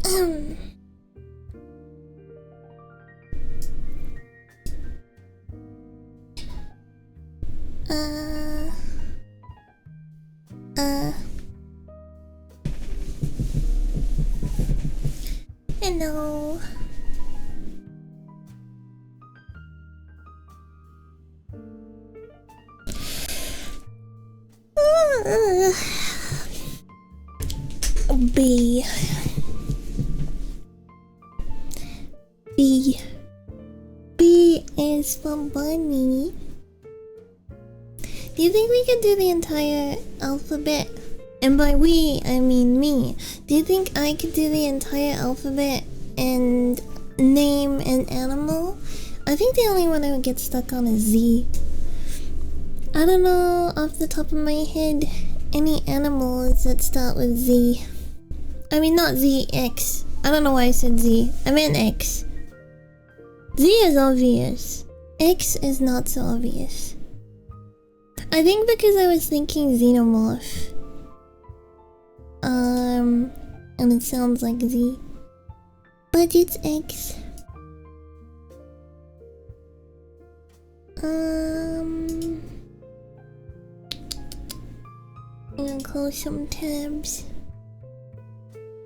Hello. B. B. B is for bunny. Do you think we could do the entire alphabet? And by we, I mean me. Do you think I could do the entire alphabet and name an animal? I think the only one I would get stuck on is Z. I don't know off the top of my head any animals that start with Z. I mean, not Z, X. I don't know why I said Z. I meant X. Z is obvious. X is not so obvious. I think because I was thinking xenomorph. And it sounds like Z. But it's X. I'm gonna close some tabs.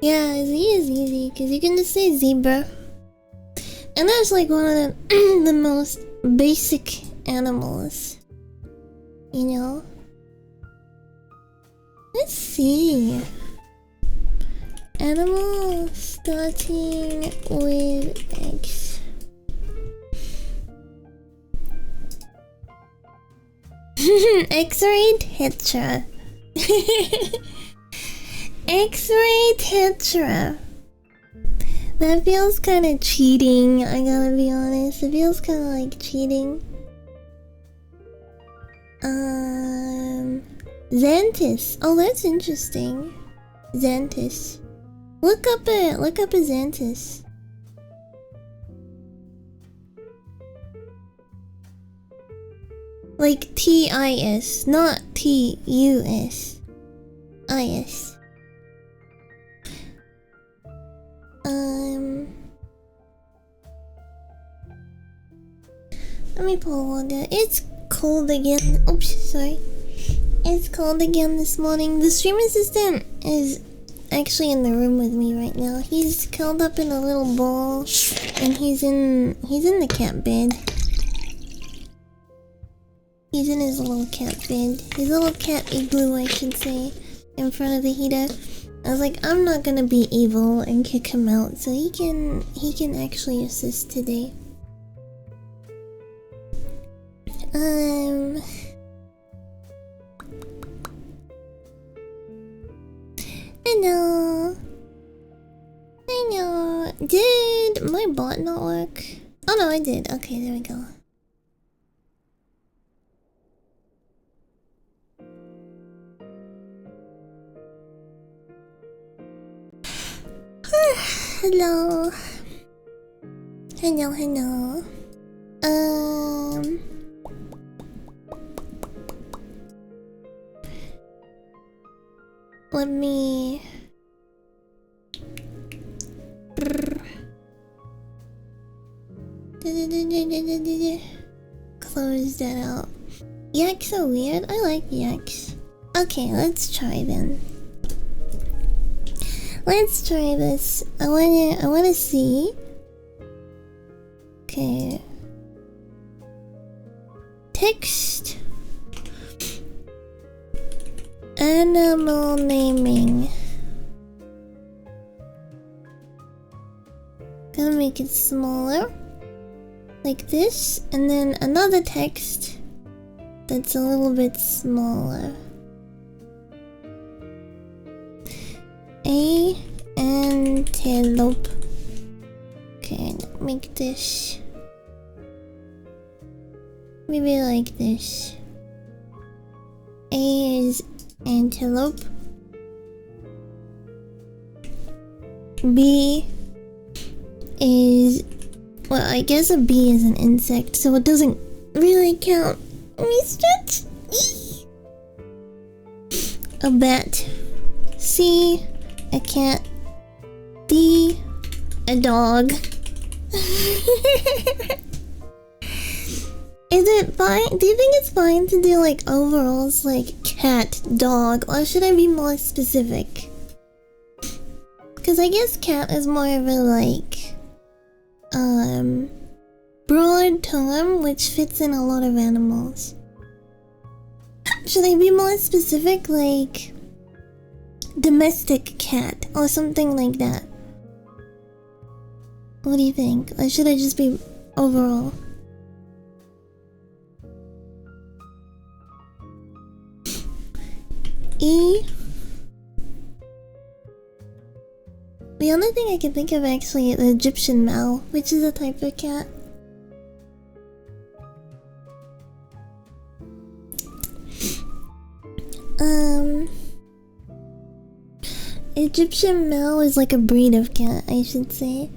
Yeah, Z is easy, because you can just say zebra. And that's like one of the most basic animals. You know? Let's see. Animal starting with X. X-ray tetra. X-ray tetra. That feels kind of cheating, I gotta be honest. It feels kind of like cheating. Xanthus. Oh, that's interesting. Xanthus. Look up a Xanthus. Like T-I-S, not T-U-S. I-S. Let me pull one down. It's cold again. Oops, sorry. It's cold again this morning. The stream assistant is actually in the room with me right now. He's curled up in a little ball, and he's in the cat bed. He's in his little cat bed. His little cat igloo, I should say, in front of the heater. I was like, I'm not gonna be evil and kick him out, so he can actually assist today. Hello. Hello. Did my bot not work? Oh no, I did. Okay, there we go. Hello. Hello. Let me close that out. Yaks are weird. I like yaks. Okay, let's try then. Let's try this. I wanna see. Okay. Text. Animal naming. Gonna make it smaller. Like this. And then another text that's a little bit smaller. Antelope. Okay, make this maybe like this. A is antelope. B is, well, I guess a bee is an insect, so it doesn't really count. Let me stretch. A bat. C, a cat. D, a dog. Is it fine? Do you think it's fine to do like overalls like cat, dog, or should I be more specific? Because I guess cat is more of a like broad term which fits in a lot of animals. Should I be more specific, like domestic cat or something like that? What do you think? Or should I just be overall? E. The only thing I can think of actually is the Egyptian Mal, which is a type of cat. Egyptian Mal is like a breed of cat, I should say.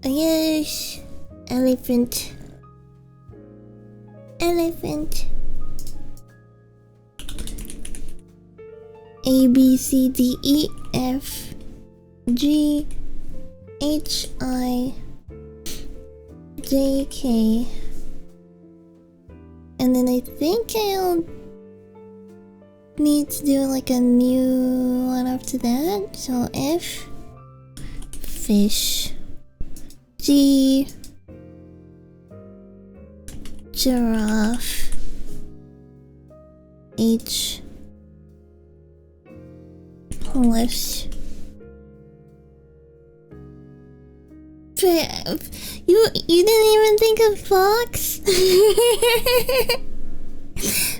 Yes, elephant. Elephant. A B C D E F G H I J K. And then I think I'll need to do like a new one after that. So F, fish. G, giraffe. H, horse. You didn't even think of fox?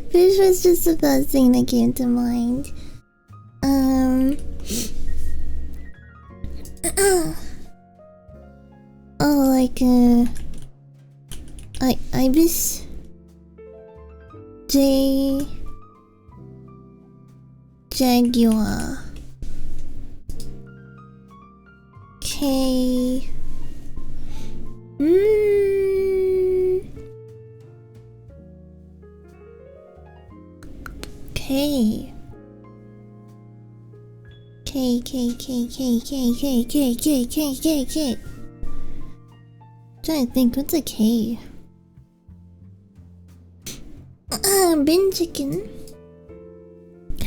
Fish was just the first thing that came to mind. Oh, like ibis. J, jaguar. K. K. K, K, K, K, K, K, K, K, K, K, K. Trying to think, what's a K? Bin chicken.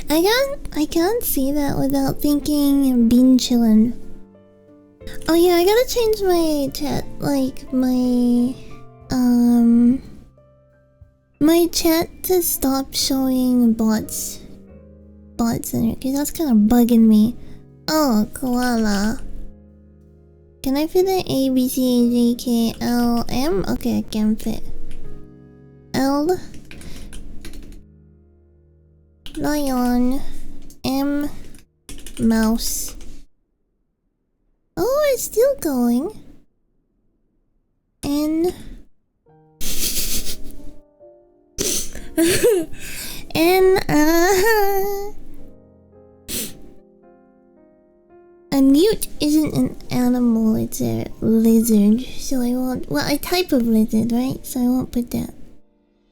I can't see that without thinking bean chillin'. Oh yeah, I gotta change my chat, like my my chat to stop showing bots in it, cause that's kind of bugging me. Oh, koala. Can I fit an A, B, C, J, K, L, M? Okay, I can fit. L, lion, M, mouse. Oh, it's still going. N. N. A newt isn't an animal, it's a lizard. So I won't. Well, a type of lizard, right? So I won't put that.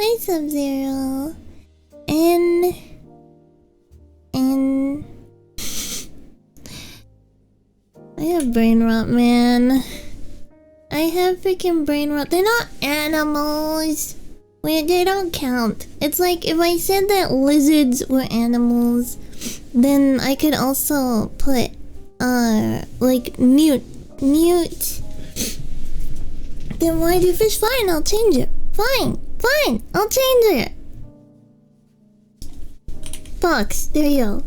Hi, Sub-Zero. N. N. I have brain rot, man. I have freaking brain rot. They're not animals. Wait, they don't count. It's like if I said that lizards were animals, then I could also put, like newt. Then why do fish? Fine, I'll change it. Fine, I'll change it. Fox, there you go.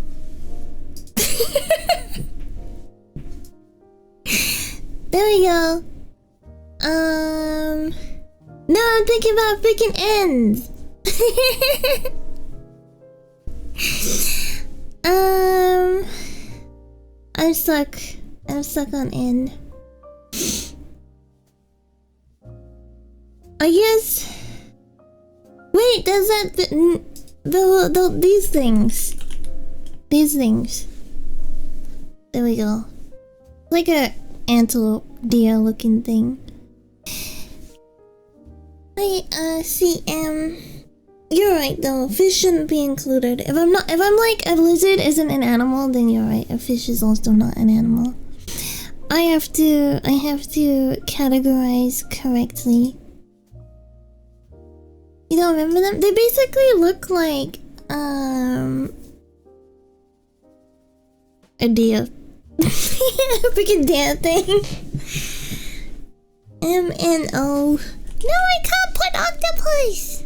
There we go. No, I'm thinking about freaking ends. I'm stuck. I'm stuck on N. I guess. Wait, does that these things? These things. There we go. Like a antelope deer looking thing. Hi, CM. You're right though. Fish shouldn't be included. If I'm like a lizard isn't an animal, then you're right. A fish is also not an animal. I have to categorize correctly. You don't remember them? They basically look like a deer. Freaking deer thing. MNO. No, I can't put octopus.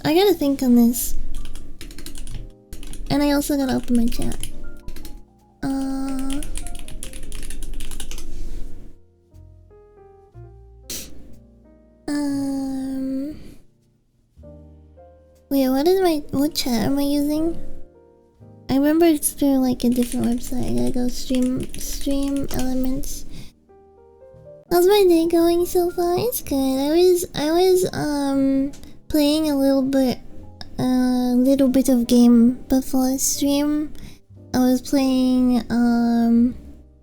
I gotta think on this. And I also gotta open my chat. Wait, what chat am I using? I remember it's through like a different website. I gotta go stream elements. How's my day going so far? It's good. I was playing a little bit of game before stream. I was playing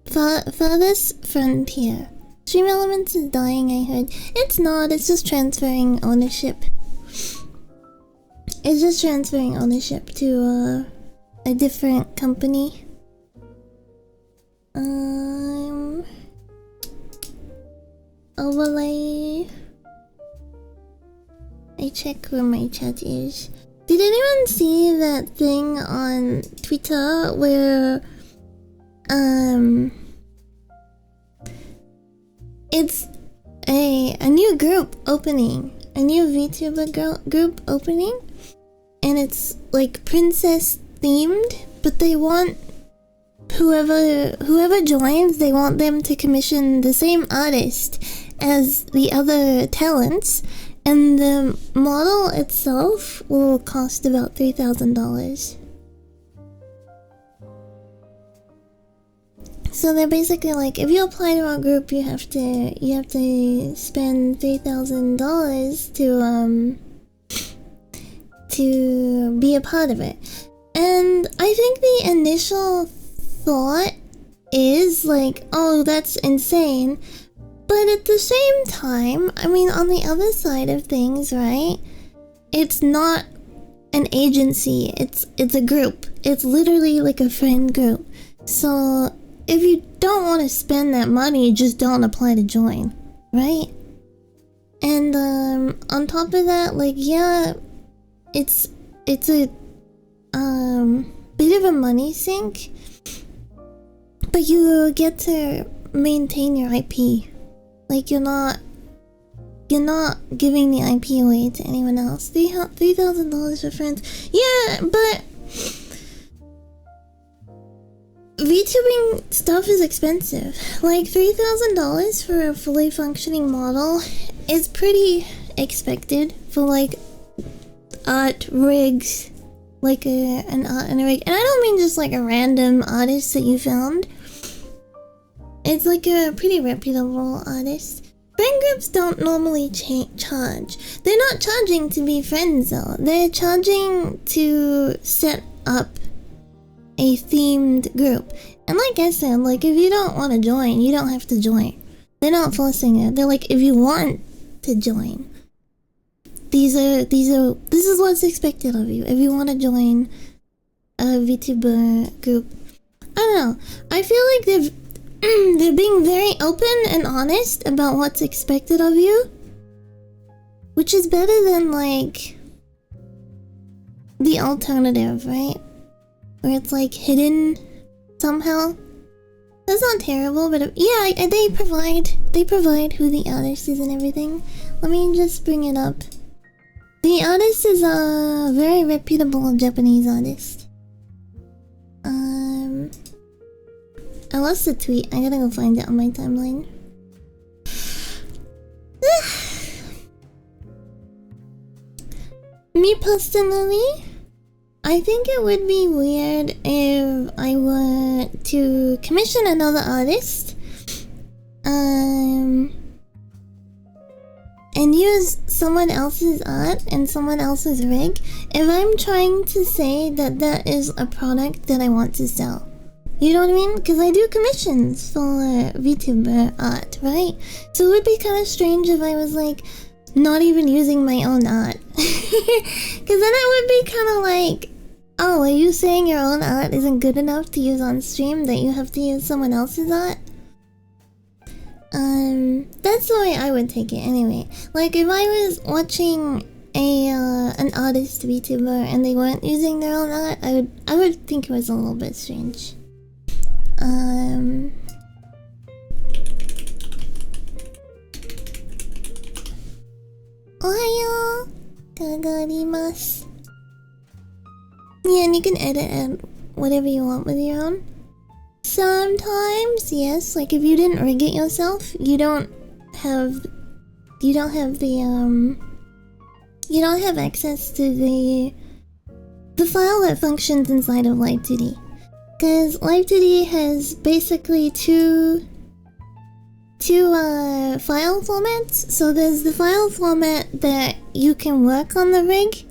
Farthest Frontier. Stream Elements is dying, I heard. It's not, it's just transferring ownership. It's just transferring ownership to a different company. Overlay. I check where my chat is. Did anyone see that thing on Twitter where it's a new group opening, a new VTuber group opening, and it's like princess themed, but they want whoever joins, they want them to commission the same artist as the other talents, and the model itself will cost about $3,000. So they're basically like, if you apply to our group, you have to spend $3,000 to be a part of it. And I think the initial thought is like, oh, that's insane. But at the same time, I mean, on the other side of things, right? It's not an agency, it's a group. It's literally like a friend group. So if you don't want to spend that money, just don't apply to join, right? And on top of that, like, yeah, it's a bit of a money sink, but you get to maintain your IP. Like, you're not giving the IP away to anyone else. $3,000 for friends. Yeah, but VTubing stuff is expensive. Like, $3,000 for a fully functioning model is pretty expected for like art rigs, like an art and a rig. And I don't mean just like a random artist that you found. It's like a pretty reputable artist. Friend groups don't normally charge. They're not charging to be friends though. They're charging to set up a themed group. And like I said, like, if you don't want to join, you don't have to join. They're not forcing it. They're like, if you want to join, this is what's expected of you. If you want to join a VTuber group, I don't know. I feel like they're being very open and honest about what's expected of you, which is better than like the alternative, right? Where it's like hidden somehow. That's not terrible, but yeah, they provide who the artist is and everything. Let me just bring it up. The artist is a very reputable Japanese artist. I lost the tweet. I gotta go find it on my timeline. Me personally, I think it would be weird if I were to commission another artist, and use someone else's art and someone else's rig if I'm trying to say that that is a product that I want to sell. You know what I mean? Because I do commissions for VTuber art, right? So it would be kind of strange if I was like not even using my own art. Because then it would be kind of like, oh, are you saying your own art isn't good enough to use on stream that you have to use someone else's art? That's the way I would take it anyway. Like if I was watching an artist VTuber and they weren't using their own art, I would think it was a little bit strange. Ohayo Kagari. Yeah, and you can edit whatever you want with your own. Sometimes, yes, like if you didn't rig it yourself, you don't have access to the file that functions inside of Live2D. Because Live2D has basically two file formats. So there's the file format that you can work on the rig,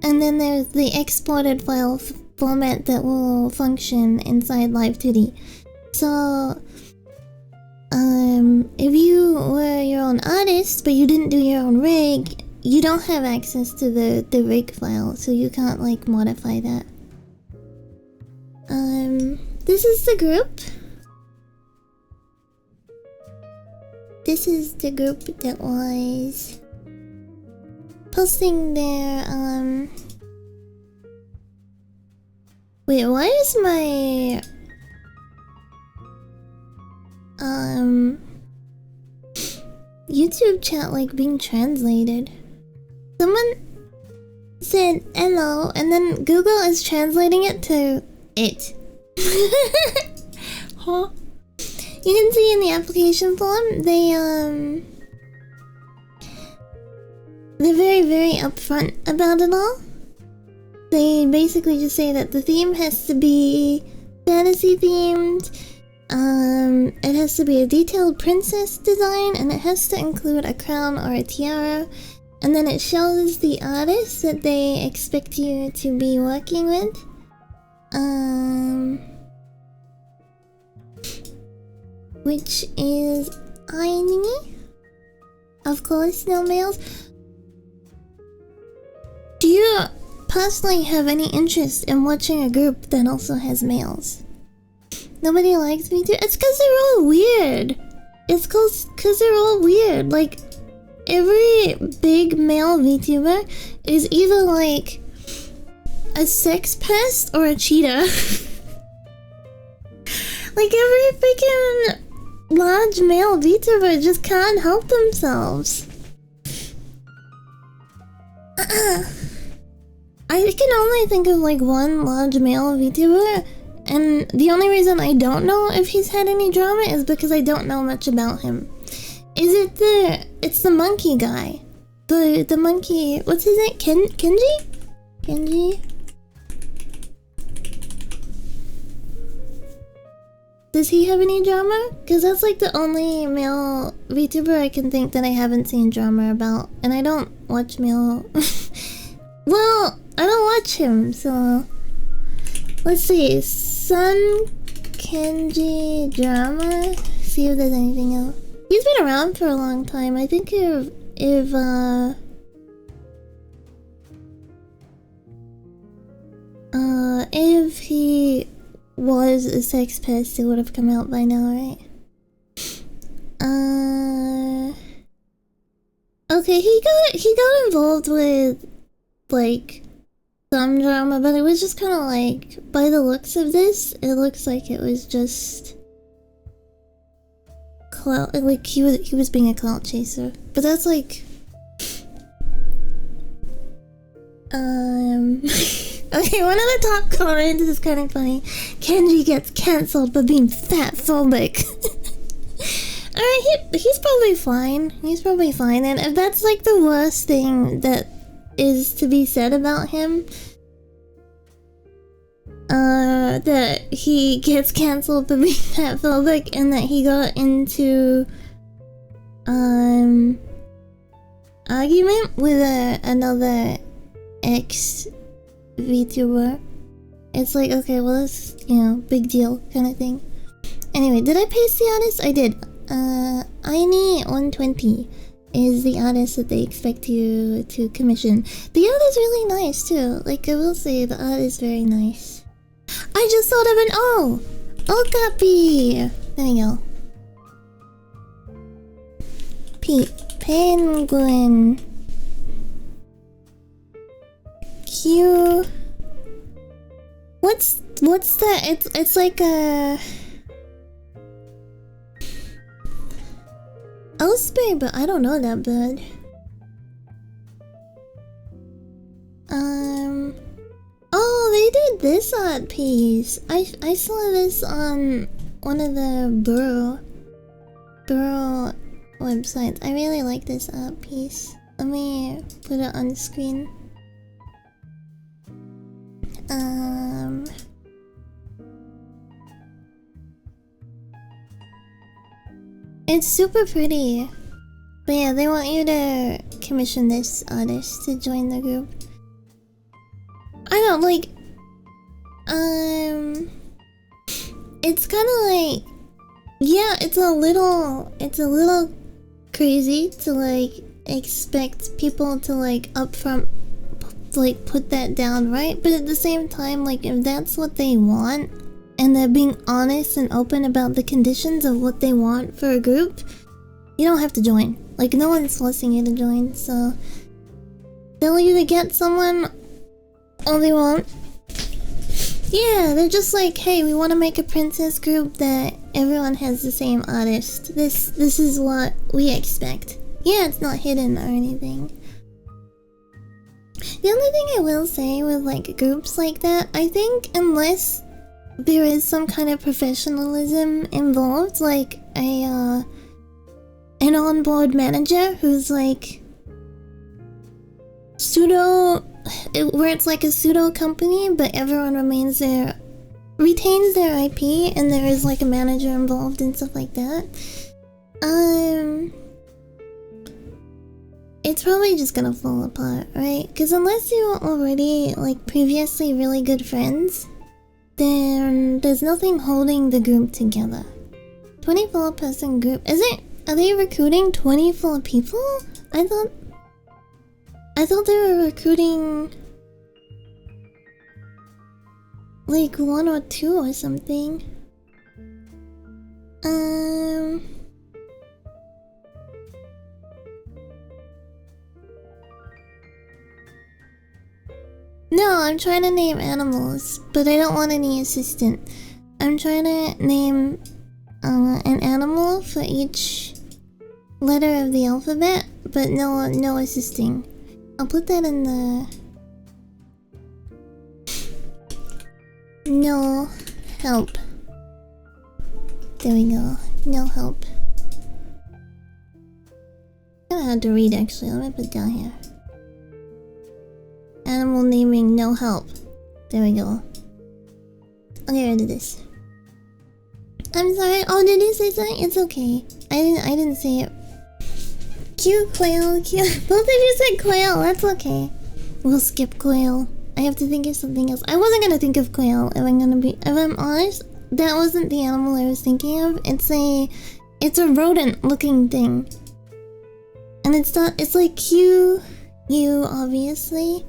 and then there's the exported file format that will function inside Live2D. So if you were your own artist but you didn't do your own rig, you don't have access to the rig file, so you can't like modify that. This is the group. This is the group that was posting their wait, why is my YouTube chat like being translated? Someone said hello and then Google is translating it to it. Huh? You can see in the application form they're very, very upfront about it all. They basically just say that the theme has to be fantasy themed, it has to be a detailed princess design, and it has to include a crown or a tiara, and then it shows the artist that they expect you to be working with. Which is Aini. Of course, no males. Do you personally have any interest in watching a group that also has males? Nobody likes me too? It's cause they're all weird. It's cause they're all weird. Like, every big male VTuber is either like a sex pest or a cheetah. Like every freaking large male VTuber just can't help themselves. I can only think of like one large male VTuber, and the only reason I don't know if he's had any drama is because I don't know much about him. It's the monkey guy. The monkey, what's his name? Kenji? Kenji? Does he have any drama? Because that's like the only male VTuber I can think that I haven't seen drama about. And I don't watch male... Well, I don't watch him, so... Let's see. Sun Kenji drama? See if there's anything else. He's been around for a long time. I think if he was a sex pest, it would have come out by now, right? Okay, he got involved with like some drama, but it was just kind of like, by the looks of this, it looks like it was just clout. Like he was being a clout chaser, but that's like okay, one of the top comments is kind of funny. Kenji gets cancelled for being fat phobic. Alright, he's probably fine. He's probably fine. And if that's like the worst thing that is to be said about him, that he gets cancelled for being fat phobic and that he got into argument with another ex VTuber, it's like, okay, well, that's, you know, big deal kind of thing. Anyway, did I paste the artist? I did. Aini120 is the artist that they expect you to commission. The art is really nice too. Like, I will say, the art is very nice. I just thought of an O! Okapi! There we go. Penguin. Q. What's that? It's like a osprey, but I don't know that bird. Oh, they did this art piece. I saw this on one of the Burrow websites. I really like this art piece. Let me put it on the screen. It's super pretty. But yeah, they want you to commission this artist to join the group. I don't like... It's kind of like... Yeah, it's a little crazy to like expect people to like upfront like put that down, right? But at the same time, like, if that's what they want and they're being honest and open about the conditions of what they want for a group, you don't have to join. Like, no one's forcing you to join, so they'll either get someone or they won't. Yeah, they're just like, hey, we want to make a princess group that everyone has the same artist. This is what we expect. Yeah, it's not hidden or anything. The only thing I will say with like groups like that, I think unless there is some kind of professionalism involved, like an onboard manager who's like where it's like a pseudo company, but everyone retains their IP, and there is like a manager involved and stuff like that. It's probably just gonna fall apart, right? Because unless you are already like previously really good friends, then there's nothing holding the group together. 24-person group. Are they recruiting 24 people? I thought they were recruiting like 1 or 2 or something. No, I'm trying to name animals, but I don't want any assistant. I'm trying to name an animal for each letter of the alphabet, but no assisting. I'll put that in the... No help. There we go. No help. Kinda hard to read actually. Let me put it down here. Animal naming, no help. There we go. I'll get rid of this. I'm sorry. Oh, did you say something? It's okay. I didn't say it. Q, quail, Q. Both of you said quail. That's okay. We'll skip quail. I have to think of something else. I wasn't gonna think of quail. If I'm honest, that wasn't the animal I was thinking of. It's a rodent-looking thing, and it's not. It's like Q, U, obviously.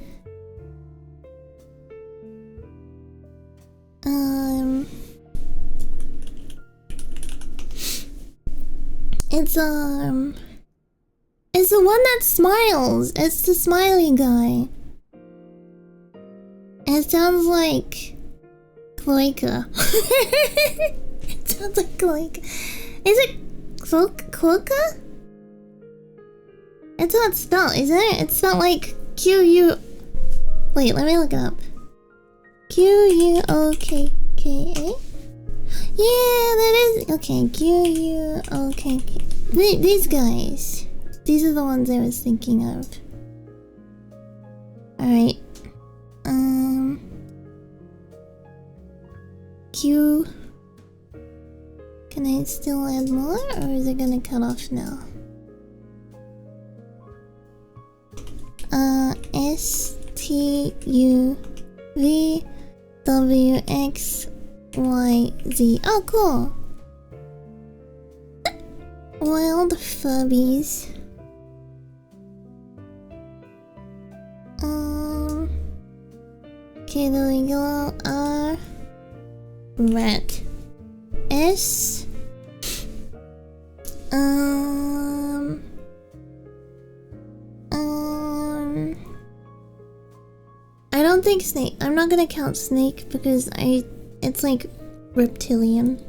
It's the one that smiles. It's the smiley guy. And it sounds like cloaca. It sounds like cloaca. Is it cloaca? It's not spelled, isn't it? It's spelled like Q-U... Wait, let me look it up. Q-U-O-K-K-A? Yeah, that is... Okay, Q-U-O-K-K. These guys. These are the ones I was thinking of. Alright. Q... Can I still add more, or is it gonna cut off now? S-T-U-V... W, X, Y, Z. Oh, cool. Wild Furbies. Okay, there we go. R. Rat. S. I don't think snake. I'm not gonna count snake because it's like reptilian.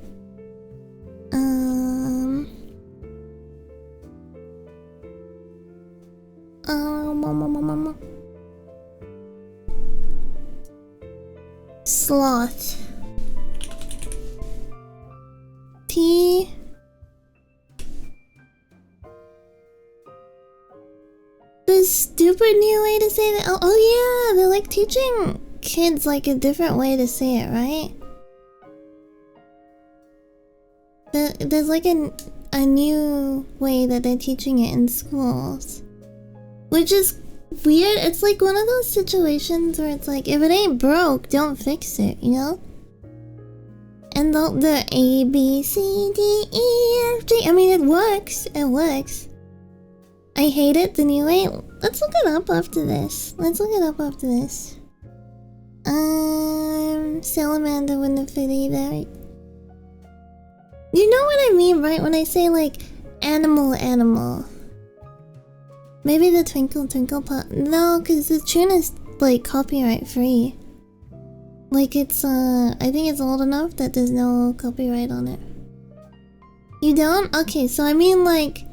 Sloth. T. The stupid new way to say that. Oh yeah, they're like teaching kids like a different way to say it, right? There's like a new way that they're teaching it in schools, which is weird. It's like one of those situations where it's like, if it ain't broke, don't fix it, you know? And the A, B, C, D, E, F, G. I mean, it works. It works. I hate it the new way. Let's look it up after this. Salamander wouldn't have fit either. You know what I mean, right? When I say like animal. Maybe the Twinkle Twinkle part. No, because the tune is like copyright free. Like it's I think it's old enough that there's no copyright on it. You don't? Okay, so I mean like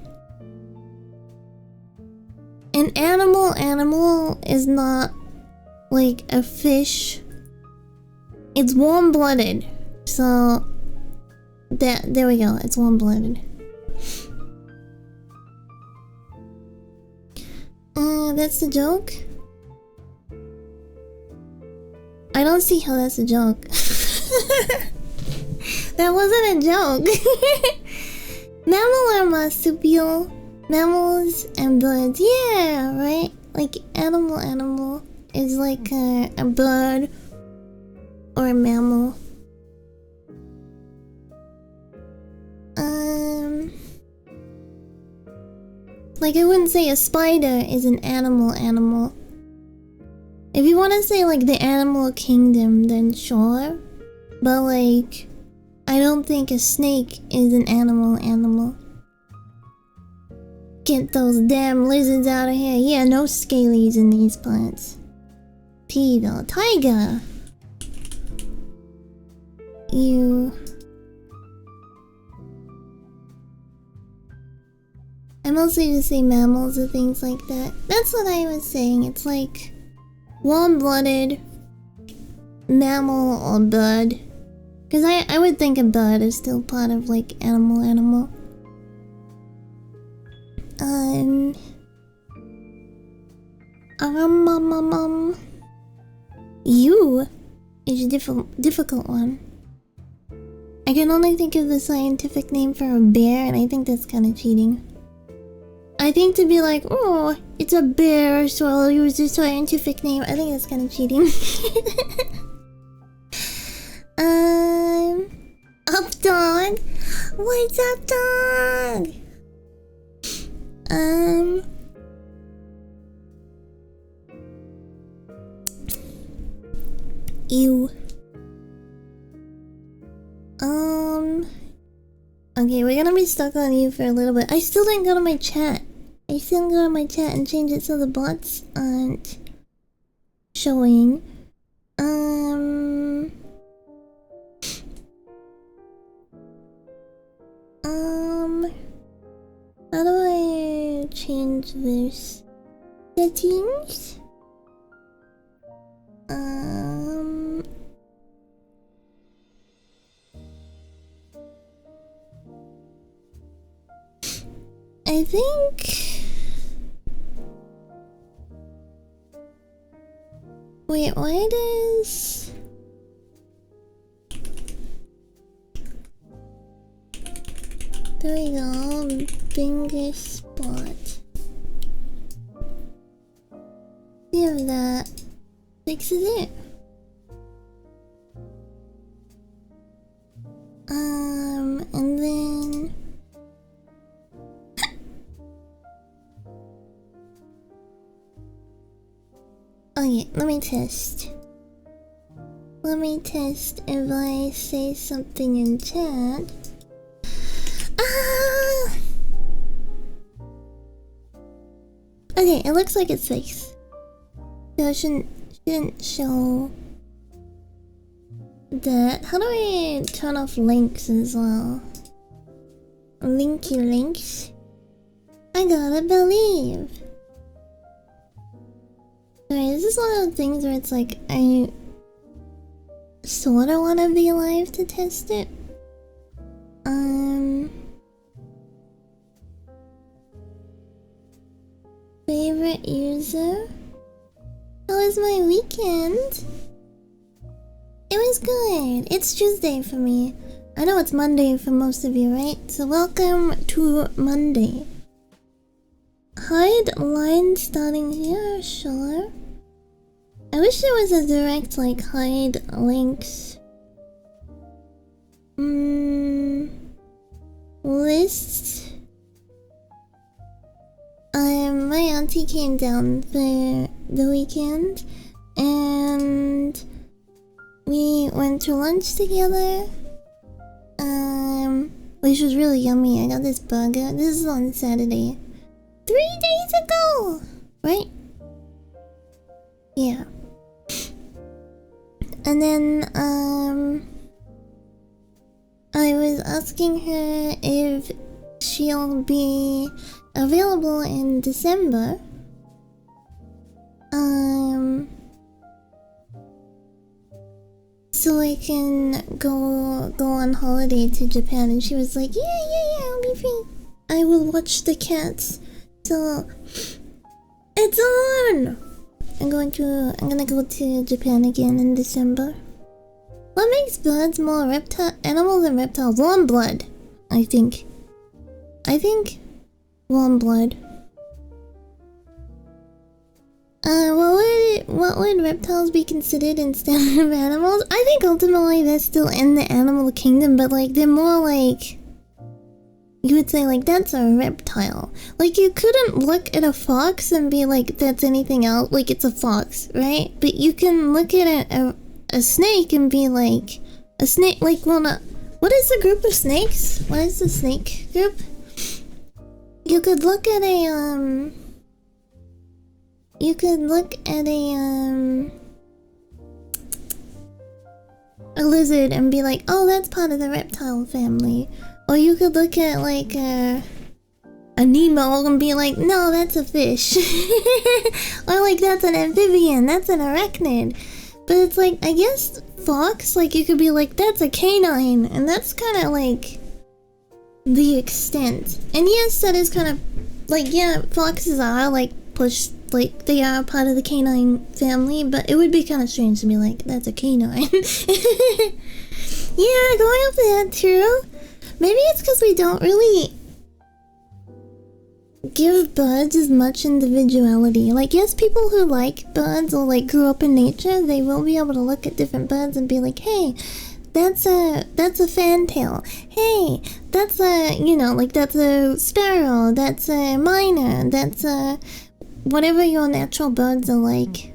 an animal is not like a fish. It's warm-blooded. So there we go. It's warm-blooded. That's the joke? I don't see how that's a joke. That wasn't a joke. Mammal are marsupial. Mammals and birds. Yeah, right? Like animal is like a bird or a mammal. Like I wouldn't say a spider is an animal. If you want to say like the animal kingdom, then sure. But like, I don't think a snake is an animal. Get those damn lizards out of here. Yeah, no scalies in these plants. T though. Tiger. You. I mostly just say mammals or things like that. That's what I was saying. It's like warm-blooded mammal or bird. Because I would think a bird is still part of like animal. You is a difficult one. I can only think of the scientific name for a bear, and I think that's kind of cheating. I think to be like, oh, it's a bear, so I'll use the scientific name. I think that's kind of cheating. Up dog. What's up, dog? You. Okay, we're gonna be stuck on you for a little bit. I still didn't go to my chat. and change it so the bots aren't showing. How do I change this? Settings? I think... Wait, why does... There we go, finger spot. See if that fixes it. let me test. Let me test if I say something in chat. Ah! Okay, it looks like it's 6. So it shouldn't show that. How do I turn off links as well? Linky links? I gotta believe. Alright, this is one of the things where it's like, I sorta wanna be alive to test it. Favorite user? How was my weekend? It was good. It's Tuesday for me. I know it's Monday for most of you, right? So welcome to Monday. Hide line starting here, sure. I wish there was a direct, like, hide links. List. My auntie came down for the weekend, and we went to lunch together. Which was really yummy. I got this burger. This is on Saturday. 3 days ago! Right? Yeah. And then, I was asking her if she'll be available in December. So I can go on holiday to Japan, and she was like, yeah, I'll be free. I will watch the cats. So it's on. I'm gonna go to Japan again in December. What makes birds more animal than reptiles? Warm blood, I think. Warm blood. What would reptiles be considered instead of animals? I think ultimately they're still in the animal kingdom, but like they're more like, you would say like that's a reptile. Like you couldn't look at a fox and be like that's anything else. Like it's a fox, right? But you can look at a snake and be like a snake. Like well, not. What is the group of snakes? What is the snake group? You could look at a a lizard and be like, oh, that's part of the reptile family. Or you could look at like a Nemo and be like, no, that's a fish. Or like that's an amphibian, that's an arachnid. But it's like, I guess fox, like you could be like, that's a canine, and that's kind of like the extent. And yes, that is kind of like, yeah, foxes are like like they are part of the canine family, but it would be kind of strange to be like, that's a canine. Yeah, going off that too. Maybe it's because we don't really give birds as much individuality. Like, yes, people who like birds or like grew up in nature, they will be able to look at different birds and be like, hey, that's a fantail. Hey, that's a, you know, like that's a sparrow, that's a myna, that's a whatever your natural birds are like.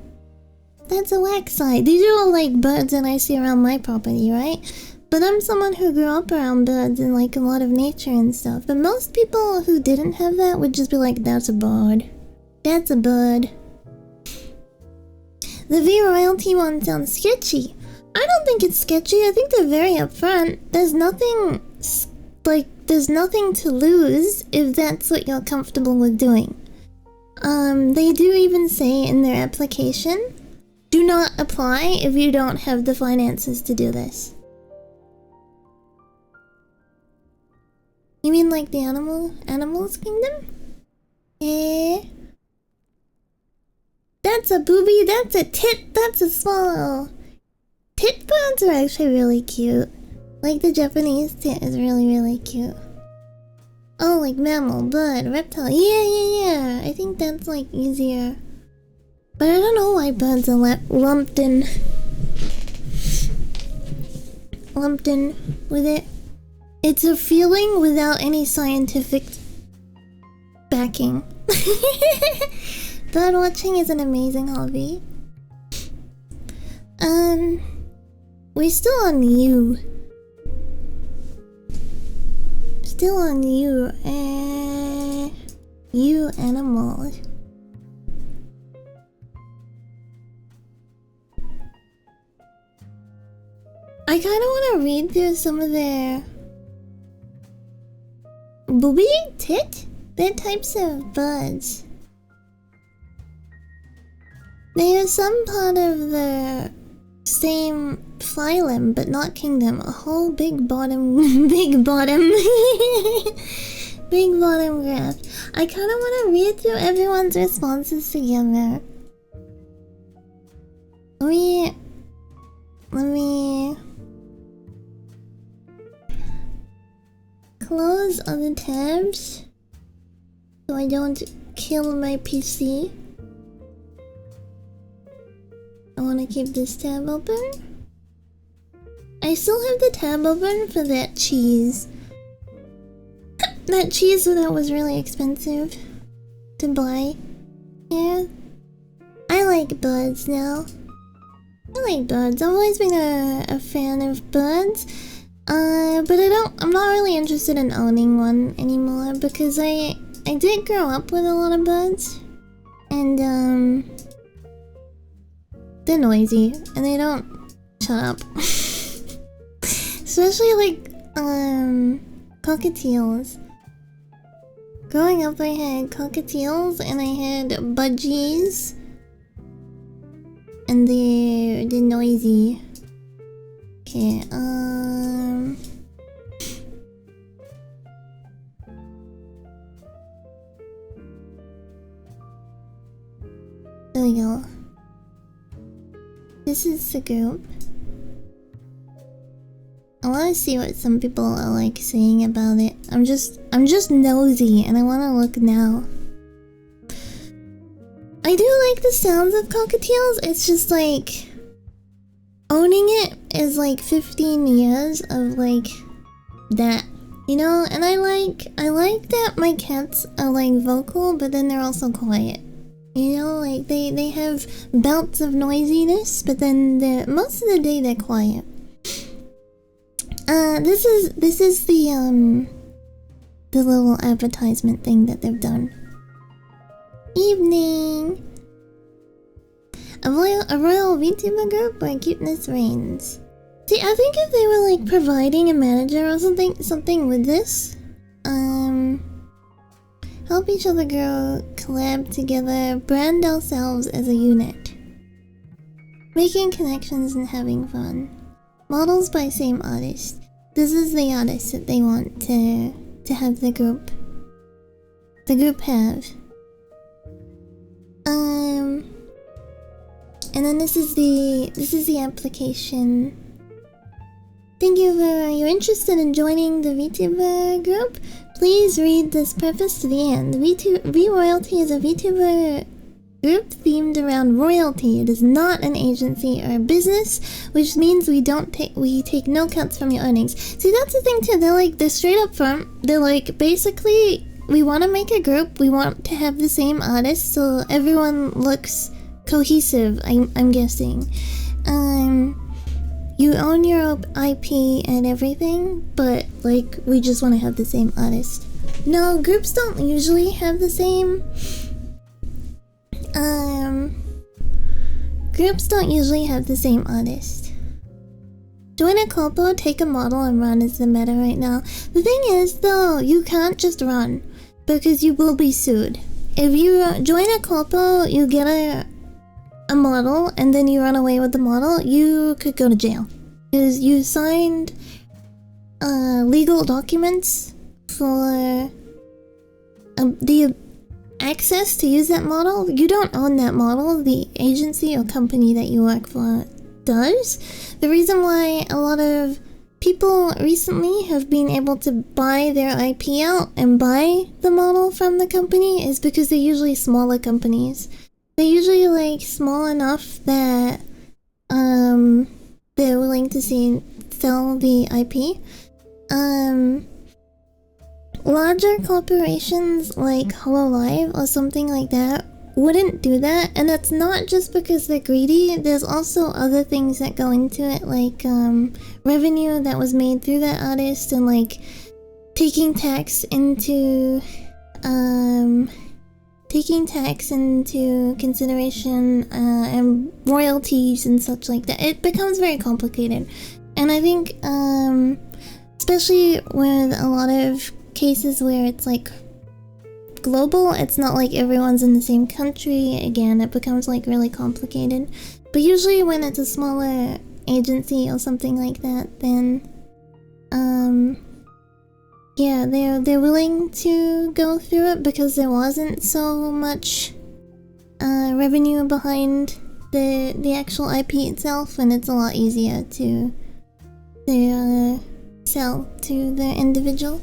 That's a waxeye. These are all like birds that I see around my property, right? But I'm someone who grew up around birds and like a lot of nature and stuff. But most people who didn't have that would just be like, that's a bird. That's a bird. The V royalty one sounds sketchy. I don't think it's sketchy. I think they're very upfront. There's nothing to lose if that's what you're comfortable with doing. They do even say in their application, do not apply if you don't have the finances to do this. You mean like the animals kingdom? Eh? That's a booby, that's a tit, that's a swallow. Tit birds are actually really cute. Like the Japanese tit is really, really cute. Oh, like mammal, bird, reptile. Yeah. I think that's like easier. But I don't know why birds are lumped in with it. It's a feeling without any scientific backing. Bird watching is an amazing hobby. We're still on you. Still on you. You animal. I kind of want to read through some of their booby tit. They're types of birds. They are some part of the same phylum, but not kingdom. A whole big bottom, big bottom, big bottom graph. I kind of want to read through everyone's responses together. Let me close other tabs so I don't kill my PC. I want to keep this tab open. I still have the tab open for that cheese. That cheese that was really expensive to buy. Yeah. I like birds now. I like birds. I've always been a fan of birds. But I'm not really interested in owning one anymore because I did grow up with a lot of birds. And they're noisy and they don't shut up. Especially like cockatiels. Growing up I had cockatiels and I had budgies. And they're noisy. Okay, there we go. This is the group. I want to see what some people are like saying about it. I'm just nosy and I want to look now. I do like the sounds of cockatiels. It's just like owning it is like 15 years of like that, you know. And I like that my cats are like vocal, but then they're also quiet. You know, like they have bouts of noisiness, but then most of the day they're quiet. This is the little advertisement thing that they've done. Evening. A royal VTuber group where cuteness reigns. See, I think if they were like providing a manager or something with this, help each other grow, collab together, brand ourselves as a unit, making connections and having fun. Models by same artist. This is the artist that they want to have the group have. And then this is the application. Thank you for your interest in joining the VTuber group. Please read this preface to the end. V-Royalty is a VTuber group themed around royalty. It is not an agency or a business, which means we take no cuts from your earnings. See, that's the thing too. They're straight up front. They're like, basically, we want to make a group. We want to have the same artist, so everyone looks cohesive. I'm guessing. You own your IP and everything, but like we just want to have the same artist. No, groups don't usually have the same. Groups don't usually have the same artist. Join a corpo, take a model, and run is the meta right now. The thing is, though, you can't just run because you will be sued. If you join a corpo, you get a model, and then you run away with the model, you could go to jail. Because you signed legal documents for the access to use that model. You don't own that model, the agency or company that you work for does. The reason why a lot of people recently have been able to buy their IP out and buy the model from the company is because they're usually smaller companies. They're usually like small enough that they're willing to sell the IP. Larger corporations like HoloLive or something like that wouldn't do that, and that's not just because they're greedy. There's also other things that go into it, like revenue that was made through that artist, and like taking tax into consideration, and royalties and such like that. It becomes very complicated, and I think especially with a lot of cases where it's like global, it's not like everyone's in the same country. Again, it becomes like really complicated. But usually when it's a smaller agency or something like that, then yeah, they're willing to go through it because there wasn't so much revenue behind the actual IP itself, and it's a lot easier to sell to the individual.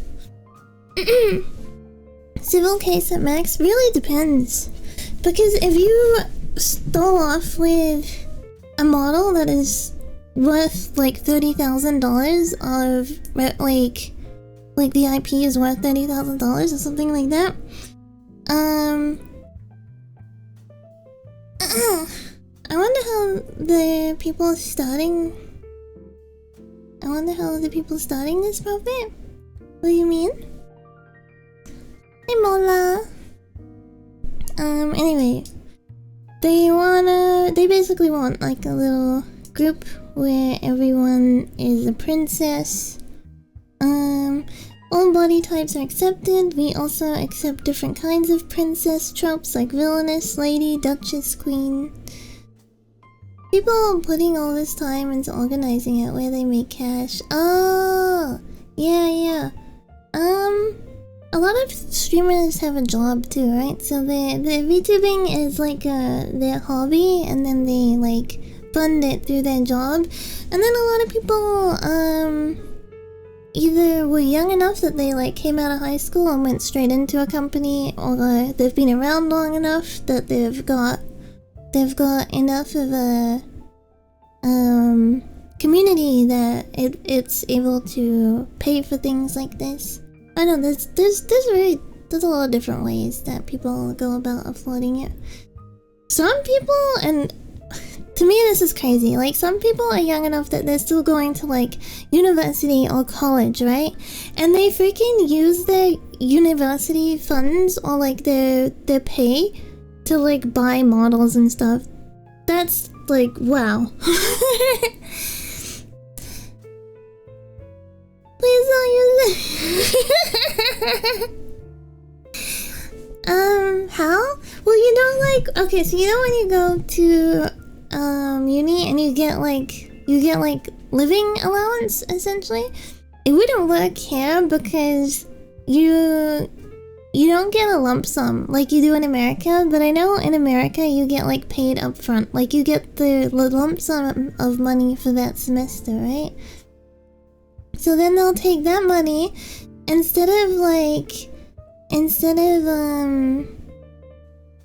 Civil case at max really depends, because if you start off with a model that is worth like $30,000 of like the IP is worth $30,000 or something like that, I wonder how the people starting this profit. What do you mean? Hey Mola. Anyway, they basically want like a little group where everyone is a princess. All body types are accepted. We also accept different kinds of princess tropes like villainess, lady, duchess, queen. People are putting all this time into organizing it where they make cash. Oh, yeah. A lot of streamers have a job too, right? So the VTubing is like their hobby, and then they like fund it through their job. And then a lot of people either were young enough that they like came out of high school and went straight into a company, or they've been around long enough that they've got enough of a community that it's able to pay for things like this. I know there's a lot of different ways that people go about affording it. Some people, and to me this is crazy, like some people are young enough that they're still going to like university or college, right? And they freaking use their university funds or like their pay to like buy models and stuff. That's like, wow. Please don't use it. How? Well, you know, like, okay, so you know when you go to uni and you get like living allowance, essentially? It wouldn't work here because you don't get a lump sum like you do in America, but I know in America you get like paid up front. Like you get the lump sum of money for that semester, right? So then they'll take that money, instead of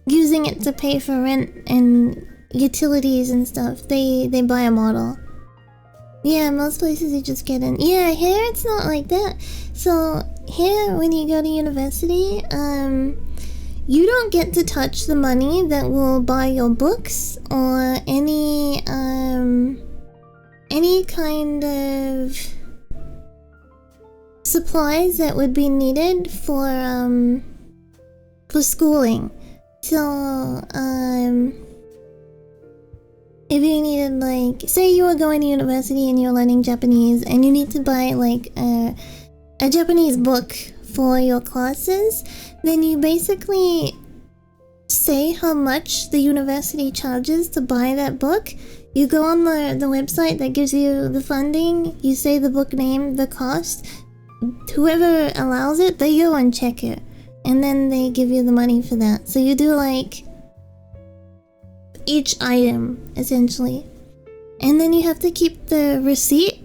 using it to pay for rent and utilities and stuff, they buy a model. Yeah, most places you just get in. Yeah, here it's not like that. So here, when you go to university, you don't get to touch the money that will buy your books or any kind of supplies that would be needed for schooling. So if you needed, like, say you were going to university and you're learning Japanese and you need to buy like a Japanese book for your classes, then you basically say how much the university charges to buy that book. You go on the website that gives you the funding, you say the book name, the cost, whoever allows it, they go and check it, and then they give you the money for that. So you do like each item essentially, and then you have to keep the receipt.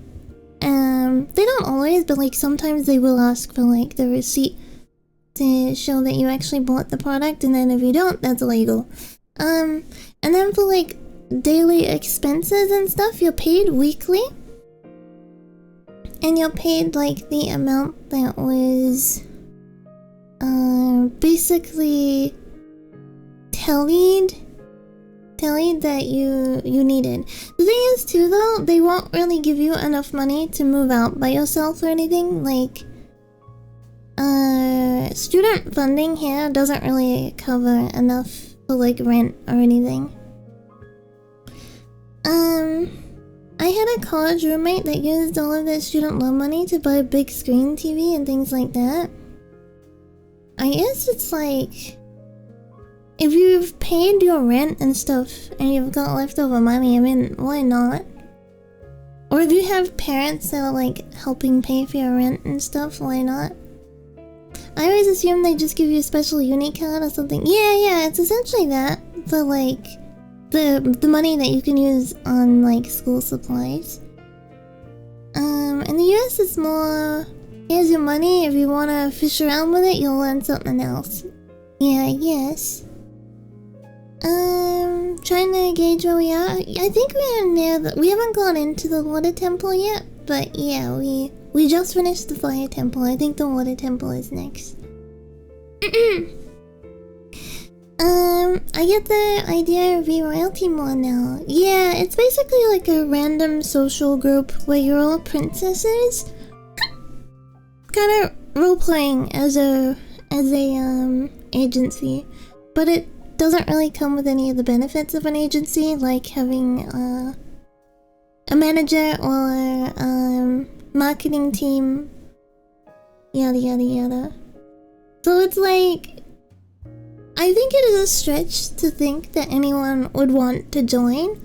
They don't always, but like sometimes they will ask for like the receipt to show that you actually bought the product, and then if you don't, that's illegal. And then for like daily expenses and stuff, you're paid weekly, and you're paid like the amount that was basically tallied that you needed. The thing is too though, they won't really give you enough money to move out by yourself or anything. Like student funding here doesn't really cover enough for like rent or anything. I had a college roommate that used all of their student loan money to buy a big screen TV and things like that. I guess it's like, if you've paid your rent and stuff and you've got leftover money, I mean, why not? Or if you have parents that are like helping pay for your rent and stuff, why not? I always assume they just give you a special uni card or something. Yeah, it's essentially that, but like the money that you can use on like school supplies. In the US it's more, here's your money, if you wanna fish around with it, you'll learn something else. Yeah, I guess. Trying to gauge where we are. I think we're near we haven't gone into the water temple yet, but yeah, we just finished the fire temple. I think the water temple is next. I get the idea of royalty more now. Yeah, it's basically like a random social group where you're all princesses. Kind of role-playing as a agency, but it doesn't really come with any of the benefits of an agency, like having a manager or marketing team, yada yada yada. So it's like, I think it is a stretch to think that anyone would want to join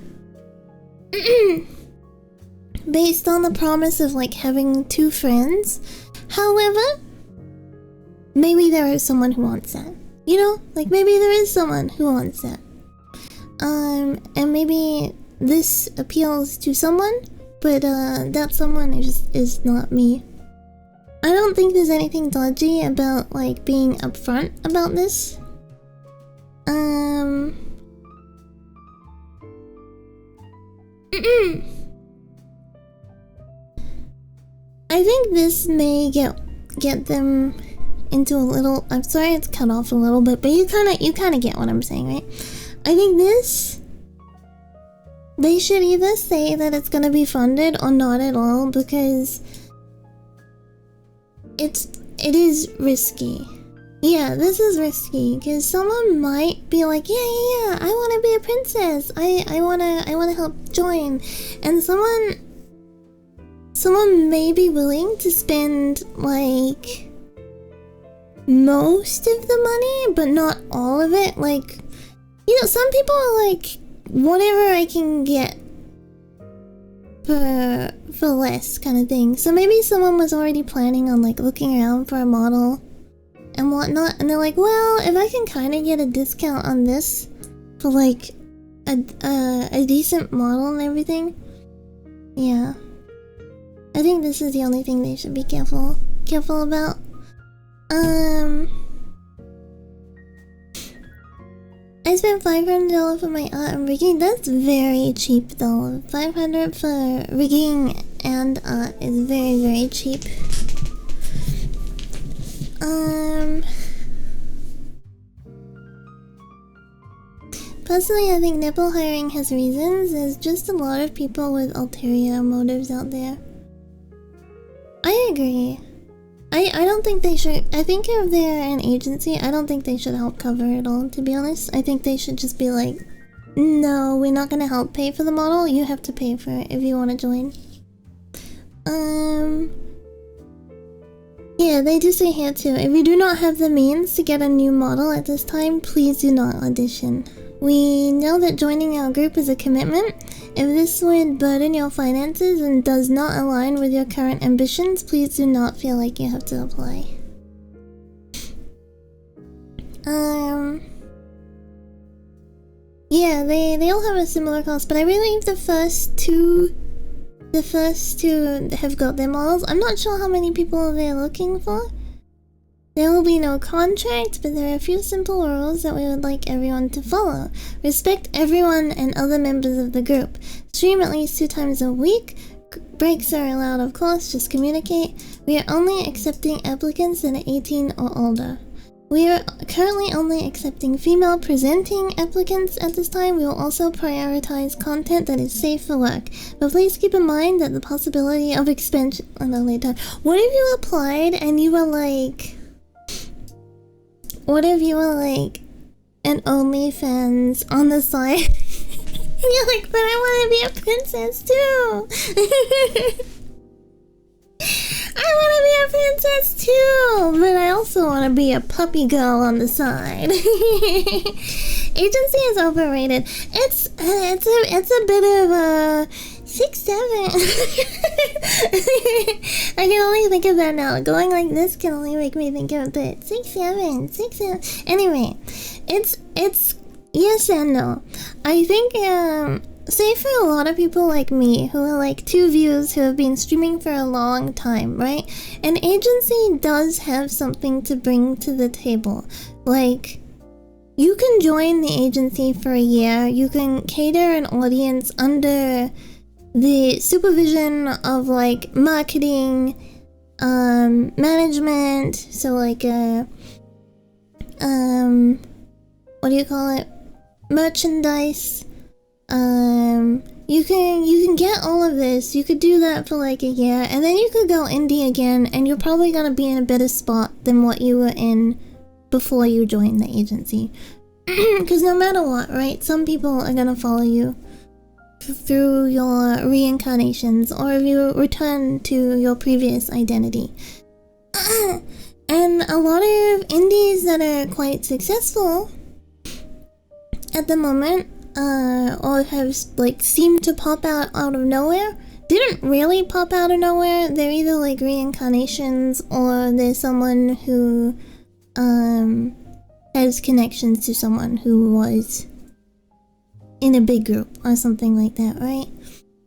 based on the promise of like having 2 friends. However, maybe there is someone who wants that. You know, like maybe there is someone who wants that. And maybe this appeals to someone, but that someone is not me. I don't think there's anything dodgy about like being upfront about this. I think this may get them into a little, I'm sorry it's cut off a little bit, but you kinda get what I'm saying, right? I think this, they should either say that it's gonna be funded or not at all, because it is risky. Yeah, this is risky, because someone might be like, yeah, I want to be a princess. I wanna help join, and someone may be willing to spend like most of the money, but not all of it. Like, you know, some people are like, whatever I can get for less kind of thing. So maybe someone was already planning on like looking around for a model and whatnot, and they're like, well, if I can kind of get a discount on this for like a decent model and everything, yeah, I think this is the only thing they should be careful about. I spent $500 for my art and rigging. That's very cheap though. $500 for rigging and art is very, very cheap. Personally, I think nipple hiring has reasons. There's just a lot of people with ulterior motives out there. I agree. I don't think they should. I think if they're an agency, I don't think they should help cover it all, to be honest. I think they should just be like, no, we're not gonna help pay for the model. You have to pay for it if you want to join. Yeah, they do say here too, if you do not have the means to get a new model at this time, please do not audition. We know that joining our group is a commitment. If this would burden your finances and does not align with your current ambitions, please do not feel like you have to apply. Yeah, they all have a similar cost, but I believe the first two have got their models. I'm not sure how many people they're looking for. There will be no contract, but there are a few simple rules that we would like everyone to follow. Respect everyone and other members of the group. Stream at least 2 times a week. Breaks are allowed, of course, just communicate. We are only accepting applicants that are 18 or older. We are currently only accepting female presenting applicants at this time. We will also prioritize content that is safe for work. But please keep in mind that the possibility of expansion on a later time. What if you applied and you were like... What if you were like an OnlyFans on the side? And you're like, but I want to be a princess too! I want to be a princess too, but I also want to be a puppy girl on the side. Agency is overrated. It's a bit of a 6-7. I can only think of that now. Going like this can only make me think of it. 6-7. Anyway, it's yes and no. I think say for a lot of people like me who are like 2 views who have been streaming for a long time, right? An agency does have something to bring to the table. Like, you can join the agency for a year, you can cater an audience under the supervision of like marketing, management, so like what do you call it? Merchandise. You can get all of this. You could do that for like a year, and then you could go indie again, and you're probably gonna be in a better spot than what you were in before you joined the agency. Because no matter what, right? Some people are gonna follow you through your reincarnations, or if you return to your previous identity. And a lot of indies that are quite successful at the moment, or have like seemed to pop out of nowhere, didn't really pop out of nowhere. They're either like reincarnations, or there's someone who has connections to someone who was in a big group or something like that, right?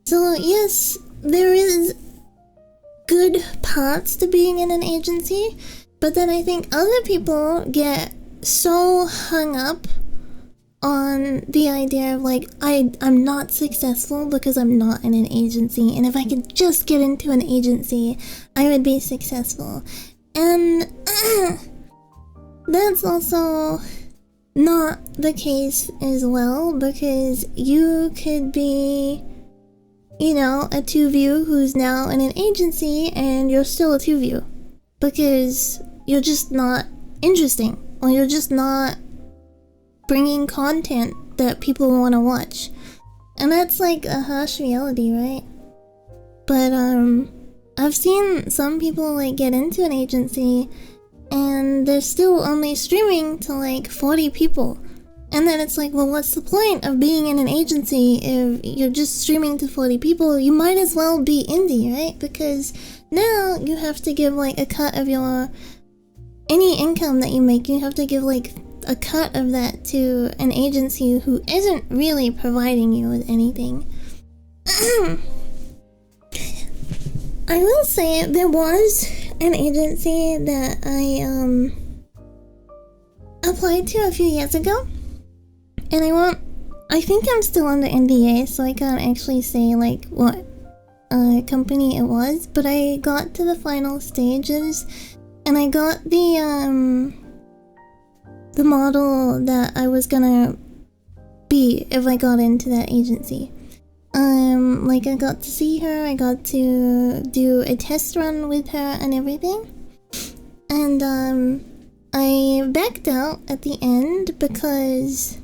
So yes, there is good parts to being in an agency, but then I think other people get so hung up on the idea of like, I'm not successful because I'm not in an agency, and if I could just get into an agency, I would be successful. And that's also not the case as well, because you could be, you know, a 2-view who's now in an agency and you're still a 2-view because you're just not interesting, or you're just not bringing content that people want to watch. And that's like a harsh reality, right? But I've seen some people like get into an agency and they're still only streaming to like 40 people, and then it's like, well, what's the point of being in an agency if you're just streaming to 40 people? You might as well be indie, right? Because now you have to give like a cut of your any income that you make. You have to give like a cut of that to an agency who isn't really providing you with anything. I will say there was an agency that I applied to a few years ago, and I think I'm still under NDA, so I can't actually say like what company it was, but I got to the final stages and I got the model that I was gonna be if I got into that agency. Like I got to see her, I got to do a test run with her and everything. And I backed out at the end because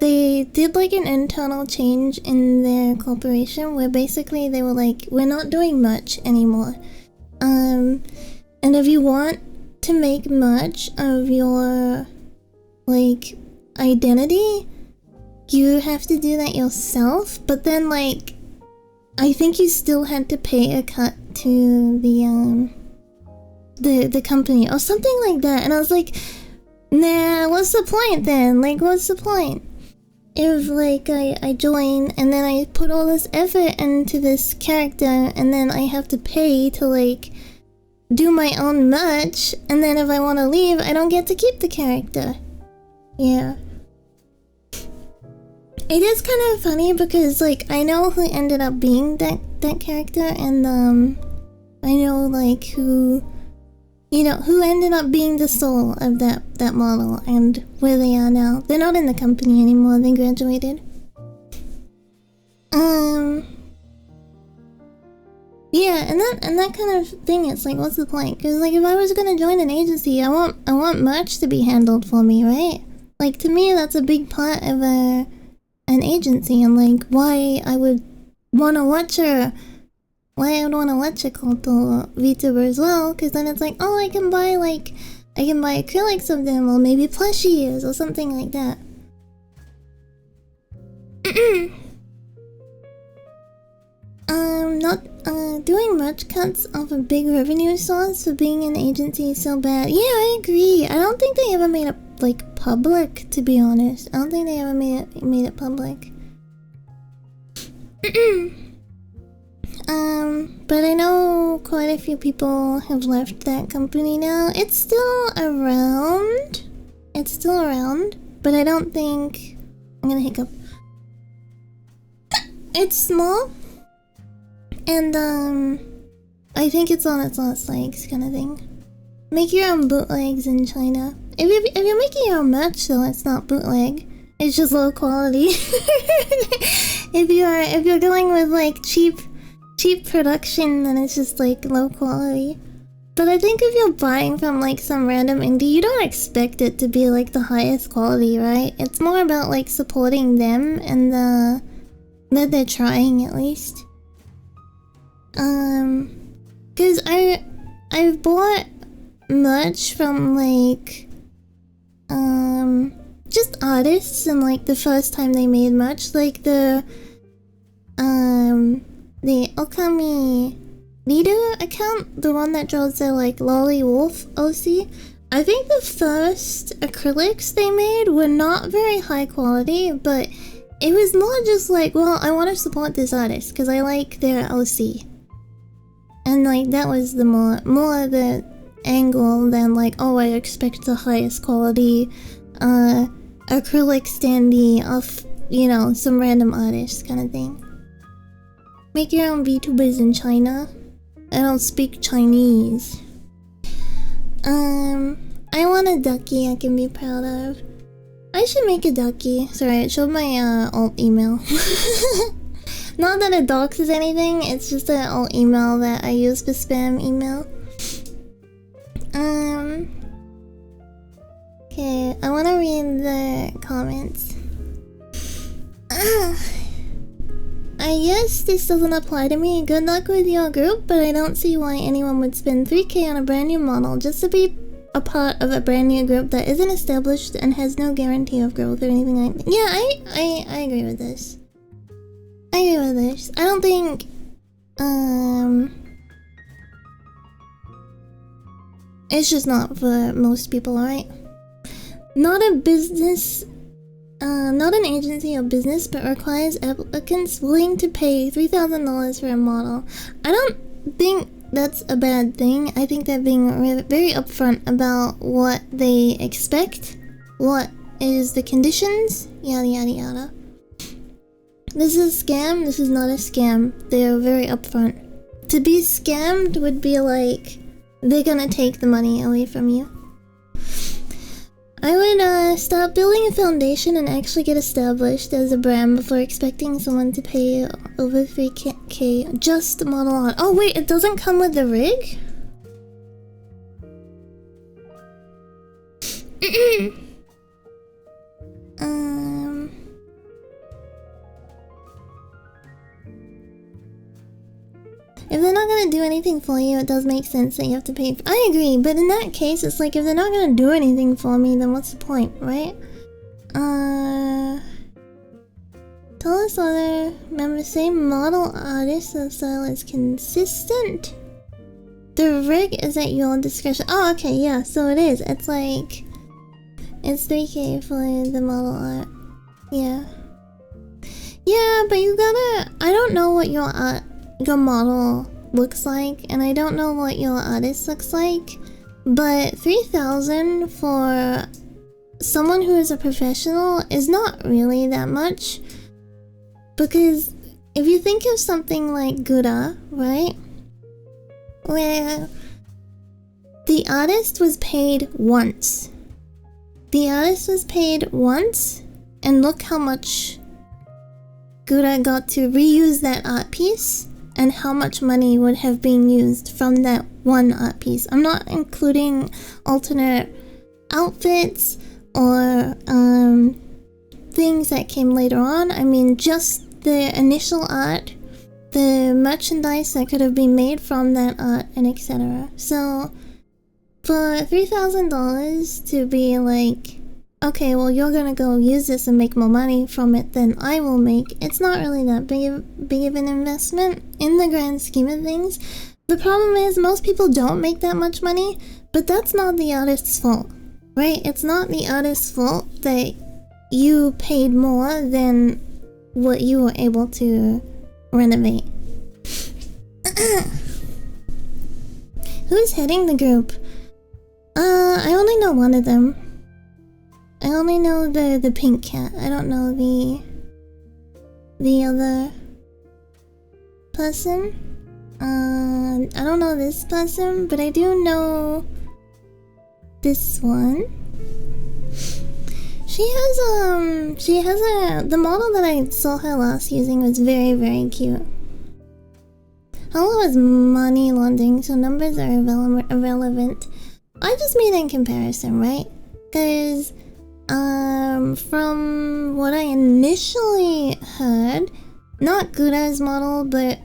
they did like an internal change in their corporation where basically they were like, we're not doing much anymore. And if you want to make much of your like identity, you have to do that yourself. But then like I think you still had to pay a cut to the company or something like that, and I was like, nah, what's the point then? Like, what's the point if like I join and then I put all this effort into this character and then I have to pay to like do my own merch, and then if I want to leave I don't get to keep the character. Yeah. It is kind of funny because like I know who ended up being that character, and I know like who You know, who ended up being the soul of that model and where they are now. They're not in the company anymore, they graduated. Yeah, and that kind of thing, it's like, what's the point? Because, like, if I was gonna join an agency, I want merch to be handled for me, right? Like, to me, that's a big part of an agency, and, like, why I would want to watch a Koto VTuber as well, because then it's like, oh, I can buy acrylics of them, or maybe plushies, or something like that. Not doing merch cuts off a big revenue source for being an agency is so bad. Yeah, I agree. I don't think they ever made it, like, public, to be honest. I don't think they ever made it public. But I know quite a few people have left that company now. It's still around. But I don't think... I'm gonna hiccup. It's small. And, I think it's on its last legs, kind of thing. Make your own bootlegs in China. If you're making your own merch, though, it's not bootleg. It's just low quality. if you're going with, like, cheap production, then it's just, like, low quality. But I think if you're buying from, like, some random indie, you don't expect it to be, like, the highest quality, right? It's more about, like, supporting them and that they're trying, at least. Cause I've bought merch from, like, just artists, and, like, the first time they made merch, like the Okami Leader account, the one that draws the, like, Lolly Wolf OC. I think the first acrylics they made were not very high quality, but it was more just like, well, I want to support this artist because I like their OC. And, like, that was the more the angle than, like, oh, I expect the highest quality acrylic standee of, you know, some random artist kind of thing. Make your own VTubers in China. I don't speak Chinese. I want a ducky I can be proud of. I should make a ducky. Sorry, it showed my alt email. Not that it doxes anything, it's just an old email that I use for spam email. Okay, I wanna read the comments. I guess this doesn't apply to me. Good luck with your group, but I don't see why anyone would spend 3K on a brand new model just to be a part of a brand new group that isn't established and has no guarantee of growth or anything like that. Yeah, I agree with this. I don't think, it's just not for most people, alright? Not a business, not an agency or business, but requires applicants willing to pay $3,000 for a model. I don't think that's a bad thing. I think they're being very upfront about what they expect, what is the conditions, yada yada yada. This is a scam, this is not a scam. They are very upfront. To be scammed would be like, they're gonna take the money away from you. I would start building a foundation and actually get established as a brand before expecting someone to pay over 3K just to model on. Oh wait, it doesn't come with the rig? If they're not gonna do anything for you, it does make sense that you have to pay. I agree, but in that case, it's like, if they're not gonna do anything for me, then what's the point, right? Tell us other members say model artist and style is consistent. The rig is at your discretion. Oh, okay, yeah, so it is. It's like, it's 3K for the model art. Yeah. Yeah, but you gotta, I don't know what your model looks like, and I don't know what your artist looks like, but 3,000 for someone who is a professional is not really that much, because if you think of something like Gura, right, where The artist was paid once. The artist was paid once, and look how much Gura got to reuse that art piece, and how much money would have been used from that one art piece. I'm not including alternate outfits or things that came later on. I mean just the initial art, the merchandise that could have been made from that art, and etc. So for $3,000 to be like, okay, well you're gonna go use this and make more money from it than I will make, it's not really that big of an investment in the grand scheme of things. The problem is most people don't make that much money, but that's not the artist's fault, right? It's not the artist's fault that you paid more than what you were able to renovate. Who's heading the group? I only know one of them. I only know the pink cat. I don't know the other person. I don't know this person, but I do know this one. She has the model that I saw her last using was very, very cute. Hello is money laundering, so numbers are irrelevant. I just mean in comparison, right? Because from what I initially heard, not Gura's model, but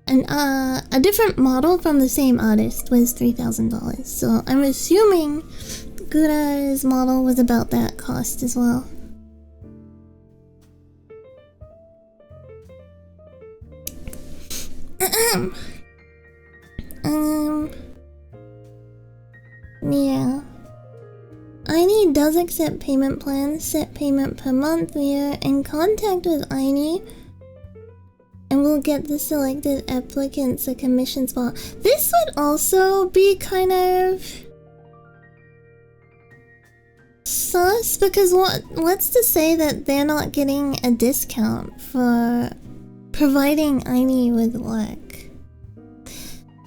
a different model from the same artist was $3,000. So I'm assuming Gura's model was about that cost as well. Yeah. Aini does accept payment plans, set payment per month. We are in contact with Aini, and we'll get the selected applicants a commission spot. This would also be kind of sus, because what's to say that they're not getting a discount for providing Aini with work?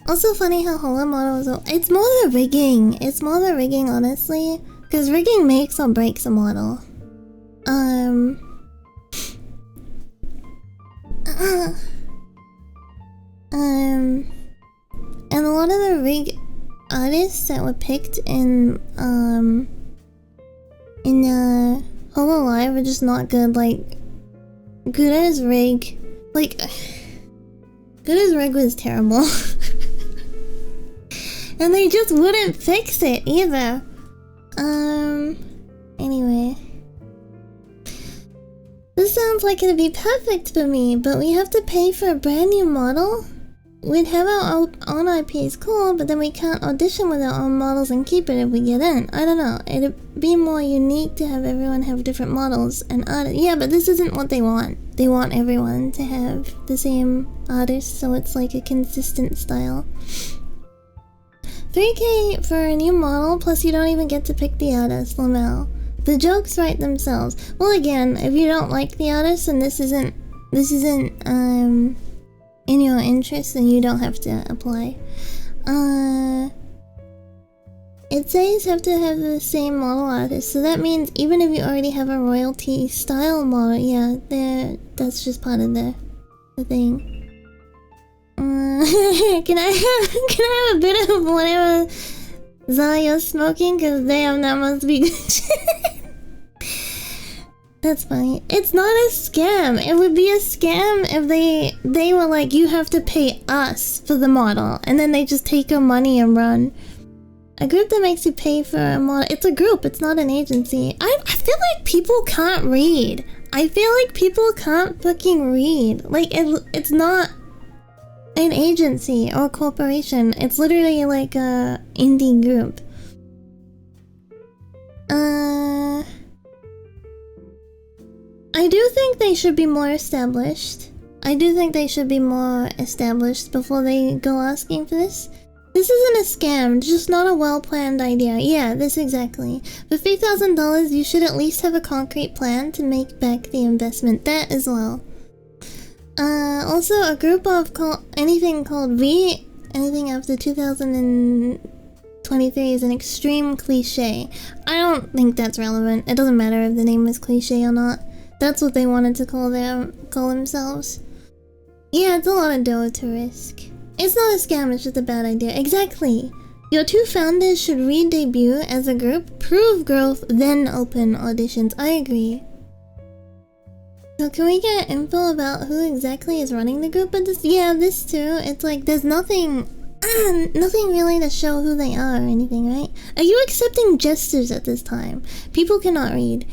Also funny how Holo models, it's more the rigging. It's more the rigging, honestly. Because rigging makes or breaks a model. And a lot of the rig artists that were picked in Holo Live are just not good. Like, Gura's rig, Gura's rig was terrible. And they just wouldn't fix it either. Anyway. This sounds like it'd be perfect for me, but we have to pay for a brand new model? We'd have our own IPs, cool, but then we can't audition with our own models and keep it if we get in. I don't know, it'd be more unique to have everyone have different models and artists. Yeah, but this isn't what they want. They want everyone to have the same artist, so it's like a consistent style. 3K for a new model, plus you don't even get to pick the artist, Lamel. The jokes write themselves. Well, again, if you don't like the artist and this isn't in your interest, then you don't have to apply. It says have to have the same model artist, so that means even if you already have a royalty style model, yeah, that's just part of the thing. Can I have a bit of whatever Zaya's smoking? Cause damn, that must be good. That's funny. It's not a scam. It would be a scam if they were like, you have to pay us for the model, and then they just take your money and run. A group that makes you pay for a model, it's a group, it's not an agency. I feel like people can't read. I feel like people can't fucking read. Like, it's not an agency or corporation. It's literally like a indie group. I do think they should be more established. Before they go asking for this. This isn't a scam, just not a well-planned idea. Yeah, this exactly. For $3,000, you should at least have a concrete plan to make back the investment. That as well. Also, a group of anything called V, anything after 2002 23 is an extreme cliche. I don't think that's relevant. It doesn't matter if the name is cliche or not. That's what they wanted to call themselves. Yeah, it's a lot of dough to risk. It's not a scam, it's just a bad idea. Exactly. Your two founders should re-debut as a group, prove growth, then open auditions. I agree. So can we get info about who exactly is running the group at this? Yeah, this too. It's like there's nothing really to show who they are or anything, right? Are you accepting gestures at this time? People cannot read.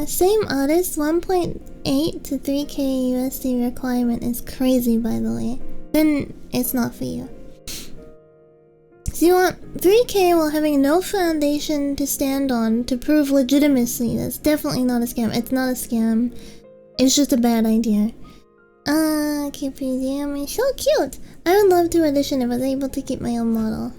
Same artist, 1.8 to 3k USD requirement is crazy, by the way. Then it's not for you. So you want 3k while having no foundation to stand on to prove legitimacy. That's definitely not a scam. It's not a scam. It's just a bad idea. Keep museum. So cute. I would love to audition if I was able to keep my own model.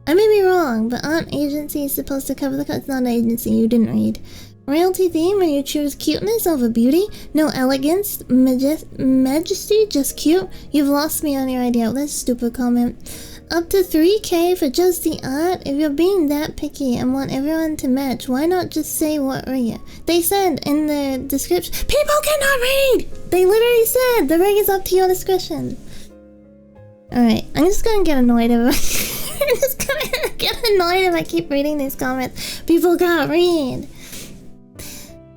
I may be wrong, but aren't agencies supposed to cover the cost? It's not an agency, you didn't read. Royalty theme and you choose cuteness over beauty? No elegance, majesty, just cute? You've lost me on your idea. That's a stupid comment. Up to 3k for just the art? If you're being that picky and want everyone to match, why not just say what are you? They said in the description, people cannot read! They literally said, the rig is up to your discretion. Alright, I'm just gonna get annoyed if I'm just gonna get annoyed if I keep reading these comments. People can't read.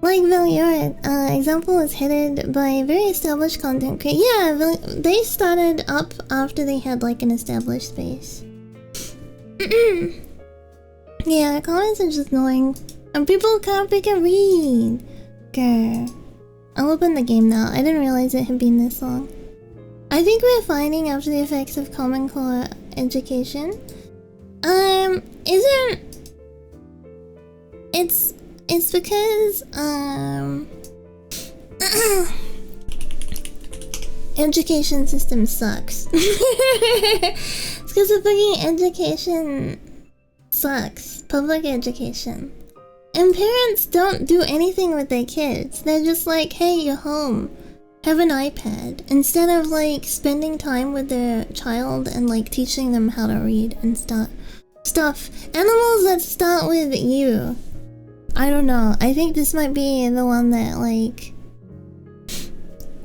Like Valior, example is headed by a very established content creator. Yeah, they started up after they had like an established space. Yeah, comments are just annoying. And people can't pick and read. Grr. I'll open the game now. I didn't realize it had been this long. I think we're finding after the effects of Common Core education. It's because, education system sucks. It's because the fucking education sucks. Public education. And parents don't do anything with their kids. They're just like, hey, you're home. Have an iPad. Instead of like spending time with their child and like teaching them how to read and stuff. Animals that start with you. I don't know. I think this might be the one that like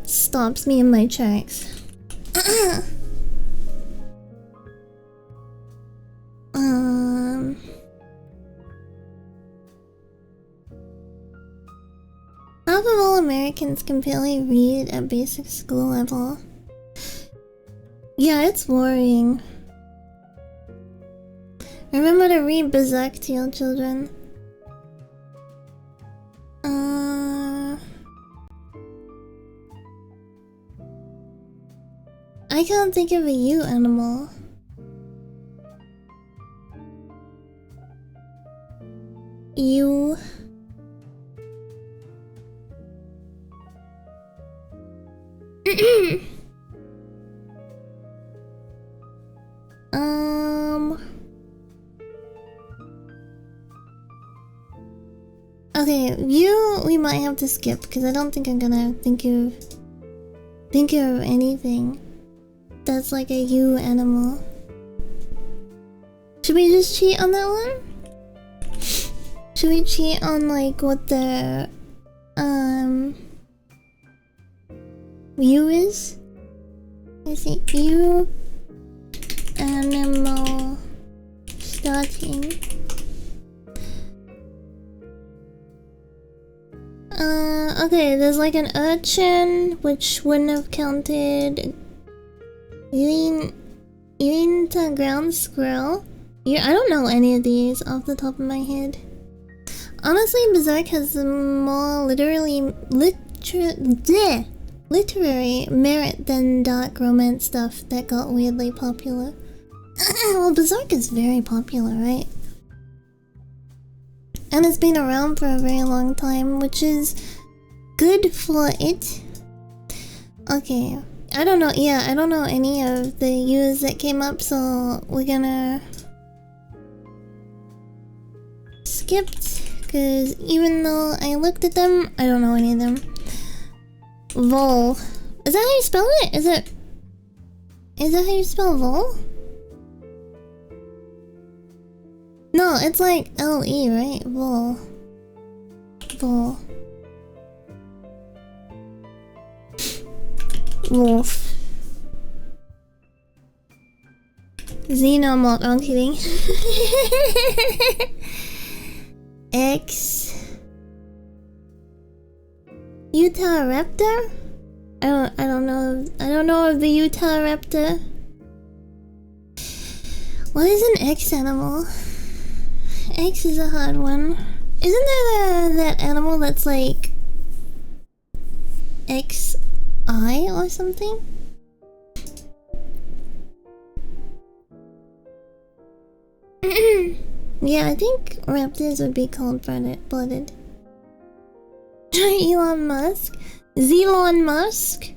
stops me in my tracks. Half of all Americans can barely read at basic school level. Yeah, it's worrying. Remember to read Berserk to your children. I can't think of a you animal. You. Okay, you we might have to skip because I don't think I'm gonna think of anything that's like a you animal. Should we just cheat on that one? Should we cheat on like what the you is? I see you animal starting. Okay, there's like an urchin, which wouldn't have counted. You mean to ground squirrel? I don't know any of these off the top of my head. Honestly, Berserk has more literary merit than dark romance stuff that got weirdly popular. Well, Berserk is very popular, right? And it's been around for a very long time, which is good for it. Okay, I don't know, yeah, I don't know any of the U's that came up, so we're gonna skip, because even though I looked at them, I don't know any of them. Vol. Is that how you spell it? Is that how you spell Vol? No, it's like L-E, right? Bull. Bull. Wolf. Xenomorph. I'm kidding. X. Utah Raptor? I don't know. I don't know of the Utah Raptor. What is an X animal? X is a hard one. Isn't there that animal that's like XI or something? Yeah, I think raptors would be cold-blooded. Elon Musk? Zelon Musk?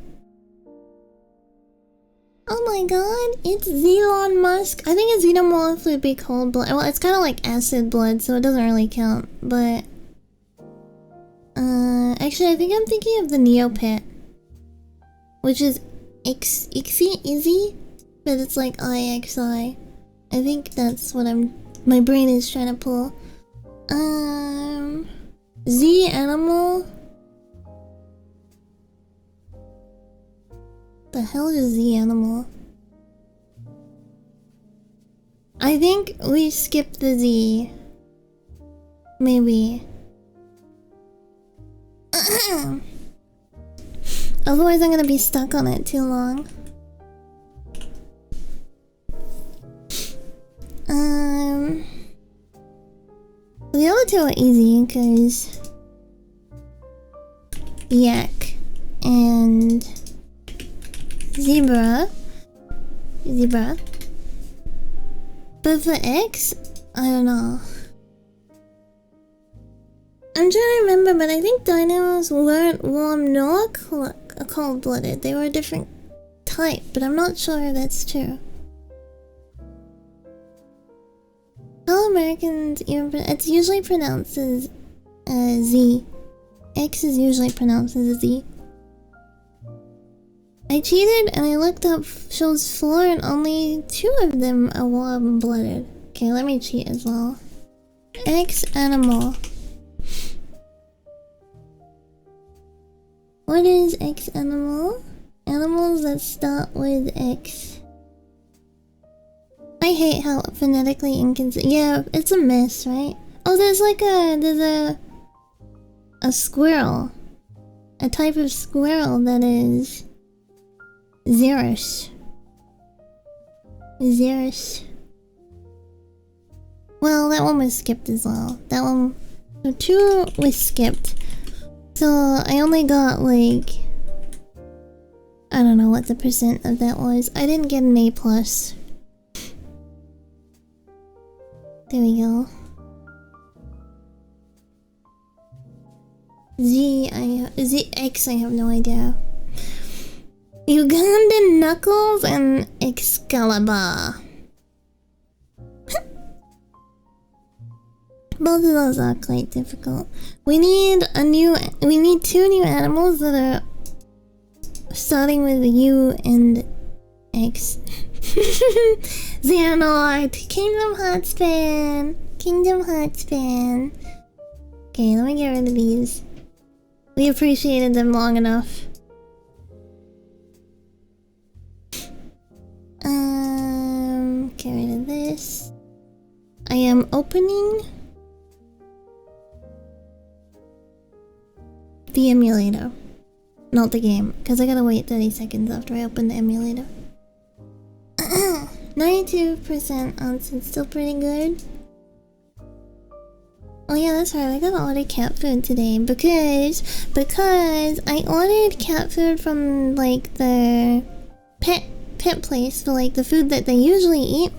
Oh my god, it's Zelon Musk. I think a xenomorph would be cold-blooded. Well, it's kind of like acid blood, so it doesn't really count, but... actually, I think I'm thinking of the Neopet. Which is Izzy? But it's like IXI. I think that's what my brain is trying to pull. Z animal? The hell is Z animal? I think we skipped the Z. Maybe. Otherwise I'm gonna be stuck on it too long. The other two are easy because yak and zebra. But for X, I don't know. I'm trying to remember, but I think dinos weren't warm nor cold-blooded. They were a different type, but I'm not sure if that's true. How Americans even it's usually pronounced as Z. X is usually pronounced as a Z. I cheated and I looked up shows 4 and only 2 of them are warm-blooded. Okay, let me cheat as well. X animal. What is X animal? Animals that start with X. I hate how phonetically inconsistent. Yeah, it's a mess, right? Oh, there's a squirrel. A type of squirrel that is Xerus. Well, that one was skipped as well. That one... So 2 was skipped. So I only got like... I don't know what the percent of that was. I didn't get an A+. There we go. X, I have no idea. Ugandan Knuckles and Excalibur. Both of those are quite difficult. We need 2 new animals that are starting with U and X. Xehanort! Kingdom Hearts fan! Okay, let me get rid of these. We appreciated them long enough. Get rid of this. I am opening the emulator. Not the game, because I gotta wait 30 seconds after I open the emulator. 92% answered, still pretty good. Oh yeah, that's right, I gotta order cat food today because I ordered cat food from like the pet place for like the food that they usually eat,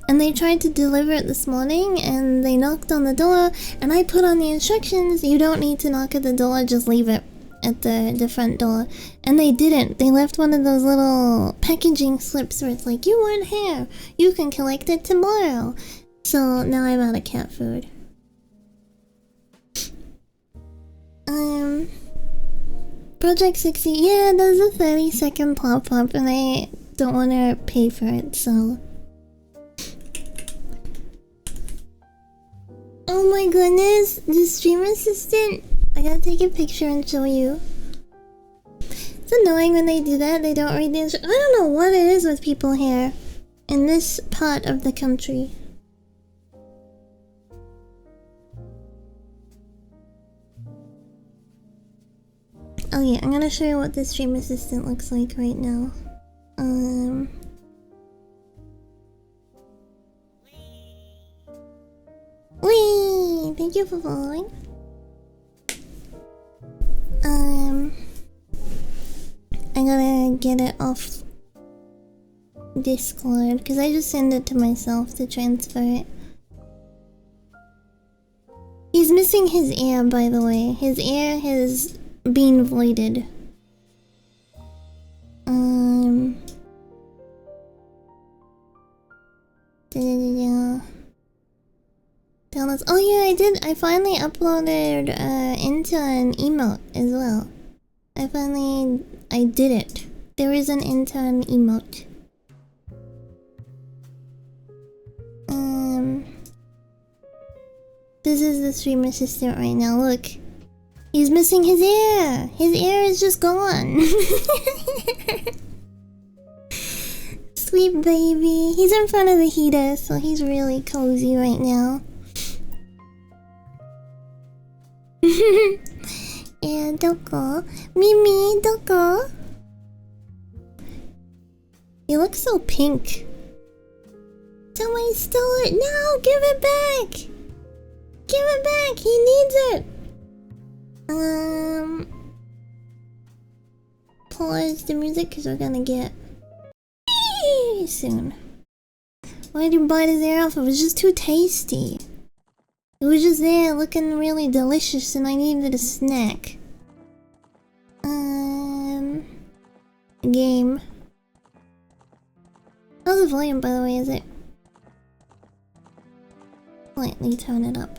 and they tried to deliver it this morning and they knocked on the door and I put on the instructions, you don't need to knock at the door, just leave it at the front door, and they didn't. They left one of those little packaging slips where it's like, you weren't here, you can collect it tomorrow. So now I'm out of cat food. Project 60, yeah, there's a 30-second pop-up and I don't want to pay for it, so Oh my goodness, the stream assistant. I gotta take a picture and show you. It's annoying when they do that, they don't read the instructions. I don't know what it is with people here in this part of the country. Oh yeah, I'm gonna show you what the stream assistant looks like right now. Whee! Thank you for following. I gotta get it off Discord because I just send it to myself to transfer it. He's missing his ear, by the way. His ear has been voided. Oh yeah, I did. I finally uploaded into an emote as well. I did it. There is an intern emote. This is the stream assistant right now. Look, he's missing his ear. His ear is just gone. Sweet baby. He's in front of the heater, so he's really cozy right now. Yeah, Doko. Mimi, Doko. You look so pink. Someone stole it. No, give it back. Give it back. He needs it. Pause the music because we're gonna get soon. Why did you bite his ear off? It was just too tasty. It was just there looking really delicious and I needed a snack. Game. How's the volume, by the way? Is it? Slightly turn it up.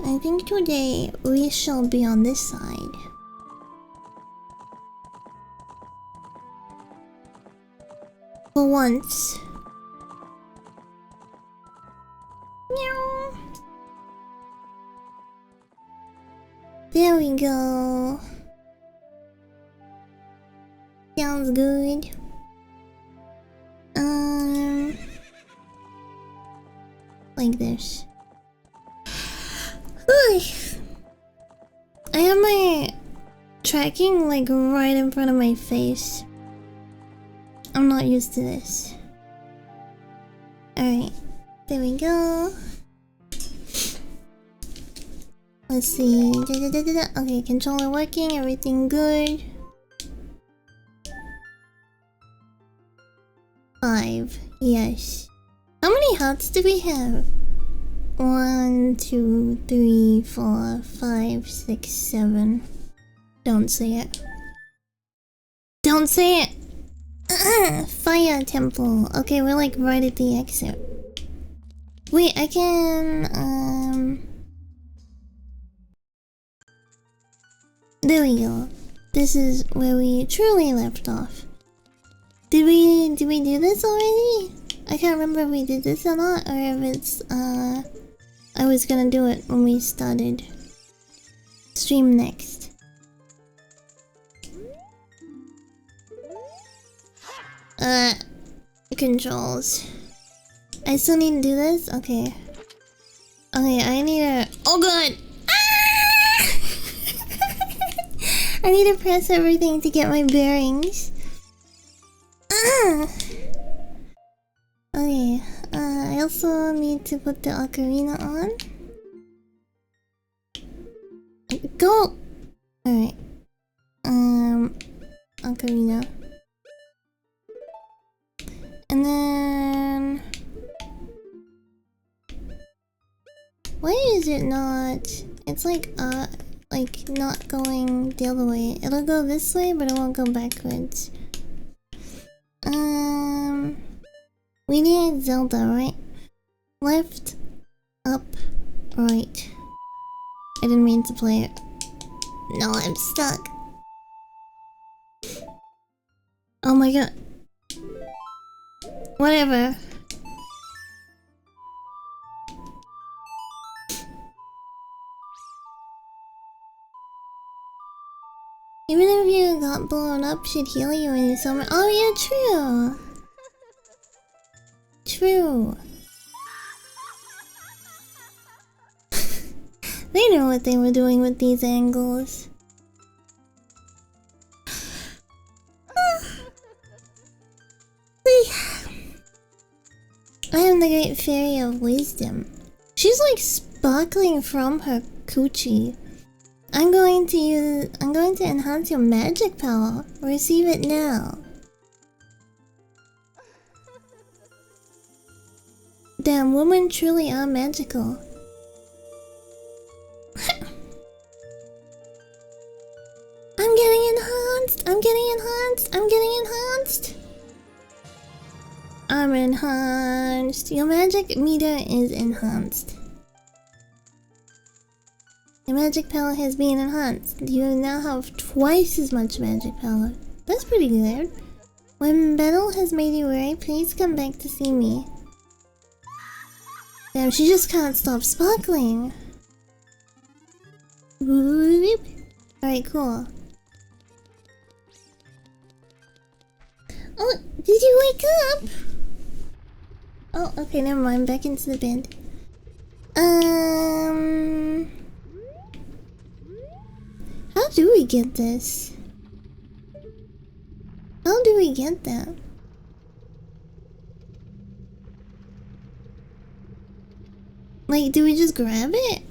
I think today we shall be on this side. For once. Meow. There we go. Sounds good. Like this. I have my tracking like right in front of my face. I'm not used to this. Alright, there we go. Let's see. Okay, controller working, everything good. 5, yes. How many hearts do we have? 1, 2, 3, 4, 5, 6, 7. Don't say it. Don't say it! Fire temple. Okay, we're like right at the exit. Wait, I can... There we go. This is where we truly left off. Did we do this already? I can't remember if we did this or not, or if it's, I was gonna do it when we started. Stream next. Controls. I still need to do this? Okay. Okay, I need to... Oh god! Ah! I need to press everything to get my bearings. Ah! Okay, I also need to put the ocarina on. Go! Alright. Ocarina. And then... Why is it not... It's like not going the other way. It'll go this way, but it won't go backwards. We need Zelda, right? Left, up, right. I didn't mean to play it No, I'm stuck. Oh my god. Whatever. Even if you got blown up, should heal you in the summer. Oh yeah, true. True. They know what they were doing with these angles. I am the great fairy of wisdom. She's like sparkling from her coochie. I'm going to enhance your magic power. Receive it now. Damn, women truly are magical. I'm getting enhanced! I'm getting enhanced! I'm getting enhanced! I'm enhanced. Your magic meter is enhanced. Your magic power has been enhanced. You now have twice as much magic power. That's pretty good. When battle has made you weary, please come back to see me. Damn, she just can't stop sparkling. Alright, cool. Oh, did you wake up? Oh, okay, never mind. Back into the bed. How do we get this? How do we get that? Like, do we just grab it?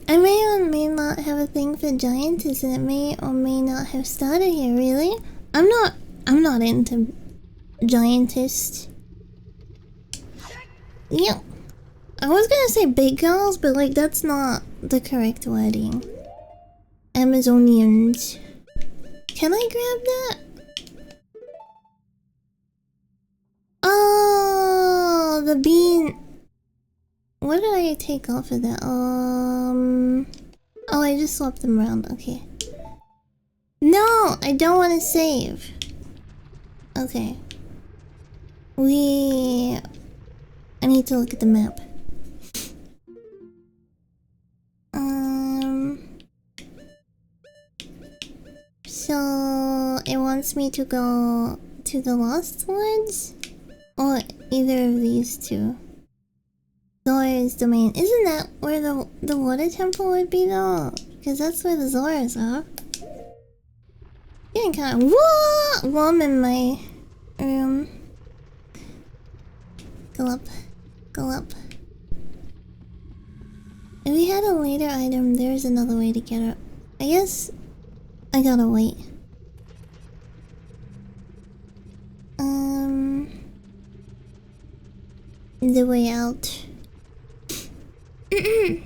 I may or may not have a thing for giantess, and it may or may not have started here. Really? I'm not into giantess. Yeah, I was gonna say big girls, but like that's not the correct wording. Amazonians. Can I grab that? Oh, the bean. What did I take off of that? Oh, I just swapped them around. Okay. No, I don't want to save. Okay. I need to look at the map. So it wants me to go to the Lost Woods? Or either of these two. Zora's domain. Isn't that where the water temple would be though? Because that's where the Zoras are. Getting kind of warm in my room. Go up. Go up. If we had a later item, there's another way to get up. I guess I gotta wait. The way out. I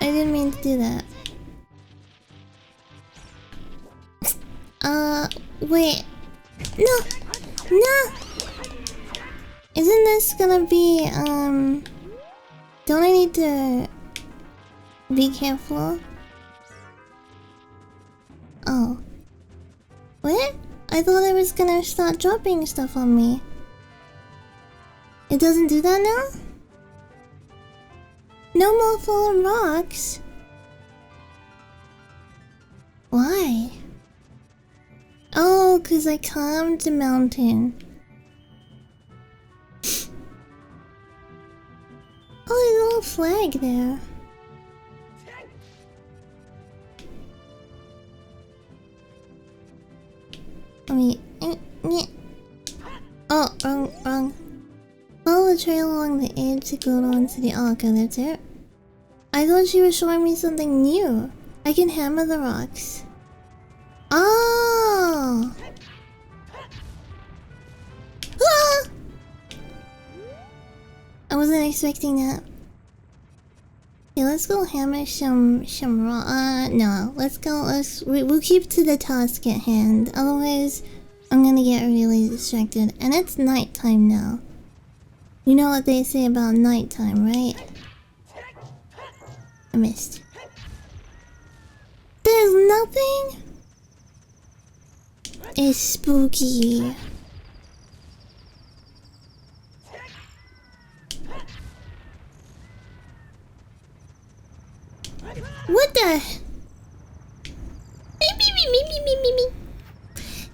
didn't mean to do that. Wait. No! No! Isn't this gonna be, don't I need to be careful? Oh. What? I thought I was gonna start dropping stuff on me. It doesn't do that now? No more fallen rocks? Why? Oh, 'cause I calmed the mountain. Oh, there's a little flag there. Wait. Oh, wrong. Follow the trail along the edge to go on to the... Oh, okay, that's it. I thought she was showing me something new. I can hammer the rocks. Oh! Ah! I wasn't expecting that. Okay, let's go hammer some no. We'll keep to the task at hand. Otherwise, I'm gonna get really distracted. And it's nighttime now. You know what they say about nighttime, right? I missed. There's nothing? It's spooky. What the? Me.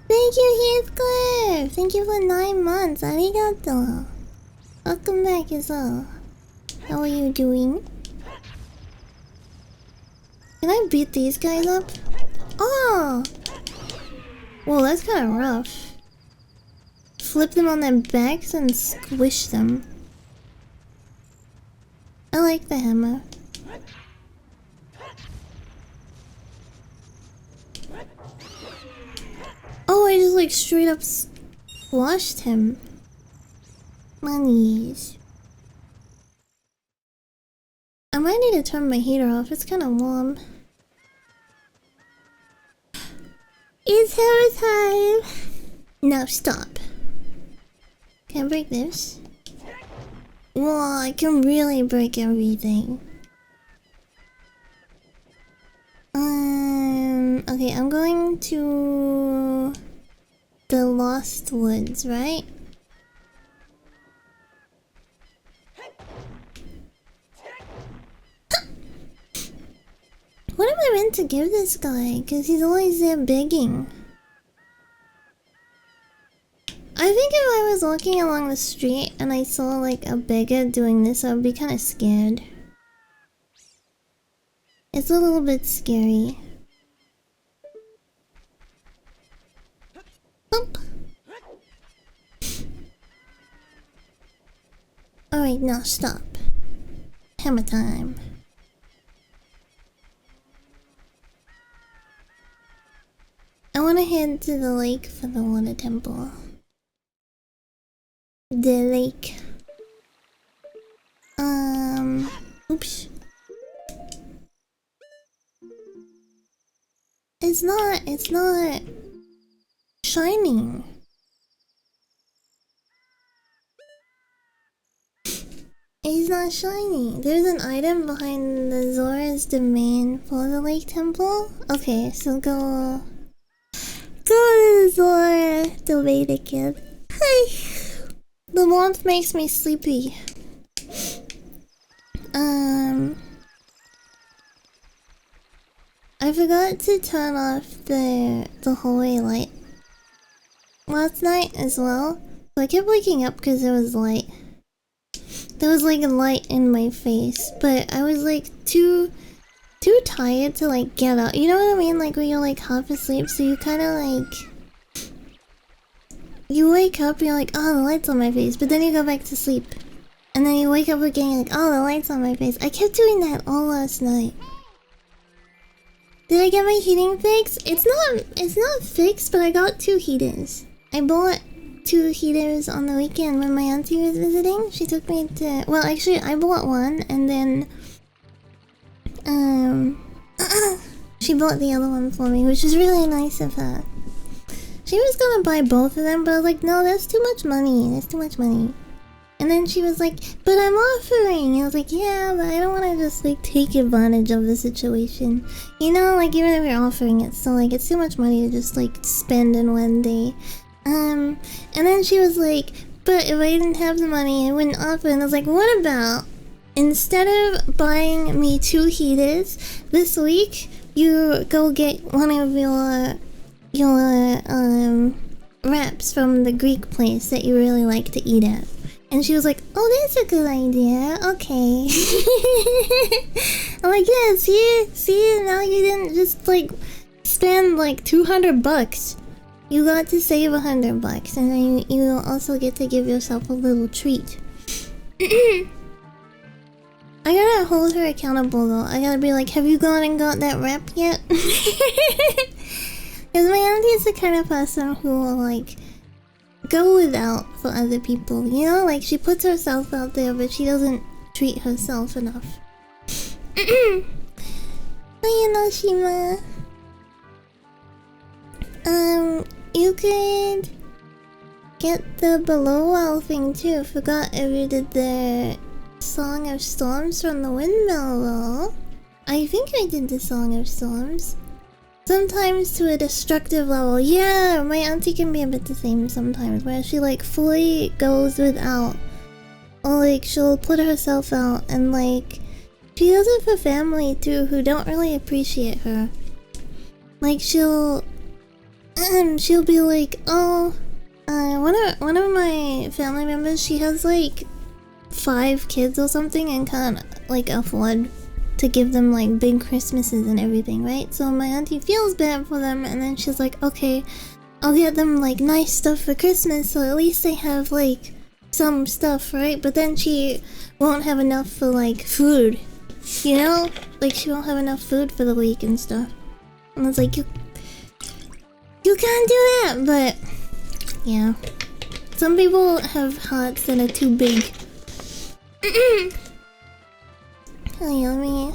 Thank you, Heathcliff. Thank you for 9 months. Arigato. Welcome back as well. How are you doing? Can I beat these guys up? Oh! Whoa, that's kind of rough. Flip them on their backs and squish them. I like the hammer. Oh, I just like straight up squashed him. Monies. I might need to turn my heater off, it's kind of warm. It's hammer time! Now stop. Can I break this? Whoa, I can really break everything. Okay, I'm going to the Lost Woods, right? What am I meant to give this guy? Because he's always there begging. I think if I was walking along the street and I saw like a beggar doing this, I would be kind of scared. It's a little bit scary. Boop. Alright, now stop. Hammer time. I want to head to the lake for the water temple. The lake. Oops. It's not shining. It's not shiny. There's an item behind the Zora's domain for the lake temple. Okay, so go to the Zora domain again. Hi. The warmth makes me sleepy. I forgot to turn off the hallway light last night as well. So I kept waking up because there was light. There was like a light in my face, but I was like too tired to like get up. You know what I mean? Like when you're like half asleep, so you kind of like you wake up and you're like, oh, the light's on my face, but then you go back to sleep, and then you wake up again, you're like, oh, the light's on my face. I kept doing that all last night. Did I get my heating fixed? It's not fixed, but I got 2 heaters. I bought 2 heaters on the weekend when my auntie was visiting. She took me to... Well, actually, I bought one, and then... she bought the other one for me, which was really nice of her. She was gonna buy both of them, but I was like, no, that's too much money. That's too much money. And then she was like, but I'm offering. I was like, yeah, but I don't want to just like take advantage of the situation. You know, like even if you're offering it, so like it's too much money to just like spend in one day. And then she was like, but if I didn't have the money, I wouldn't offer. And I was like, what about instead of buying me 2 heaters this week, you go get one of your wraps from the Greek place that you really like to eat at. And she was like, oh, that's a good idea. Okay. I'm like, yeah, see, now you didn't just like spend like $200. You got to save $100, and then you also get to give yourself a little treat. I gotta hold her accountable though. I gotta be like, have you gone and got that wrap yet? Because my auntie is the kind of person who will like go without for other people, you know? Like she puts herself out there, but she doesn't treat herself enough. Hi, Enoshima. You could get the below while thing too. Forgot if you did the Song of Storms from the windmill roll. I think I did the Song of Storms. Sometimes to a destructive level. Yeah, my auntie can be a bit the same sometimes, where she like fully goes without. Or like she'll put herself out, and like she does it for family too who don't really appreciate her. Like she'll be like, oh, one of my family members, she has like 5 kids or something and can't like afford to give them like big Christmases and everything, right? So my auntie feels bad for them, and then she's like, okay, I'll get them like nice stuff for Christmas, so at least they have like some stuff, right? But then she won't have enough for like food, you know? Like she won't have enough food for the week and stuff. And it's like, you can't do that, but yeah. Some people have hearts that are too big. Oh, yummy.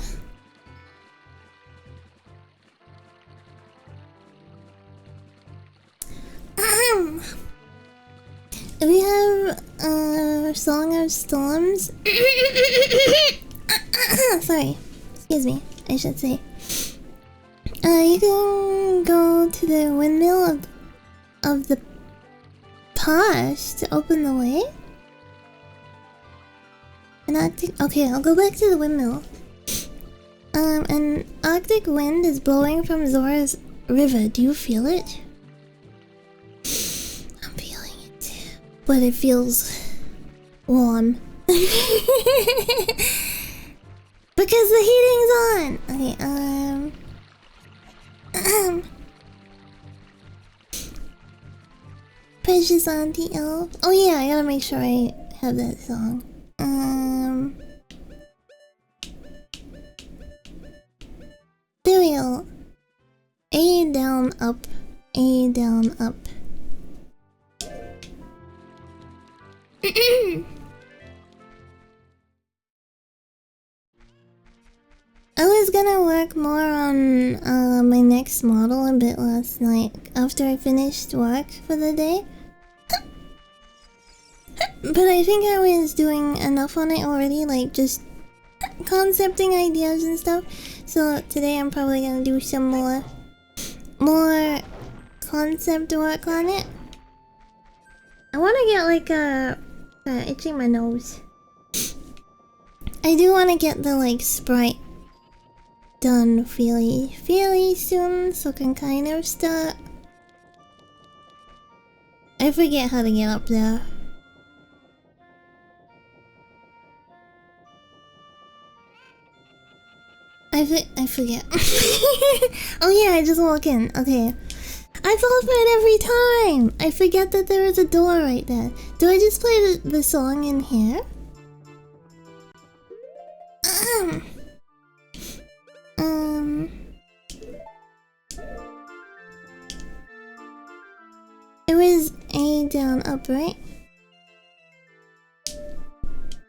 We have Song of Storms. Sorry, excuse me. I should say. You can go to the windmill of the past to open the way. An Arctic. Okay, I'll go back to the windmill. An Arctic wind is blowing from Zora's river. Do you feel it? I'm feeling it, but it feels warm because the heating's on. Okay. Precious Auntie Elf. Oh yeah, I gotta make sure I have that song. Cereal. A down up. A down up. I was gonna work more on my next model a bit last night after I finished work for the day. But I think I was doing enough on it already, like just concepting ideas and stuff. So today I'm probably gonna do some more concept work on it. I wanna get like itching my nose. I do wanna get the like sprite done fairly soon, so I can kind of start. I forget how to get up there. I forget. Oh yeah, I just walk in. Okay. I fall for it every time! I forget that there is a door right there. Do I just play the song in here? It was A down up, right?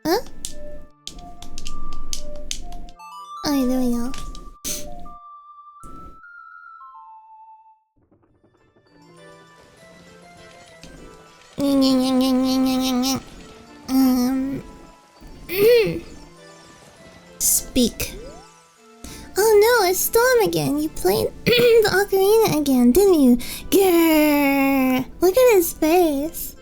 Huh? Oh, there we go. Speak. Oh no, it's Storm again. You played the Ocarina again, didn't you? Grrr. Look at his face.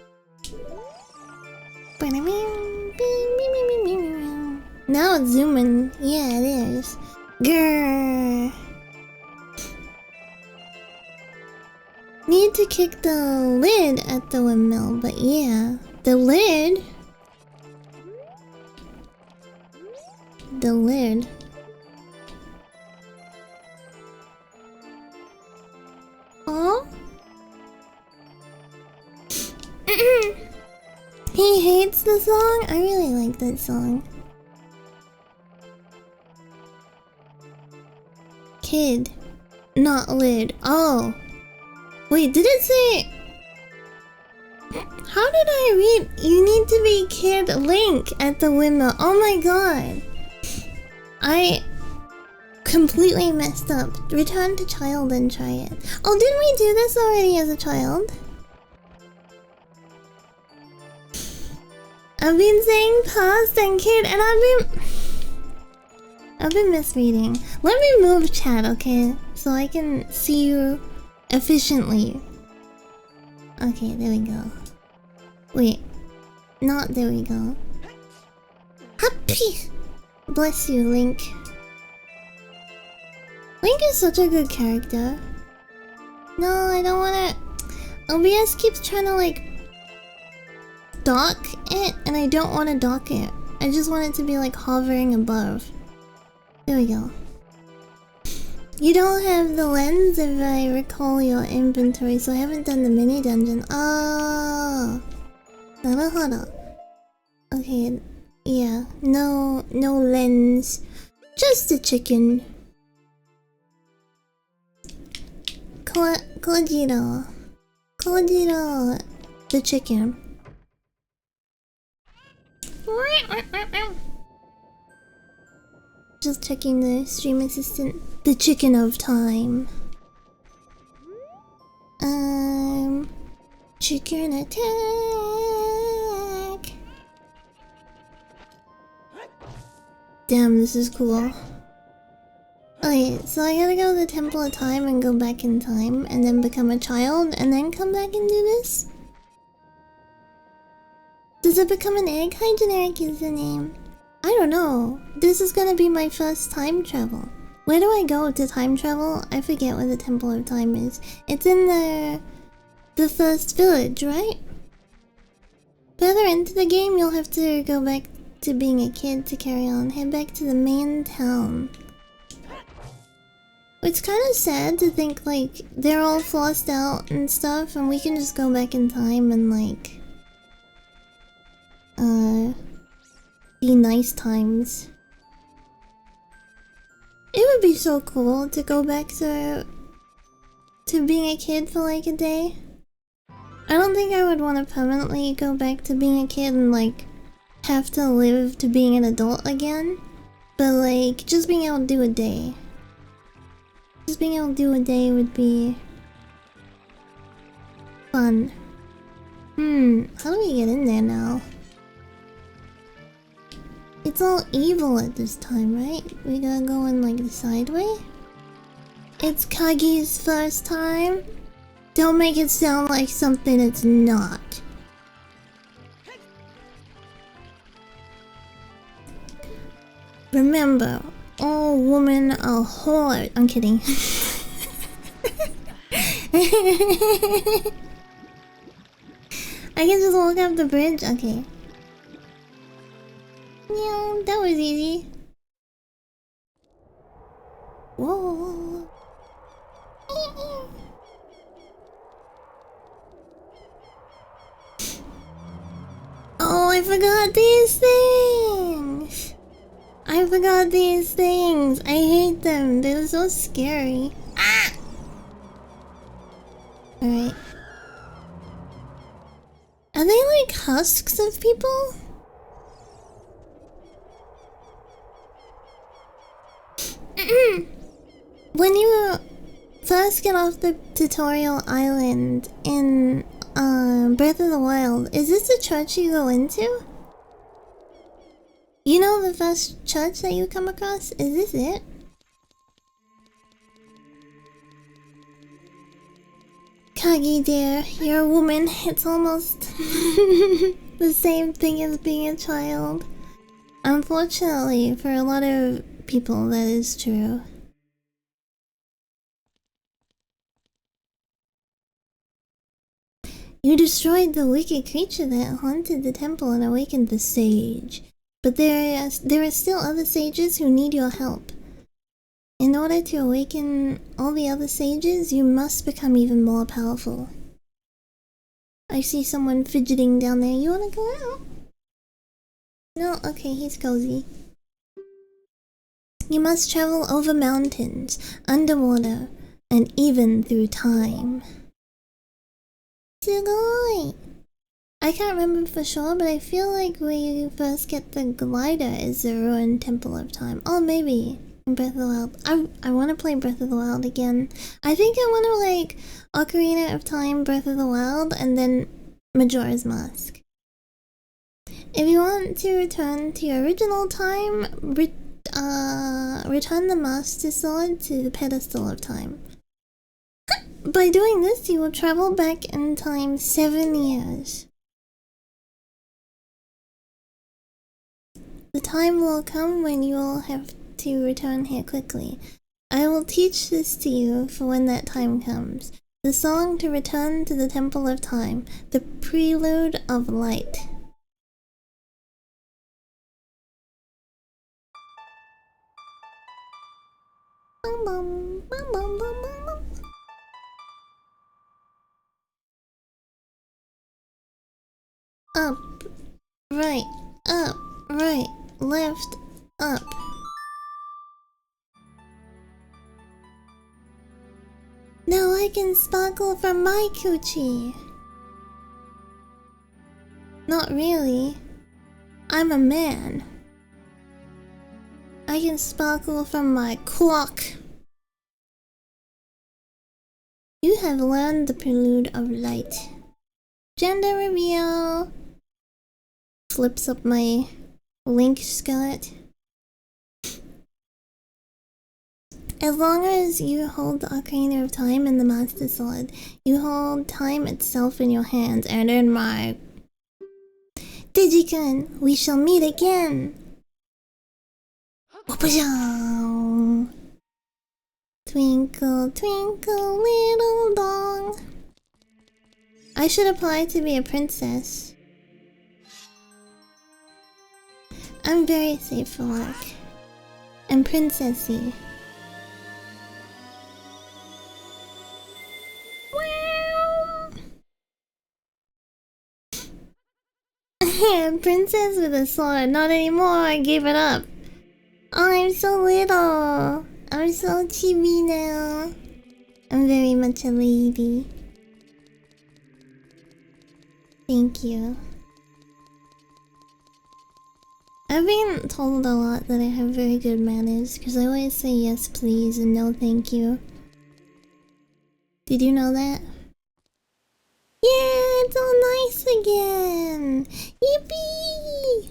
Now it's zooming. Yeah, it is. Grrr. Need to kick the lid at the windmill, but yeah. The lid? The lid. Oh? He hates the song? I really like that song. Kid. Not lid. Oh. Wait, did it say... How did I read? You need to be Kid Link at the windmill. Oh my god. completely messed up. Return to child and try it. Oh, didn't we do this already as a child? I've been saying past and kid, and I've been misreading. Let me move chat, okay? So I can see you efficiently. Okay, there we go. Wait. Not there we go. Happy! Bless you, Link. Link is such a good character. No, I don't wanna... OBS keeps trying to like... dock it, and I don't want to dock it. I just want it to be like hovering above. There we go. You don't have the lens if I recall your inventory, so I haven't done the mini dungeon. Oh, naruhodo. Okay, yeah, no lens, just a chicken. Kojiro, the chicken. Just checking the stream assistant. The chicken of time. Chicken attack. Damn, this is cool. Okay, so I gotta go to the Temple of Time and go back in time and then become a child and then come back and do this? Does it become an egg? Hi, Generic is the name. I don't know. This is gonna be my first time travel. Where do I go to time travel? I forget where the Temple of Time is. It's in the first village, right? Further into the game, you'll have to go back to being a kid to carry on. Head back to the main town. It's kind of sad to think like they're all flossed out and stuff, and we can just go back in time and like be nice times. It would be so cool to go back to being a kid for like a day. I don't think I would want to permanently go back to being a kid and like have to live to being an adult again. But like just being able to do a day. Just being able to do a day would be fun. How do we get in there now? It's all evil at this time, right? We gotta go in like the side way? It's Kagi's first time? Don't make it sound like something it's not. Remember, all women are whore. I'm kidding. I can just walk up the bridge? Okay. Yeah, that was easy. Whoa. Oh, I forgot these things. I forgot these things. I hate them. They're so scary. Ah! Alright. Are they like husks of people? When you first get off the tutorial island in Breath of the Wild, is this the church you go into? You know the first church that you come across? Is this it? Kagi dear, you're a woman. It's almost the same thing as being a child. Unfortunately, for a lot of people, that is true. You destroyed the wicked creature that haunted the temple and awakened the sage. But there are still other sages who need your help. In order to awaken all the other sages, you must become even more powerful. I see someone fidgeting down there. You wanna go out? No? Okay, he's cozy. You must travel over mountains, underwater, and even through time. Sugoi! I can't remember for sure, but I feel like where you first get the glider is the ruined Temple of Time. Oh, maybe. in Breath of the Wild. I want to play Breath of the Wild again. I think I want to like Ocarina of Time, Breath of the Wild, and then Majora's Mask. If you want to return to your original time, return the Master Sword to the pedestal of time. By doing this, you will travel back in time 7 years. The time will come when you will have to return here quickly. I will teach this to you for when that time comes. The song to return to the Temple of Time, the Prelude of Light. Up, right, up, right, left, up. Now I can sparkle from my coochie. Not really. I'm a man. I can sparkle from my clock. You have learned the Prelude of Light. Gender reveal. Flips up my Link skillet. As long as you hold the Ocarina of Time and the Master Sword, you hold time itself in your hands, and in my Digikun, we shall meet again. Twinkle, twinkle, little dong. I should apply to be a princess. I'm very safe for work. I'm princessy. Princess with a sword. Not anymore, I gave it up. Oh, I'm so little. I'm so chibi now. I'm very much a lady. Thank you. I've been told a lot that I have very good manners because I always say yes please and no thank you. Did you know that? Yeah, it's all nice again! Yippee!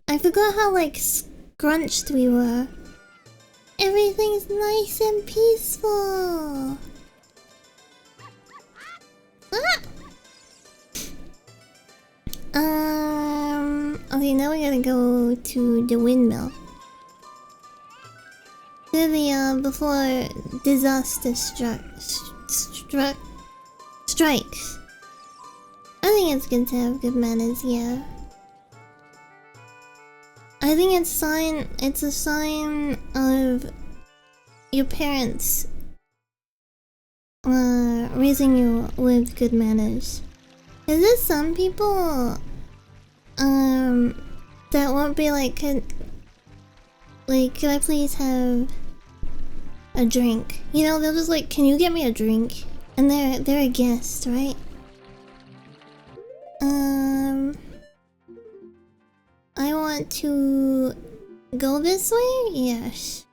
I forgot how like scrunched we were. Everything's nice and peaceful. Ah! Okay, now we gotta go to the windmill. To the before disaster strikes. I think it's good to have good manners, yeah. I think it's a sign of your parents raising you with good manners. Is there some people that won't be like, could I please have a drink? You know, they'll just like, can you get me a drink? And they're a guest, right? I want to go this way? Yes.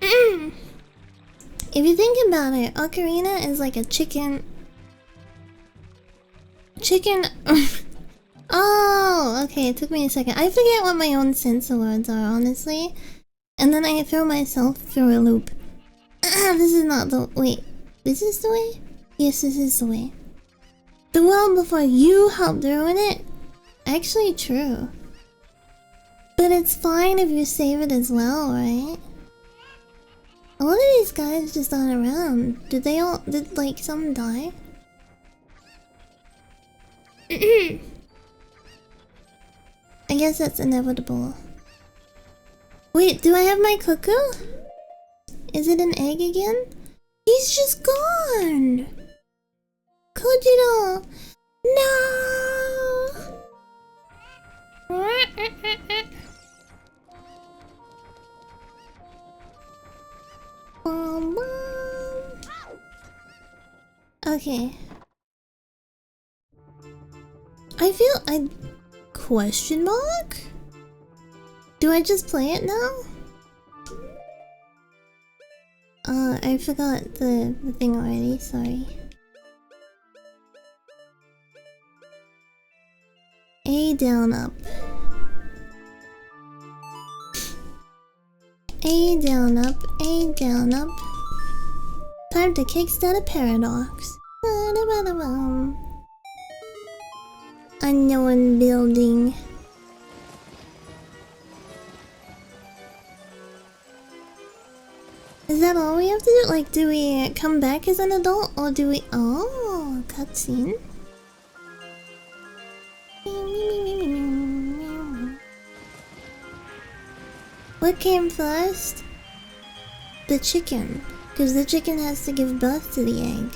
If you think about it, Ocarina is like a chicken. Oh, okay, it took me a second. I forget what my own sensor words are, honestly. And then I throw myself through a loop. This is not the... Wait, is this the way? Yes, this is the way. The world before you helped ruin it? Actually true. But it's fine if you save it as well, right? A lot of these guys just aren't around. Did like some die? I guess that's inevitable. Wait, do I have my cuckoo? Is it an egg again? He's just gone! Kojiro! No! Okay. Question mark? Do I just play it now? I forgot the thing already, sorry. A down up. A down up, A down up. Time to kickstart a paradox. Unknown building. Is that all we have to do? Like, do we come back as an adult or do we... Oh, cutscene. What came first? The chicken. Because the chicken has to give birth to the egg.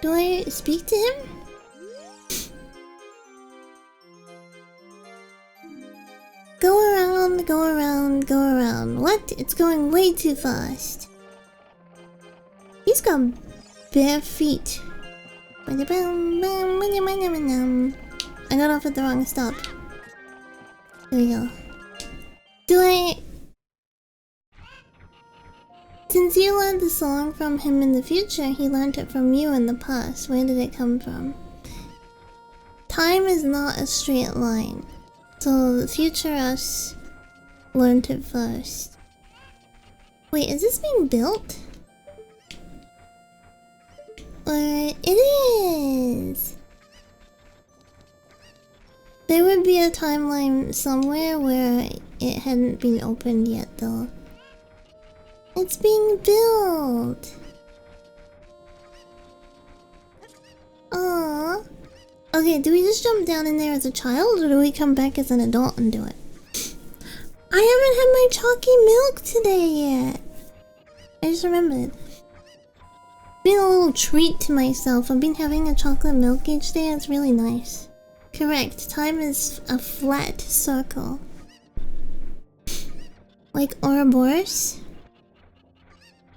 Do I speak to him? Go around, go around, go around. What? It's going way too fast. He's got bare feet. I got off at the wrong stop. Here we go. Do I... Since you learned the song from him in the future, he learned it from you in the past. Where did it come from? Time is not a straight line. So the future us learned it first. Wait, is this being built? It is! There would be a timeline somewhere where it hadn't been opened yet though. It's being built! Aww. Okay, do we just jump down in there as a child or do we come back as an adult and do it? I haven't had my chalky milk today yet! I just remembered. Been a little treat to myself. I've been having a chocolate milk each day. It's really nice. Correct. Time is a flat circle. Like Ouroboros?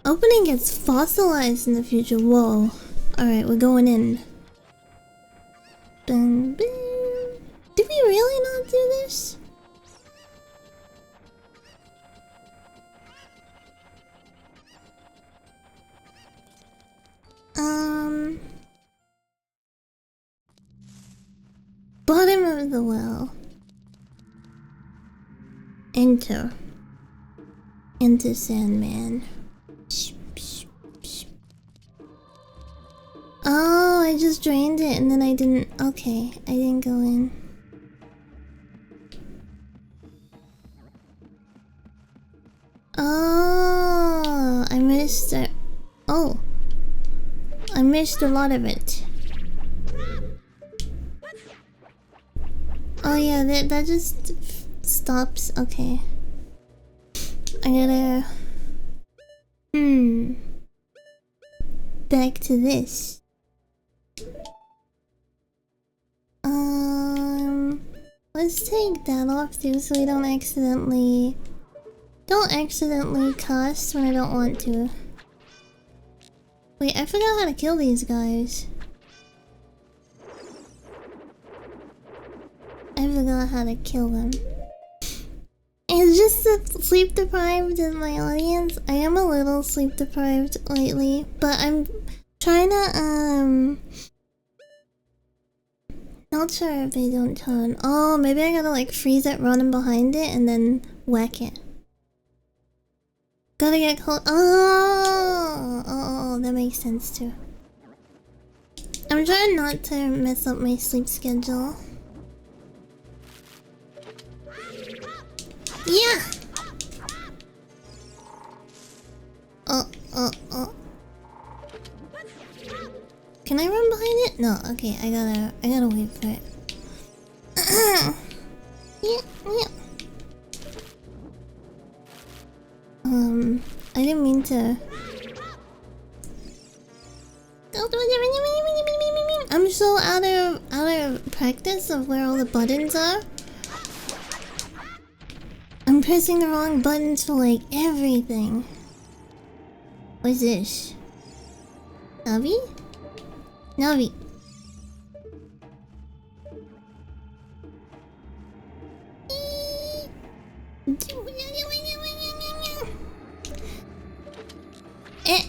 Opening gets fossilized in the future. Whoa. Alright, we're going in. Dun, dun. Did we really not do this? Bottom of the well. Enter. Enter Sandman. Oh, I just drained it and then I didn't... Okay, I didn't go in. Oh, I missed it. Oh. I missed a lot of it. Oh yeah, that just stops. Okay. I gotta... Back to this. Let's take that off too so we don't accidentally... Don't accidentally cast when I don't want to. Wait, I forgot how to kill these guys. I forgot how to kill them. It's just the sleep deprived in my audience. I am a little sleep deprived lately, but I'm trying to, not sure if they don't turn. Oh, maybe I gotta like freeze it, running behind it, and then whack it. Gotta get close. Oh, that makes sense too. I'm trying not to mess up my sleep schedule. Yeah! Oh. Can I run behind it? No, okay, I gotta wait for it. Yeah. I didn't mean to... I'm so out of practice of where all the buttons are. I'm pressing the wrong buttons for like everything. What's this? Navi? Navi. Eh.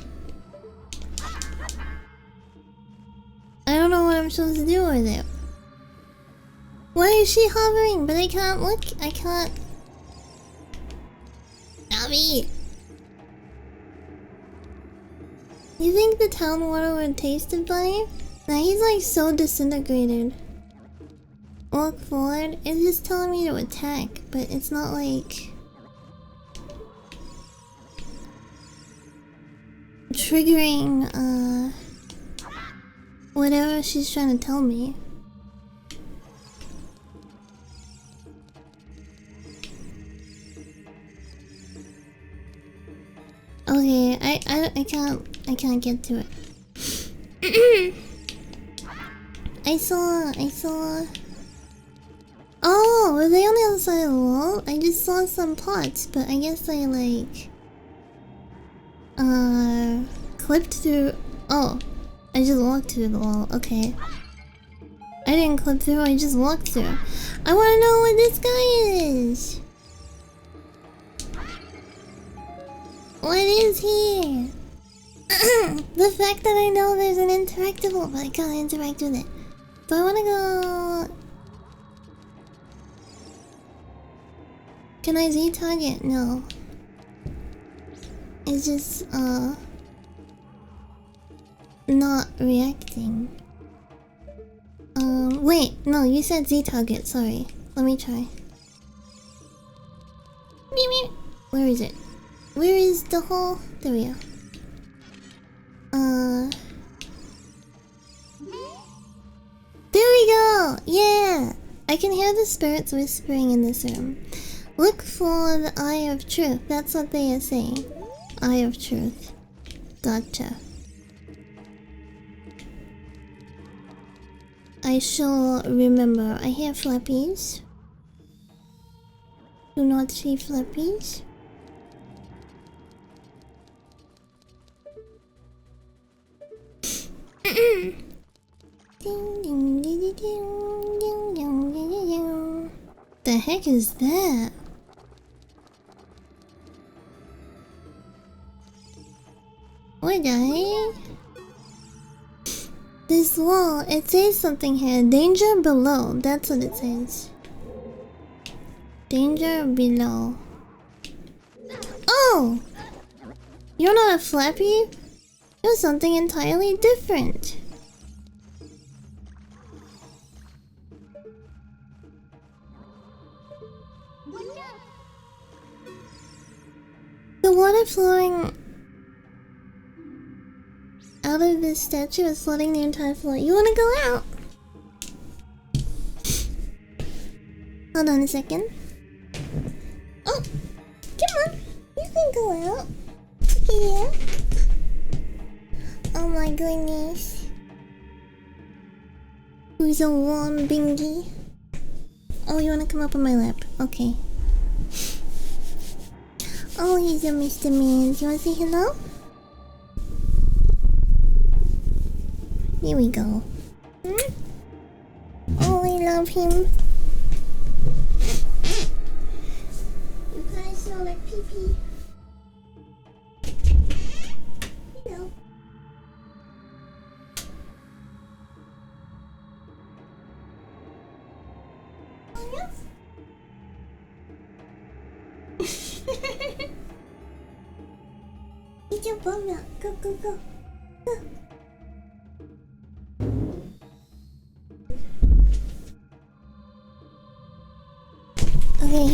I don't know what I'm supposed to do with it. Why is she hovering? But I can't look. I can't. Navi! You think the town water would taste it funny? Nah, he's like so disintegrated. Walk forward. It's just telling me to attack, but it's not like triggering whatever she's trying to tell me. Okay, I can't get to it. I saw. Oh, were they on the other side of the wall? I just saw some pots, but I guess I like clipped through. Oh, I just walked through the wall. Okay. I didn't clip through, I just walked through. I wanna know what this guy is. What is he? The fact that I know there's an interactable, but I can't interact with it. Do I wanna go? Can I Z-target? No. It's just, not reacting. Wait, no, you said Z-target, sorry. Let me try. Where is it? Where is the hole? There we go. There we go! Yeah! I can hear the spirits whispering in this room. Look for the Eye of Truth. That's what they are saying. Eye of Truth. Gotcha. I shall remember. I hear flappies. Do not see flappies. The heck is that? What the heck? This wall, it says something here. Danger below. That's what it says. Danger below. Oh! You're not a flappy? You're something entirely different. The water flowing out of this statue is flooding the entire floor. You wanna go out? Hold on a second. Oh! Come on! You can go out. Yeah. Oh my goodness. Who's a warm bingy? Oh, you wanna come up on my lap? Okay. Oh, he's a Mr. Man. Do you wanna say hello? Here we go. Hmm? Oh, I love him. You guys smell like pee-pee. Hello. Oh, yes. Get your bum out. Go, go, go. Go. Okay,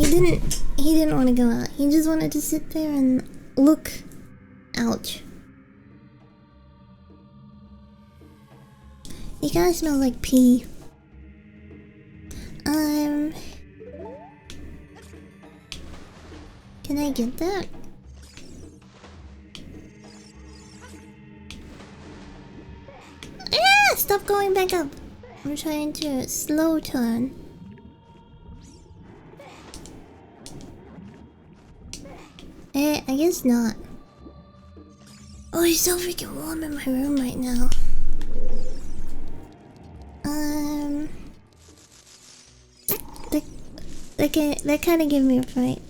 he didn't want to go out. He just wanted to sit there and look out. He kinda smells like pee. Can I get that? Ah! Stop going back up. I'm trying to slow turn. I guess not. Oh, it's so freaking warm in my room right now. That kind of gave me a fright.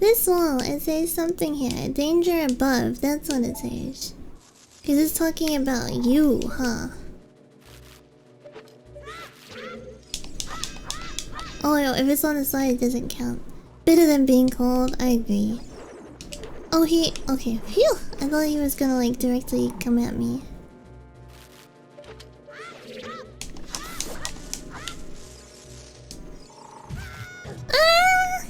This wall, it says something here. Danger above, that's what it says. Cause it's talking about you, huh? Oh, if it's on the side, it doesn't count. Better than being cold, I agree. Oh, okay, phew! I thought he was gonna, like, directly come at me. Ah!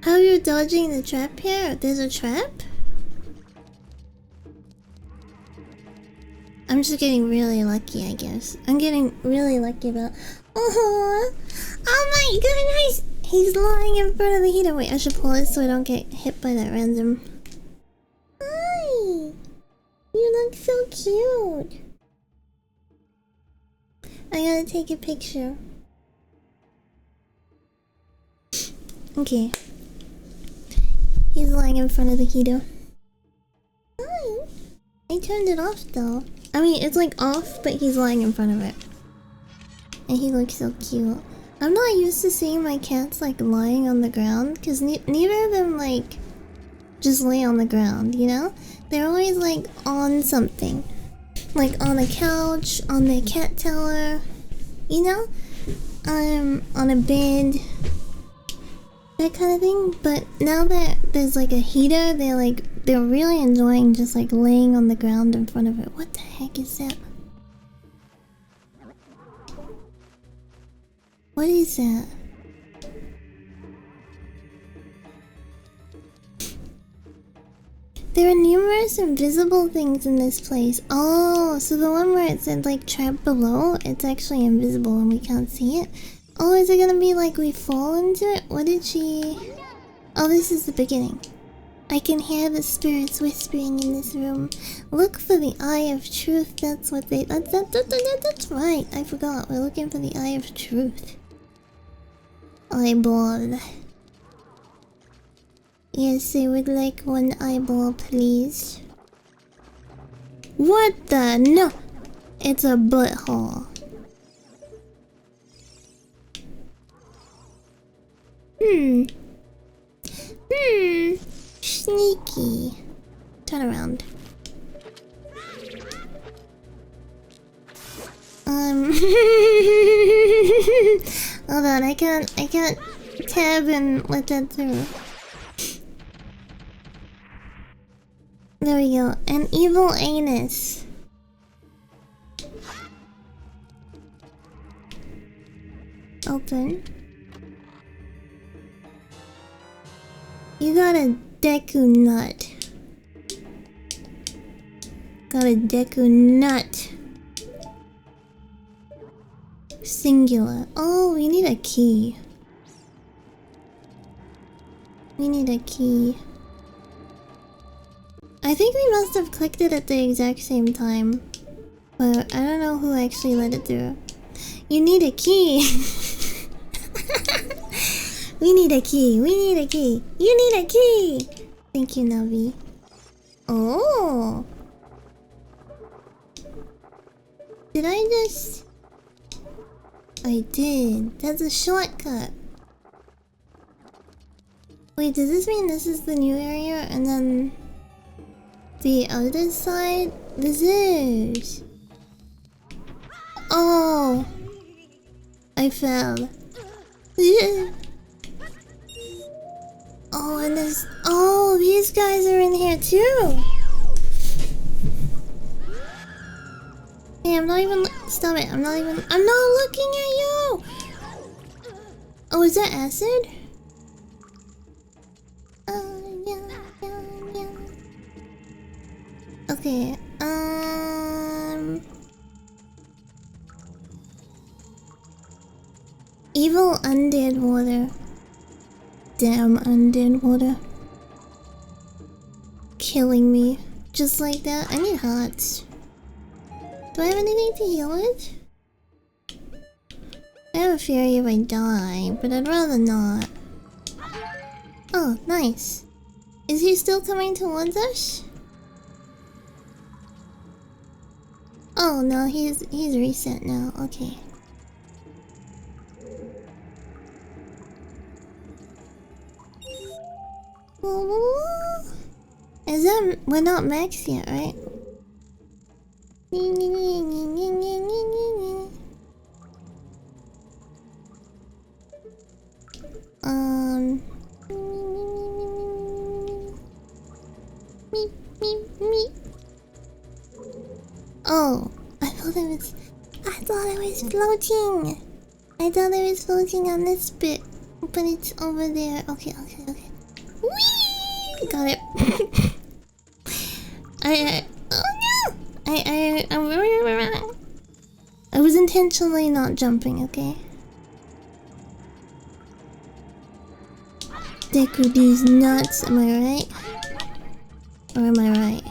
How are you dodging the trap here? There's a trap? I'm just getting really lucky, I guess. I'm getting really lucky about... Oh my goodness! He's lying in front of the heater. Wait, I should pull it so I don't get hit by that random... Hi! You look so cute! I gotta take a picture. Okay. He's lying in front of the heater. Hi! I turned it off though. I mean, it's like off, but he's lying in front of it. And he looks so cute. I'm not used to seeing my cats like lying on the ground, because neither of them like just lay on the ground, you know? They're always like on something. Like on a couch, on their cat tower, you know? On a bed. That kind of thing. But now that there's like a heater, they're really enjoying just like laying on the ground in front of it. What the heck is that? What is that? There are numerous invisible things in this place. Oh, so the one where it said like trap below, it's actually invisible and we can't see it. Oh, is it gonna be like we fall into it? What did she... Oh, this is the beginning. I can hear the spirits whispering in this room. Look for the eye of truth. That's what they... That's right. I forgot. We're looking for the eye of truth. Eyeball. Yes, I would like one eyeball, please. What the... No! It's a butthole. Sneaky. Turn around. Hold on, I can't tab and let that through. There we go. An evil anus. Open. You got a Deku nut. Got a Deku nut. Singular. Oh, we need a key. We need a key. I think we must have clicked it at the exact same time. But I don't know who actually let it through. You need a key. We need a key. We need a key. You need a key. Thank you, Navi. Oh. Did I just... I did. That's a shortcut. Wait, does this mean this is the new area and then the other side? This is... Oh. I fell. Yeah. Oh, and there's... Oh, these guys are in here too! Hey, I'm not even... Stop it, I'm not looking at you! Oh, is that acid? Yeah. Okay, Evil undead water. Damn undead water. Killing me. Just like that. I need hearts. Do I have anything to heal it? I have a fear if I die, but I'd rather not. Oh, nice. Is he still coming towards us? Oh no, he's reset now. Okay. Is that we're not max yet, right? Oh, I thought it was floating. I thought it was floating on this bit, but it's over there. Okay. Whee! Got it. Oh no! I was intentionally not jumping, okay? Deku these nuts, am I right? Or am I right?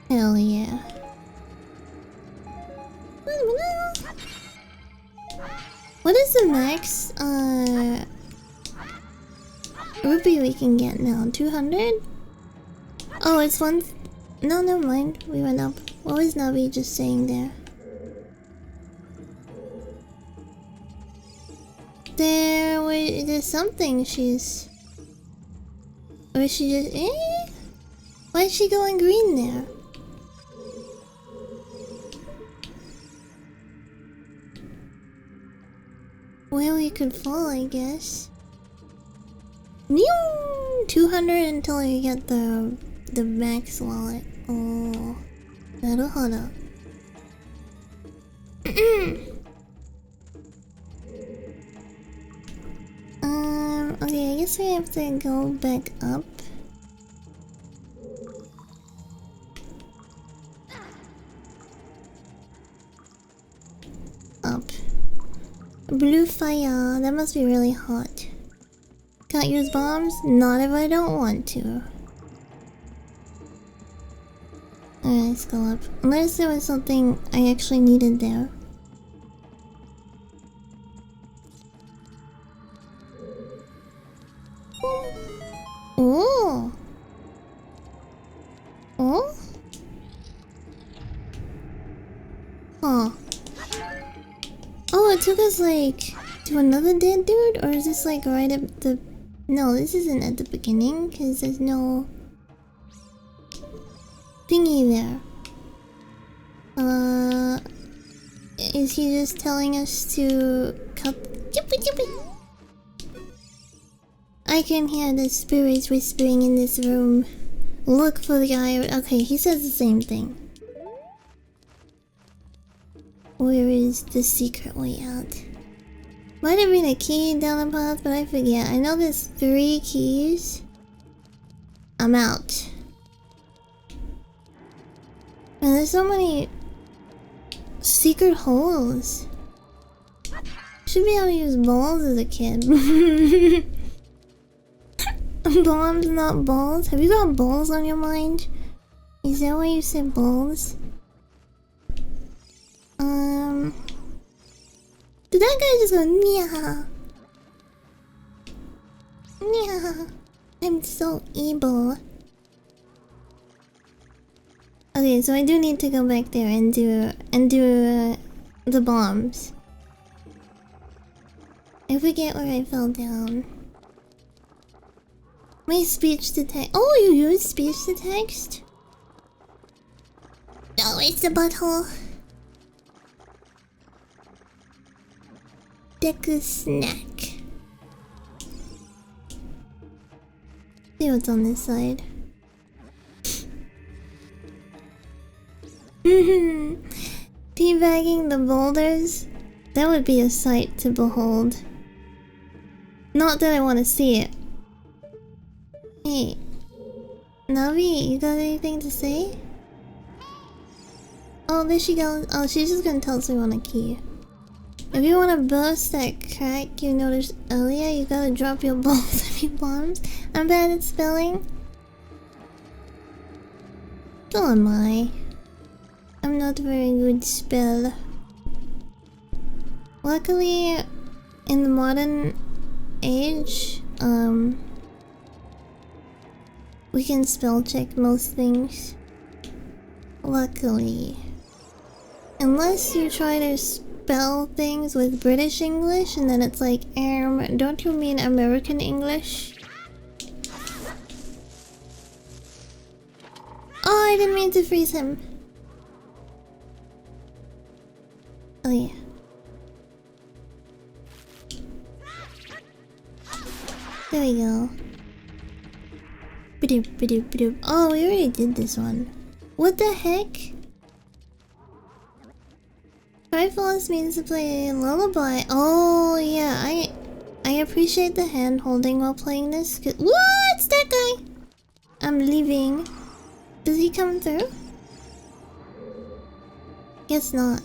Hell yeah. What is the max rupee we can get now? 200? Oh, it's one. No, never mind. We went up. What was Navi just saying there? There's something she's. Or is she just. Why is she going green there? Well, you could fall, I guess. 200 until you get the max wallet. Oh, naruhodo. Okay, I guess we have to go back up. Blue fire, that must be really hot. Can't use bombs? Not if I don't want to. Alright, let's go up. Unless there was something I actually needed there. Oh! Oh? Huh. Oh, it took us like to another dead dude? Or is this like right at the... No, this isn't at the beginning because there's no thingy there. Is he just telling us to cut? I can hear the spirits whispering in this room. Look for the guy. Okay, he says the same thing. Where is the secret way out? Might have been a key down the path, but I forget. I know there's 3 keys. I'm out. And there's so many secret holes. Should be able to use balls as a kid. Bombs, not balls. Have you got balls on your mind? Is that why you said balls? Did that guy just go nya? Nya. I'm so evil. Okay, so I do need to go back there and do the bombs. I forget where I fell down. My speech to text. Oh, you use speech to text? No, it's the butthole. Deku snack. See what's on this side. Teabagging the boulders? That would be a sight to behold. Not that I want to see it. Hey, Navi, you got anything to say? Oh, there she goes. Oh, she's just gonna tell us we want a key. If you want to burst that crack you noticed earlier, you gotta drop your balls and your bombs. I'm bad at spelling. So am I. I'm not a very good spell. Luckily, in the modern age, we can spell check most things. Luckily. Unless you try to spell things with British English and then it's like, don't you mean American English? Oh, I didn't mean to freeze him. Oh yeah. There we go. Ba-doop, ba-doop, ba-doop. Oh, we already did this one. What the heck? Trifles means to play lullaby. Oh yeah, I appreciate the hand holding while playing this. What's that guy? I'm leaving. Does he come through? Guess not.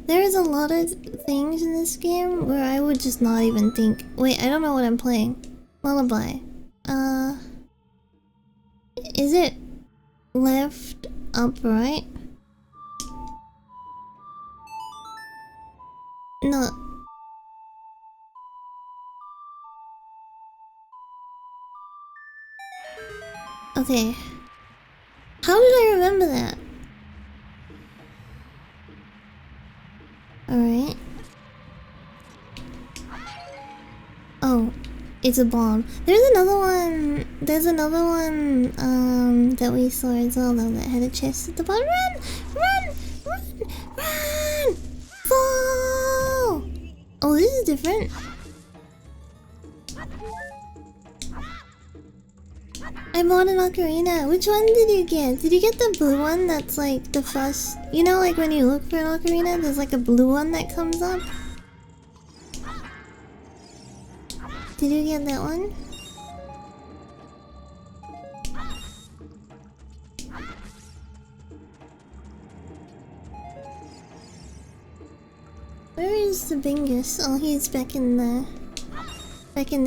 There's a lot of things in this game where I would just not even think. Wait, I don't know what I'm playing. Lullaby. Is it left, up, right? No. Okay. How did I remember that? Alright. Oh, it's a bomb. There's another one that we saw as well though that had a chest at the bottom. Run! Run! Run! Run! Fall! Oh, this is different. I bought an ocarina. Which one did you get? Did you get the blue one that's like the first... You know, like when you look for an ocarina, there's like a blue one that comes up? Did you get that one? Where is the Bingus? Oh, he's back in the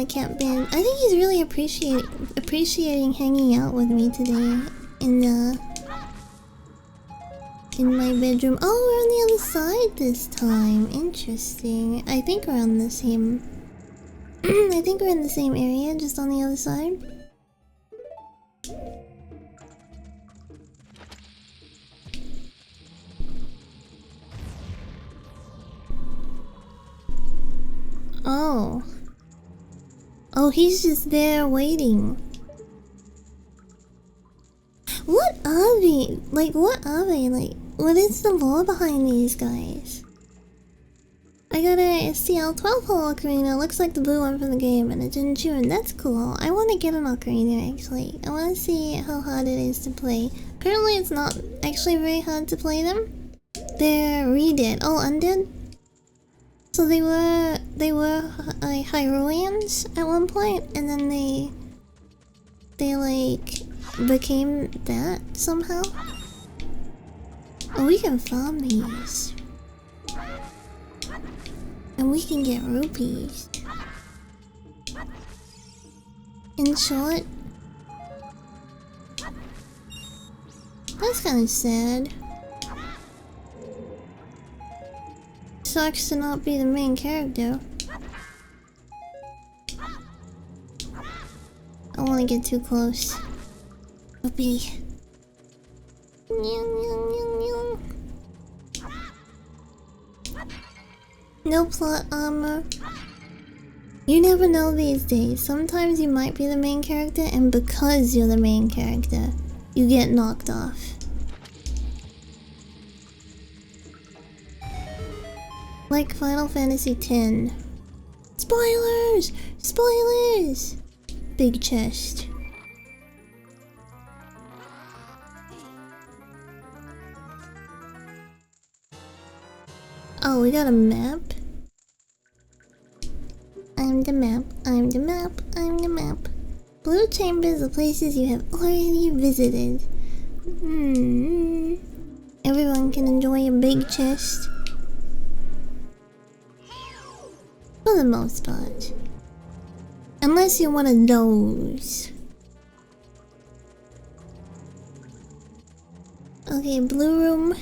camp band. I think he's really appreciating hanging out with me today in my bedroom. Oh, we're on the other side this time. Interesting. I think we're on the same. I think we're in the same area, just on the other side. Oh. Oh, he's just there waiting. What are they? Like, what are they? Like, what is the lore behind these guys? I got a STL 12-hole ocarina. Looks like the blue one from the game, and it didn't tune. That's cool. I want to get an ocarina, actually. I want to see how hard it is to play. Apparently, it's not actually very hard to play them. They're redid. Oh, undead? So they were Hyruleans at one point, and then they like became that somehow. Oh, we can farm these, and we can get rupees. In short, that's kind of sad. Sucks to not be the main character. I don't want to get too close. Whoopee. No plot armor. You never know these days. Sometimes you might be the main character, and because you're the main character, you get knocked off. Like Final Fantasy X. Spoilers! Spoilers! Big chest. Oh, we got a map? I'm the map, I'm the map, I'm the map. Blue chambers are places you have already visited. Everyone can enjoy a big chest. For the most part. Unless you're one of those. Okay, blue room.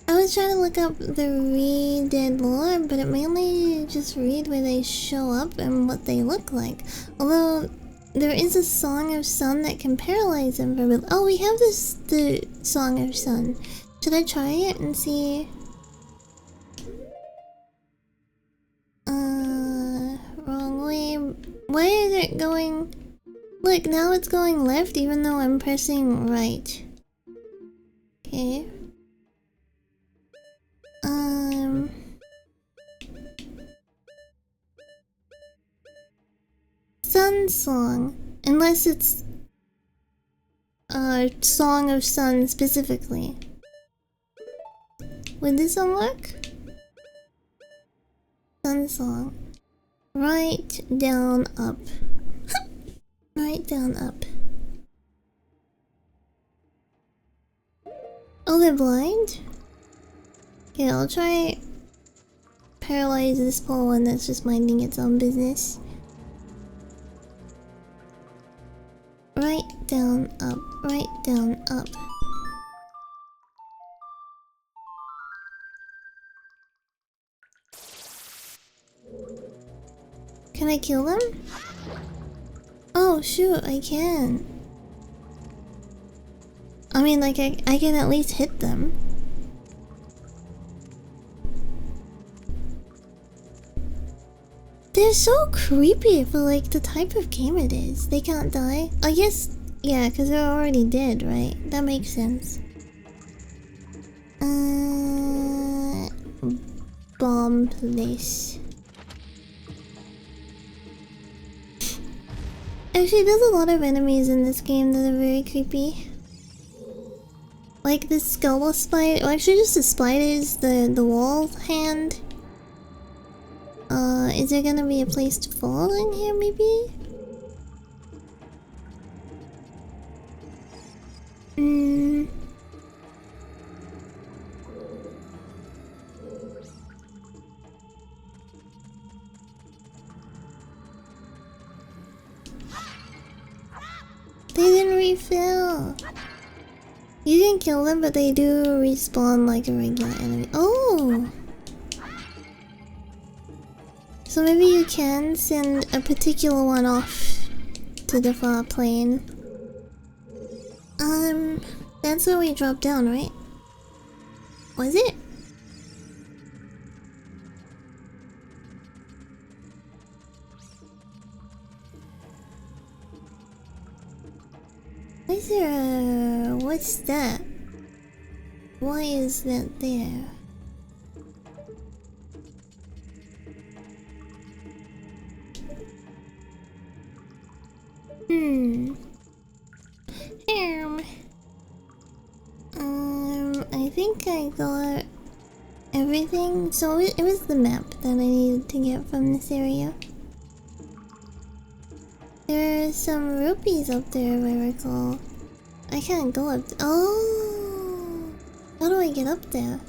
I was trying to look up the Re-Dead lore, but it mainly just read where they show up and what they look like. Although, there is a Song of Sun that can paralyze them for a bit. Oh, we have the Song of Sun. Should I try it and see? Wrong way. Why is it going? Look, now it's going left even though I'm pressing right. Okay. Sun Song. Unless it's Song of Sun specifically. Would this one work? Sun Song. Right, down, up. Right, down, up. Oh, they're blind? Okay, I'll try paralyze this poor one that's just minding its own business. Right, down, up. Right, down, up. Can I kill them? Oh shoot, I can. I mean, like, I can at least hit them. They're so creepy for, like, the type of game it is. They can't die. I guess, yeah, because they're already dead, right? That makes sense. Bomb this. Actually, there's a lot of enemies in this game that are very creepy. Like the skull spider, well, actually just the spiders, the wall hand. Is there gonna be a place to fall in here, maybe? They didn't refill. You can kill them, but they do respawn like a regular enemy. Oh! So maybe you can send a particular one off to the far plane. That's where we dropped down, right? Was it? Is there a... what's that? Why is that there? I think I got everything. So it was the map that I needed to get from this area. There are some rupees up there if I recall. I can't go up. Oh! How do I get up there?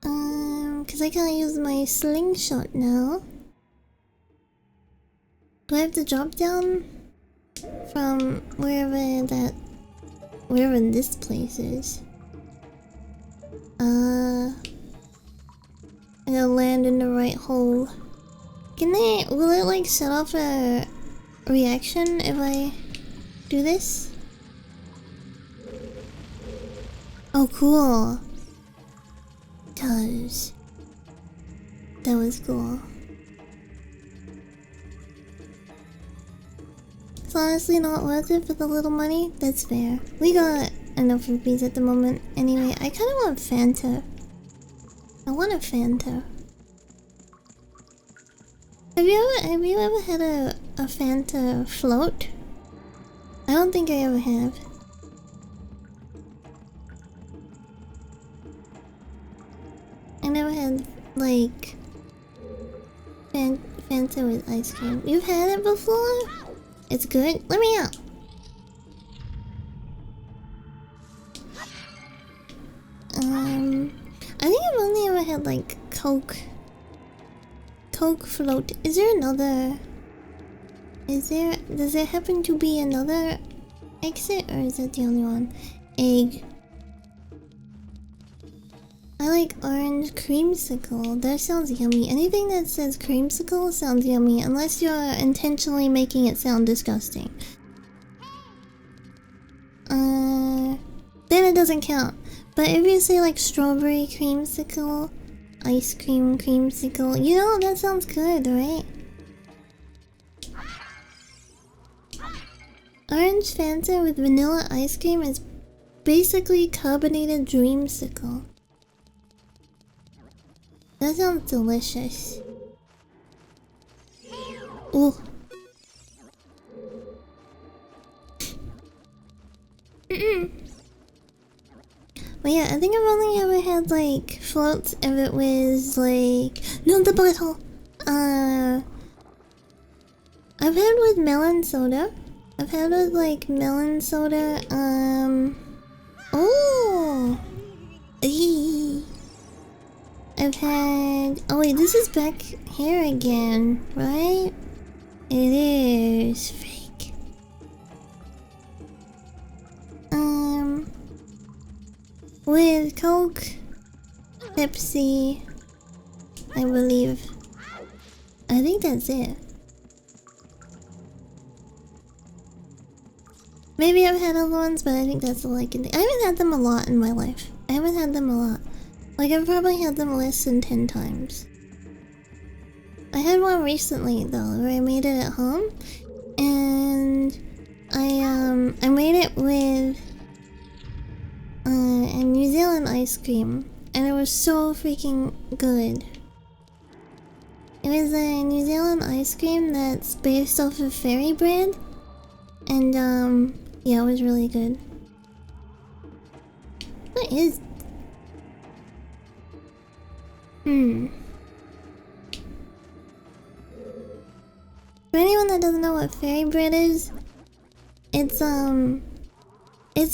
Because I can't use my slingshot now. Do I have to drop down from wherever this place is? I gotta land in the right hole. Will it like set off a reaction if I do this? Oh, cool. It does. That was cool. It's honestly not worth it for the little money. That's fair. We got enough rupees at the moment. Anyway, I kind of want Fanta. I want a Fanta. Have you ever had a Fanta float? I don't think I ever have. I never had like Fanta with ice cream. You've had it before? It's good? Let me out. had like Coke float. Is there another? Does there happen to be another exit, or is that the only one? Egg. I like orange creamsicle. That sounds yummy. Anything that says creamsicle sounds yummy, unless you're intentionally making it sound disgusting. Then it doesn't count. But if you say like strawberry creamsicle, ice cream creamsicle, you know, that sounds good, right? Orange Fanta with vanilla ice cream is basically carbonated dreamsicle. That sounds delicious. Ooh. But yeah, I think I've only ever had like floats if it was like no, the bottle. I've had with melon soda. I've had with like melon soda. Oh. Eee. I've had. Oh wait, this is back here again, right? It is fake. With Coke, Pepsi, I believe. I think that's it. Maybe I've had other ones, but I think that's all I can think. I haven't had them a lot in my life. I haven't had them a lot. Like, I've probably had them less than 10 times. I had one recently, though, where I made it at home. And I made it with a New Zealand ice cream. And it was so freaking good. It was a New Zealand ice cream that's based off of fairy bread. And, yeah, it was really good. What is... For anyone that doesn't know what fairy bread is, it's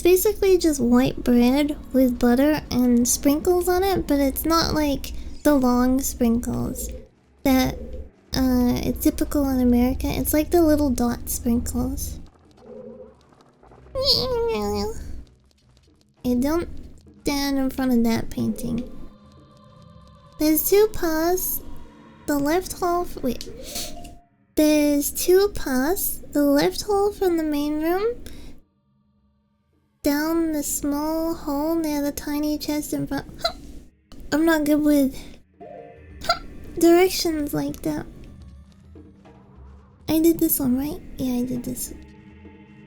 basically just white bread with butter and sprinkles on it, but it's not like the long sprinkles that it's typical in America. It's like the little dot sprinkles. Hey, don't stand in front of that painting. There's two paths. The left hall. Wait. There's two paths. The left hall from the main room. Down the small hole near the tiny chest in front. I'm not good with directions like that. I did this one, right? Yeah, I did this.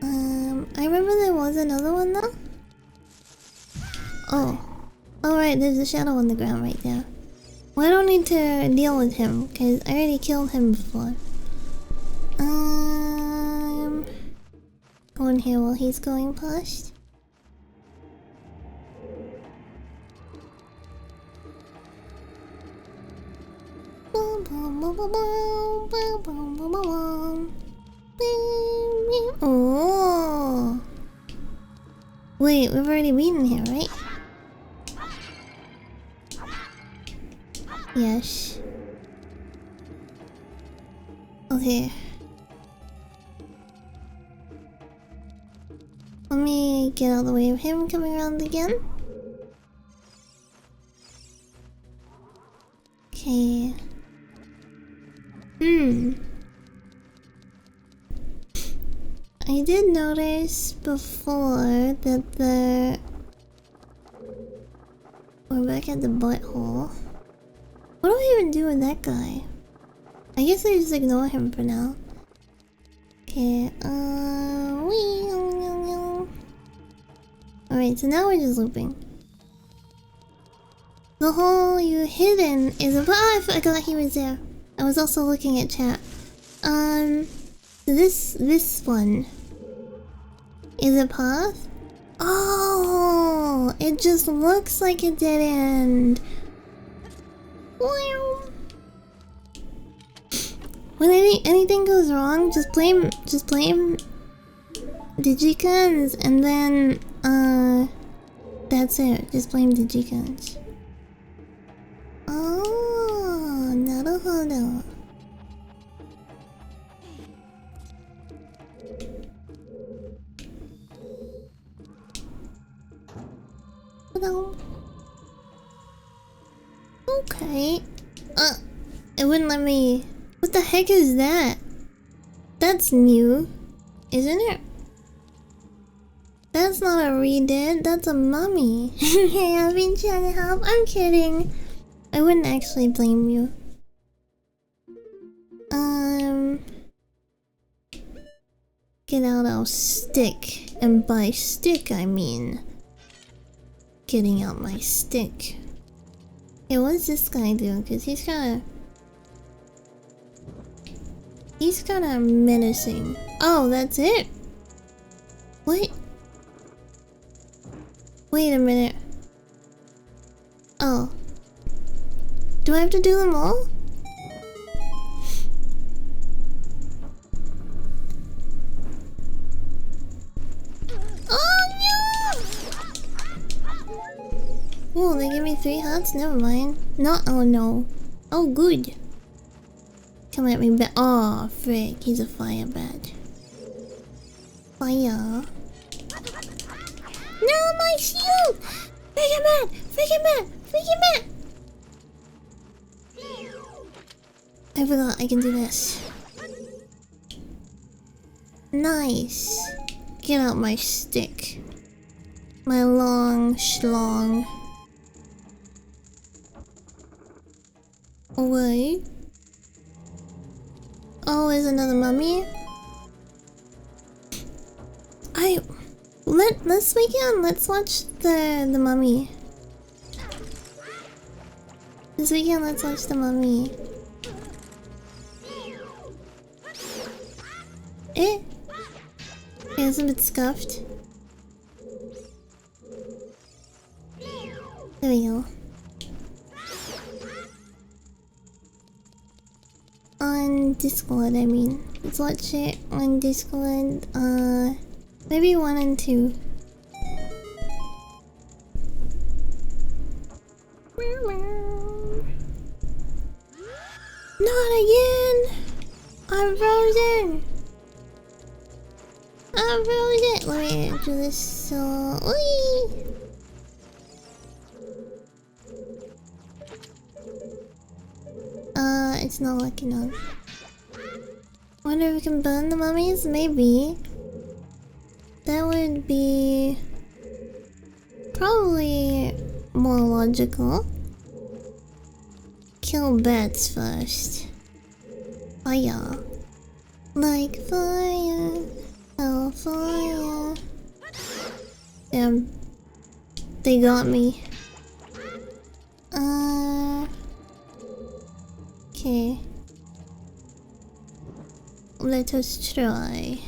I remember there was another one though. Oh. Alright, there's a shadow on the ground right there. Well, I don't need to deal with him, because I already killed him before. Go in here while he's going past. Oh. Wait, we've already been in here, right? Yes. Okay. Let me get out of the way of him coming around again. Okay. I did notice before that we're back at the butthole. What do I even do with that guy? I guess I just ignore him for now. Okay, alright, so now we're just looping. The hole you hidden is a... Ah, I forgot he was there. I was also looking at chat. This one is a path? Oh, it just looks like a dead end. When anything goes wrong, just blame Digiguns, and then that's it. Just blame Digiguns. hold on. Hold on. Okay. It wouldn't let me... What the heck is that? That's new, isn't it? That's not a redead, that's a mummy. Hey, I've been trying to help. I'm kidding. I wouldn't actually blame you. Get out our stick. And by stick, I mean... getting out my stick. Hey, what does this guy do? Because he's kinda menacing. Oh, that's it? What? Wait a minute. Oh. Do I have to do them all? Oh no! Oh, they give me 3 hearts? Never mind. Not. Oh no. Oh, good. Come at me back. Oh, frick. He's a fire badge. Fire. No, my shield! Freaking mad! Freaking mad! Freaking mad! I forgot I can do this. Nice. Get out my stick. My long schlong. Away. Oh, there's another mummy? Let's weekend, let's watch the mummy. This weekend, let's watch the mummy. Eh? Yeah, it's a bit scuffed. There we go. On Discord, I mean. Let's watch it on Discord. Maybe 1 and 2. Not again! I'm frozen! I'm frozen! Let me do this so... Whee! It's not working on. Wonder if we can burn the mummies? Maybe. That would be... probably more logical. Kill bats first. Fire. Like fire. Oh, fire. Damn. They got me. Okay. Let us try.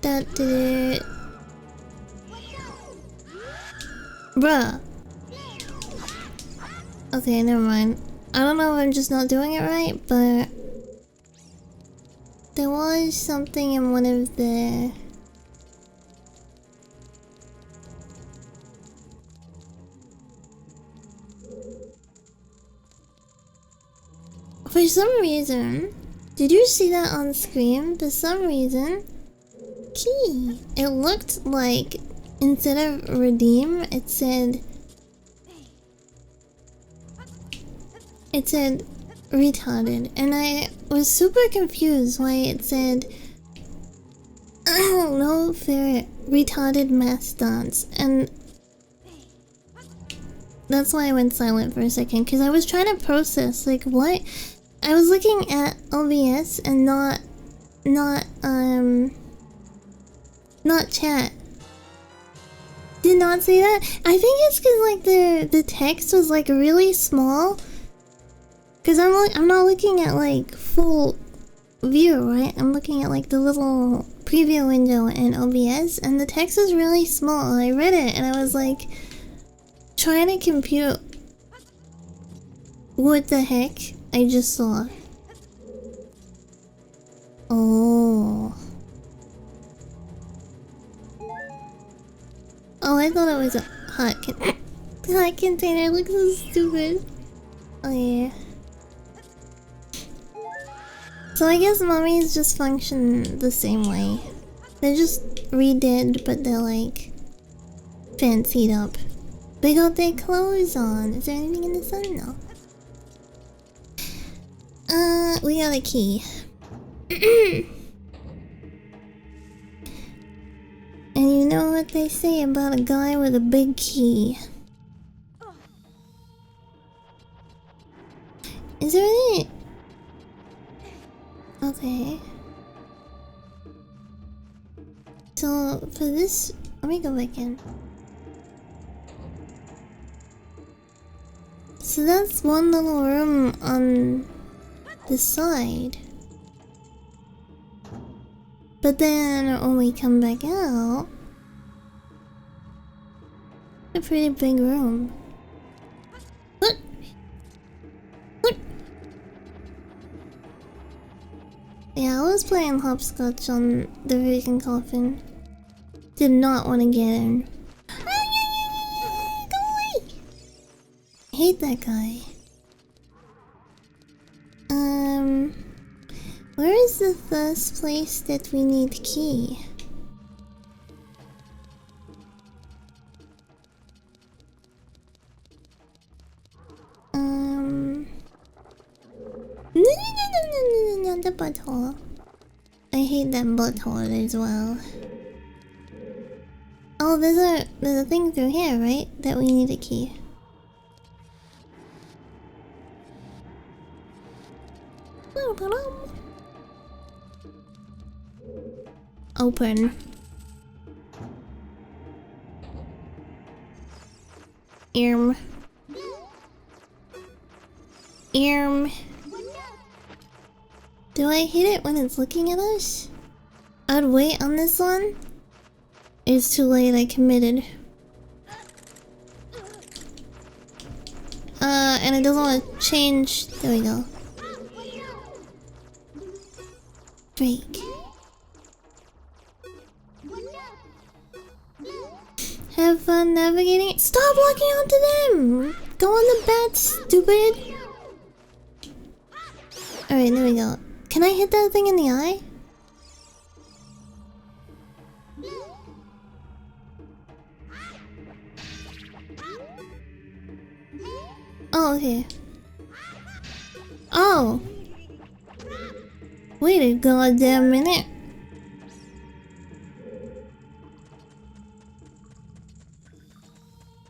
That did it. Bruh. Okay, never mind. I don't know if I'm just not doing it right, but... there was something in one of the... for some reason, did you see that on screen? For some reason, key. It looked like instead of redeem, it said retarded, and I was super confused why it said no fair retarded mastodons, and that's why I went silent for a second, because I was trying to process like what. I was looking at OBS and not chat. Did not see that. I think it's because like the text was like really small. Cause I'm not looking at like full view, right? I'm looking at like the little preview window in OBS, and the text is really small. I read it and I was like trying to compute what the heck I just saw. Oh. Oh, I thought it was a hot container. It looks so stupid. Oh yeah. So I guess mummies just function the same way. They're just redid, but they're like fancied up. They got their clothes on. Is there anything in the sun? No. We got a key. And you know what they say about a guy with a big key. Is there any... Okay. So, for this... Let me go back in. So that's one little room on the side. But then when we come back out... A pretty big room. What? Yeah, I was playing hopscotch on the freaking coffin. Did not want to get in. Go away! I hate that guy. Where is the first place that we need key? No, the butthole. I hate that butthole as well. Oh, there's a thing through here, right? That we need a key. Open. Do I hit it when it's looking at us? I'd wait on this one. It's too late, I committed. And it doesn't want to change. There we go. Drake. Have fun navigating. Stop walking onto them! Go on the bat, stupid! Alright, there we go. Can I hit that thing in the eye? Oh, okay. Oh! Wait a goddamn minute.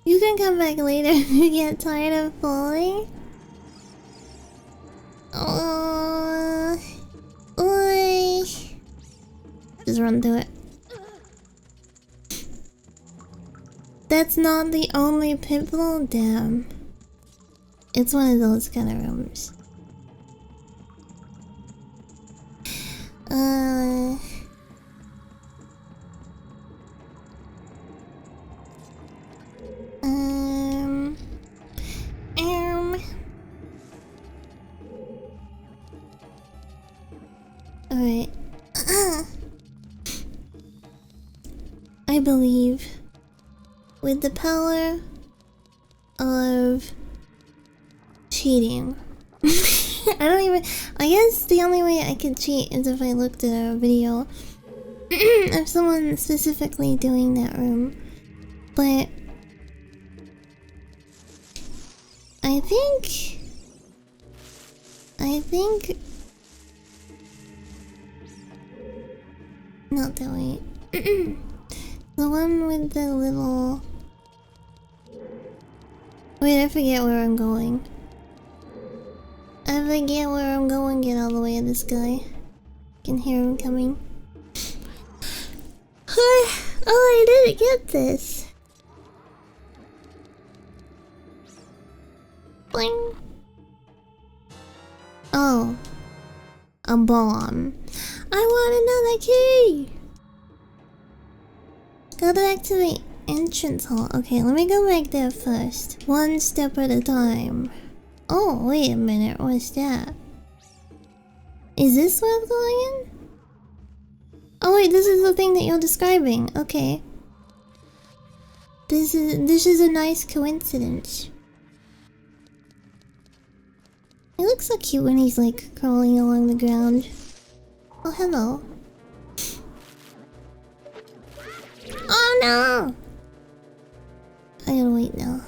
You can come back later if you get tired of falling. Oi. Just run through it. That's not the only pitfall, damn. It's one of those kind of rooms. Alright. I believe with the power of cheating. I don't even... I guess the only way I could cheat is if I looked at a video of someone specifically doing that room. But... I think... Not that way. The one with the little... Wait, I forget where I'm going. I forget where I'm going. Get all the way to this guy. Can hear him coming. Oh, I didn't get this. Bling. Oh. A bomb. I want another key! Gotta activate entrance hall. Okay, let me go back there first. One step at a time. Oh, wait a minute. What's that? Is this where I'm going in? Oh wait, this is the thing that you're describing. Okay. This is a nice coincidence. He looks so cute when he's like crawling along the ground. Oh, hello. Oh no! I gotta wait now.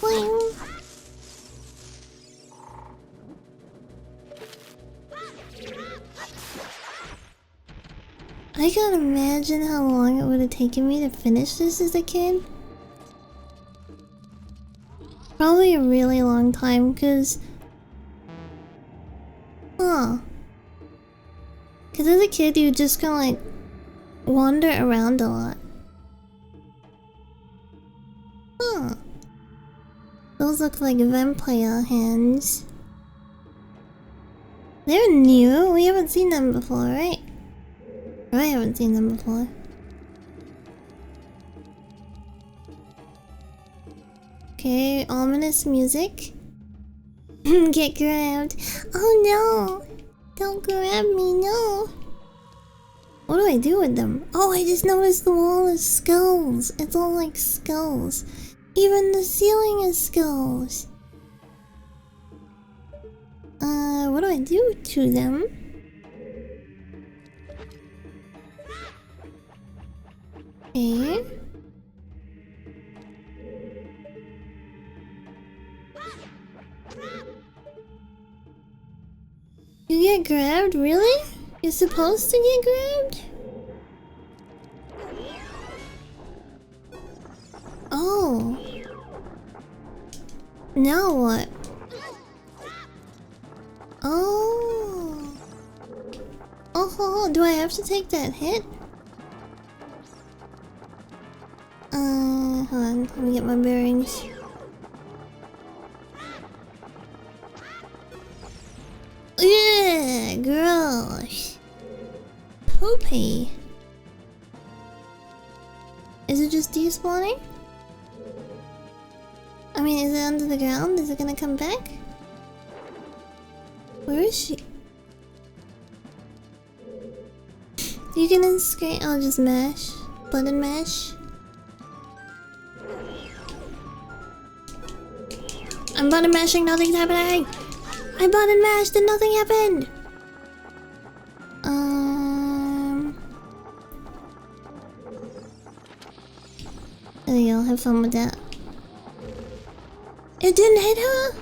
Boing. I can't imagine how long it would have taken me to finish this as a kid. Probably a really long time, because... Huh. Because as a kid, you just kind of like wander around a lot. Huh. Those look like vampire hands. They're new? We haven't seen them before, right? Or I haven't seen them before. Okay, ominous music. Get grabbed. Oh no! Don't grab me, no! What do I do with them? Oh, I just noticed the wall is skulls. It's all like skulls. Even the ceiling is skulls. What do I do to them? Okay. You get grabbed? Really? You're supposed to get grabbed? Oh. Now what? Oh. Oh, do I have to take that hit? Hold on, let me get my bearings. Yeah, gross. Poopy. Is it just despawning? I mean, is it under the ground? Is it gonna come back? Where is she? You can escape. I'll just mash. Button mash. I'm button mashing, nothing's happening! I button mashed and nothing happened! There you go, have fun with that. It didn't hit her?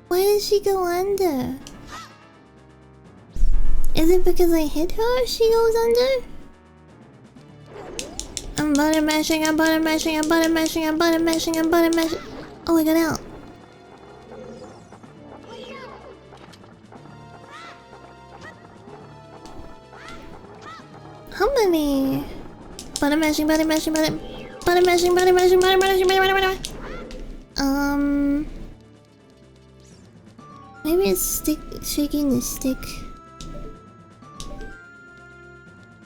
Why did she go under? Is it because I hit her she goes under? I'm button mashing, I'm button mashing, I'm button mashing, I'm button mashing, I'm button mashing. Oh, I got out. How many? Button mashing, button mashing, button mashing, button mashing, button mashing, button mashing. Maybe it's shaking the stick.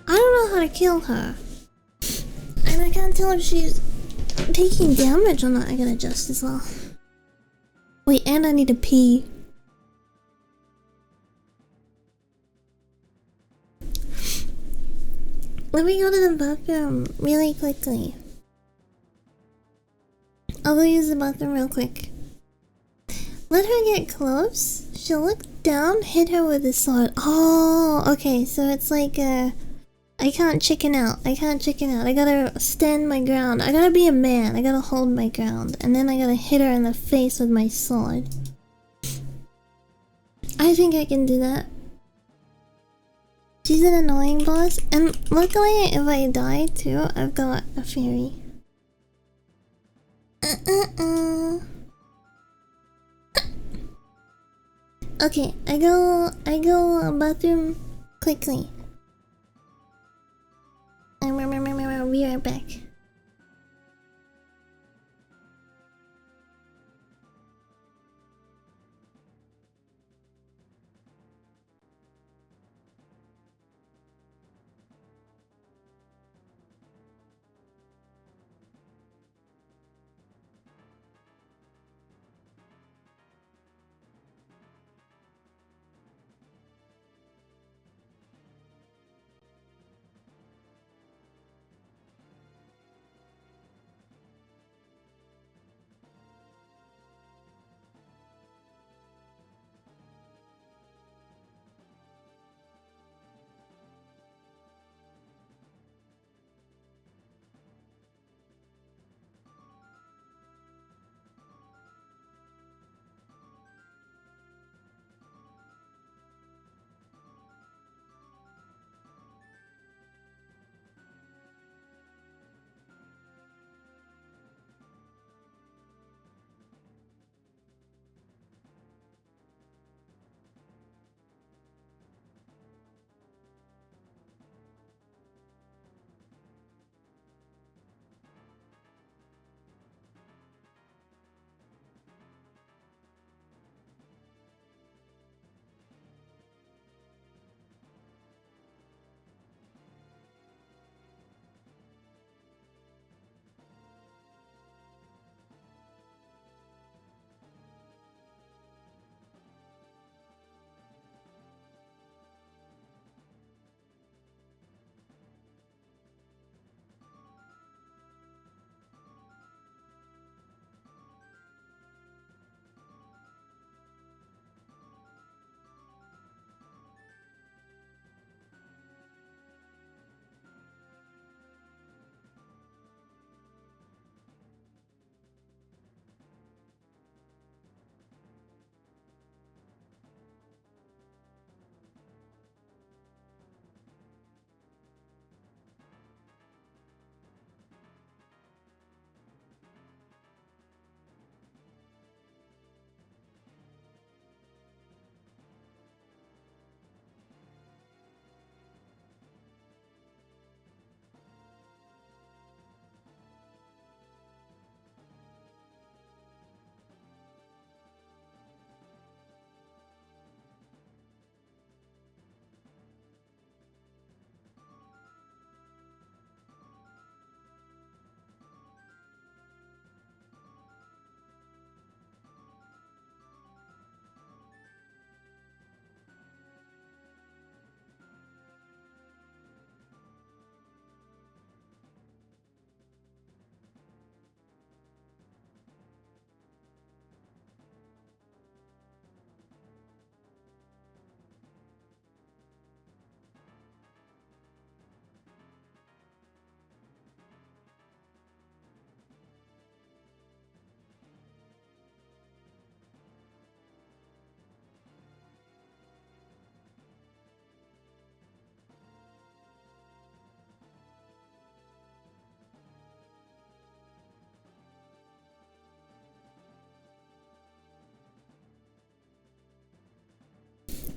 I don't know how to kill her. And I can't tell if she's taking damage or not. I gotta adjust as well. Wait, and I need to pee. Let me go to the bathroom really quickly. I'll go use the bathroom real quick. Let her get close. She'll look down, hit her with a sword. Oh, okay, so it's like I can't chicken out. I can't chicken out. I gotta stand my ground. I gotta be a man. I gotta hold my ground. And then I gotta hit her in the face with my sword. I think I can do that. She's an annoying boss. And luckily, if I die too, I've got a fairy. Okay, I go bathroom quickly. I'll be right back.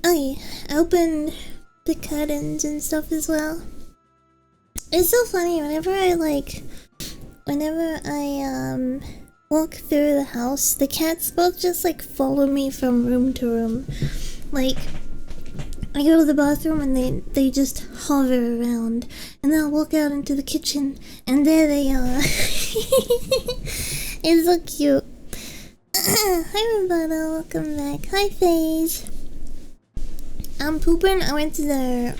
Oh yeah, I opened the curtains and stuff as well. It's so funny whenever I walk through the house, the cats both just like follow me from room to room. Like, I go to the bathroom and they just hover around, and then I'll walk out into the kitchen and there they are. It's so cute. Hi Roberto, welcome back. Hi FaZe. I'm pooping. I went to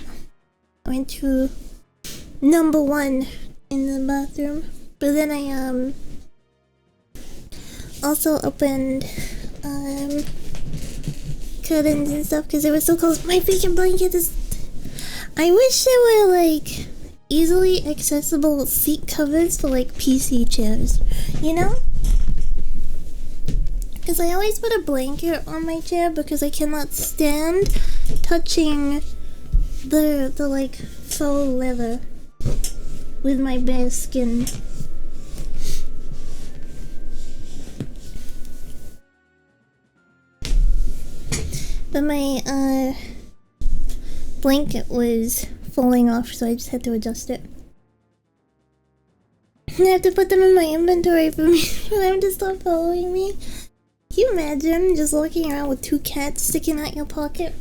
number 1 in the bathroom, but then I also opened curtains and stuff because it was so close. My freaking blanket is... I wish there were like easily accessible seat covers for like PC chairs, you know? Because I always put a blanket on my chair because I cannot stand touching the like faux leather with my bare skin. But my blanket was falling off, so I just had to adjust it. I have to put them in my inventory for them to stop following me. Can you imagine just walking around with 2 cats sticking out your pocket?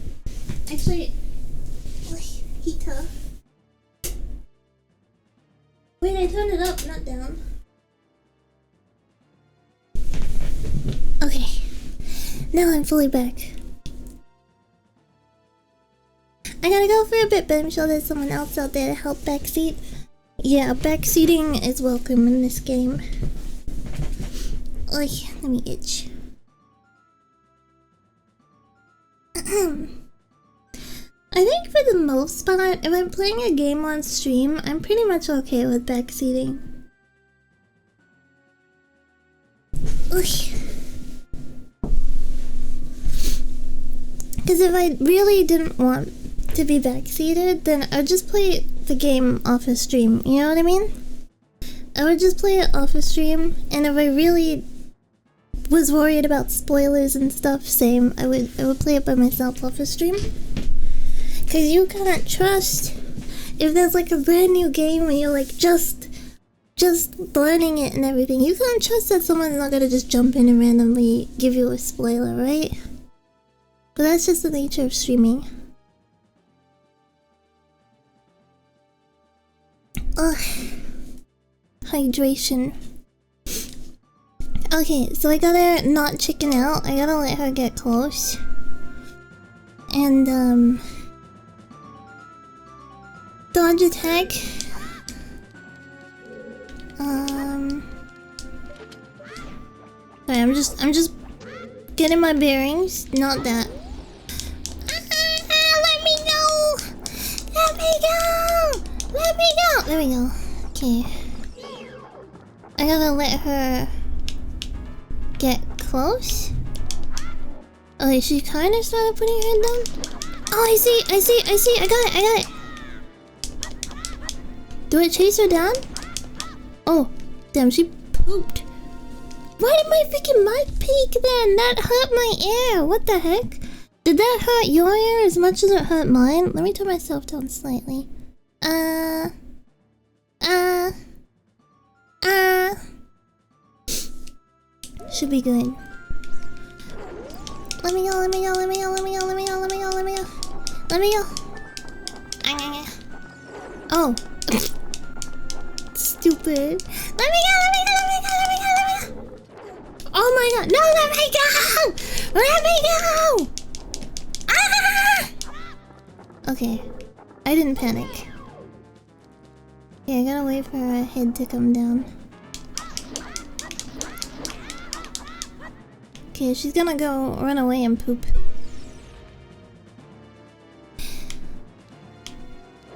Actually, heater. Wait, I turned it up, not down. Okay, now I'm fully back. I gotta go for a bit, but I'm sure there's someone else out there to help backseat. Yeah, backseating is welcome in this game. Oy, let me itch. I think for the most part, if I'm playing a game on stream, I'm pretty much okay with backseating. Because if I really didn't want to be backseated, then I'd just play the game off a stream, you know what I mean? I would just play it off a stream, and if I really was worried about spoilers and stuff, same, I would play it by myself off a stream. Cause you can't trust if there's like a brand new game and you're like just learning it and everything, you can't trust that someone's not gonna just jump in and randomly give you a spoiler, right? But that's just the nature of streaming. Ugh. Hydration. Okay, so I gotta not chicken out. I gotta let her get close. And, dodge attack. Sorry, I'm just getting my bearings. Not that. Let me go! Let me go! Let me go! There we go. Okay. I gotta let her get close. Okay, she kind of started putting her head down. Oh, I see! I got it! Do I chase her down? Oh, damn, she pooped. Why did my freaking mic peak then? That hurt my ear. What the heck? Did that hurt your ear as much as it hurt mine? Let me turn myself down slightly. Should be good. Let me go. Oh. Stupid. Let me go. Oh my god. No, let me go. Let me go. Ah! Okay. I didn't panic. Yeah, I gotta wait for her head to come down. Okay, she's gonna go run away and poop.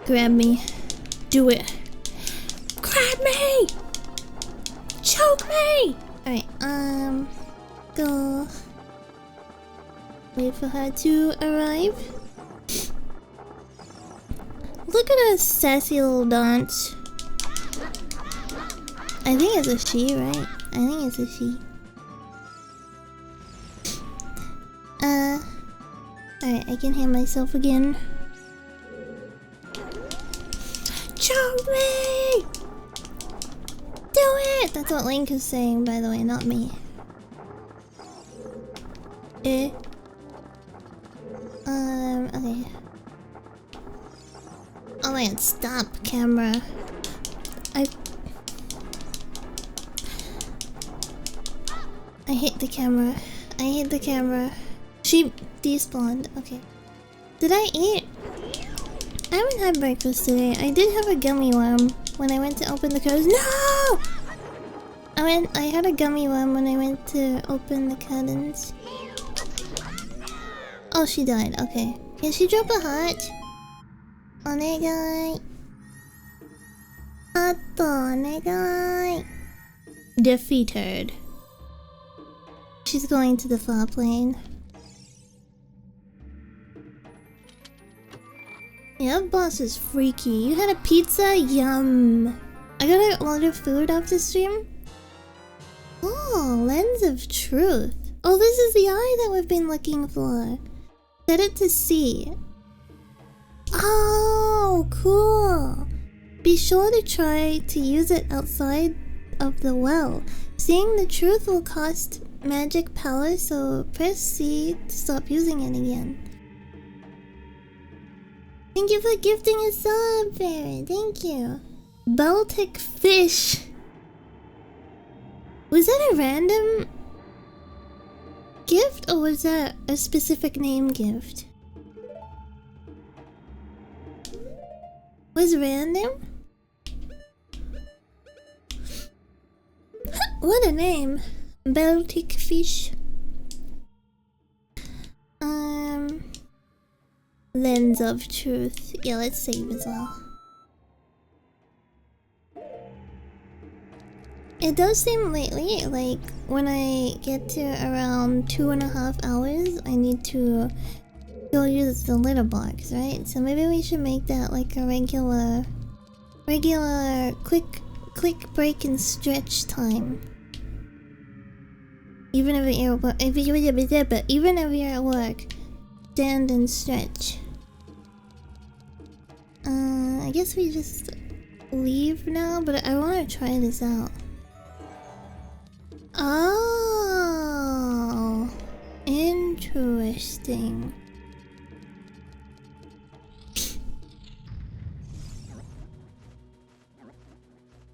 Grab me. Do it. Grab me! Choke me! Alright, go. Wait for her to arrive. Look at her sassy little dance. I think it's a she, right? I think it's a she. Alright, I can hear myself again. Charlie! Do it! That's what Link is saying, by the way, not me. Okay. Oh my god, stop, camera. I hate the camera. I hate the camera. She despawned. Okay. Did I eat? I haven't had breakfast today. I did have a gummy worm when I went to open the curtains. No! I had a gummy worm when I went to open the curtains. Oh, she died. Okay. Can she drop a heart? Onegai. Hato, onegai. Defeated. She's going to the far plane. Yeah, that boss is freaky. You had a pizza? Yum. I gotta order food after stream? Oh, Lens of Truth. Oh, this is the eye that we've been looking for. Set it to C. Oh, cool. Be sure to try to use it outside of the well. Seeing the truth will cost magic power, so press C to stop using it again. Thank you for gifting a sub, Fairy. Thank you. Baltic fish. Was that a random gift or was that a specific name gift? Was random? What a name. Baltic fish. Lens of Truth. Yeah, let's save as well. It does seem lately, like, when I get to around 2.5 hours, I need to go use the litter box, right? So maybe we should make that like a regular quick break and stretch time. Even if you're at work, stand and stretch. I guess we just leave now, but I want to try this out. Oh, interesting.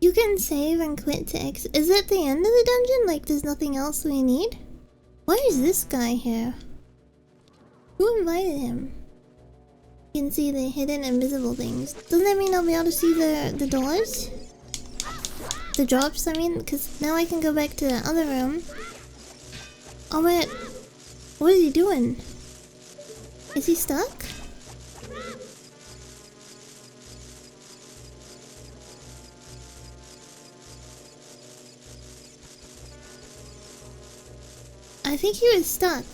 You can save and quit to exit. Is it the end of the dungeon? Like, there's nothing else we need? Why is this guy here? Who invited him? You can see the hidden invisible things. Doesn't that mean I'll be able to see the doors? The drops, I mean? Because now I can go back to the other room. Oh wait. What is he doing? Is he stuck? I think he was stuck.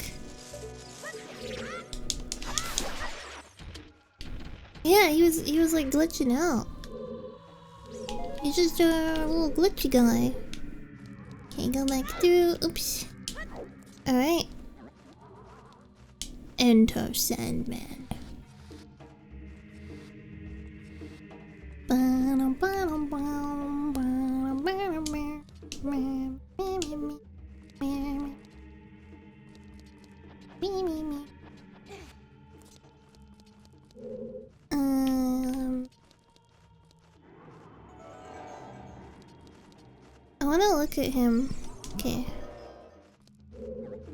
Yeah, he was like glitching out. He's just a little glitchy guy. Okay, go back through. Oops. Alright. Enter Sandman. I wanna look at him. Okay.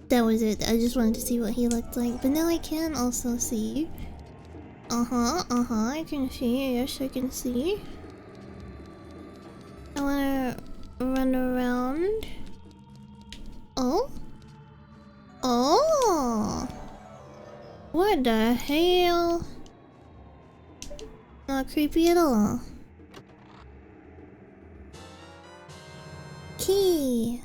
That was it. I just wanted to see what he looked like. But now I can also see. I can see. Yes, I can see. I wanna run around. Oh? Oh! What the hell? Not creepy at all. Key.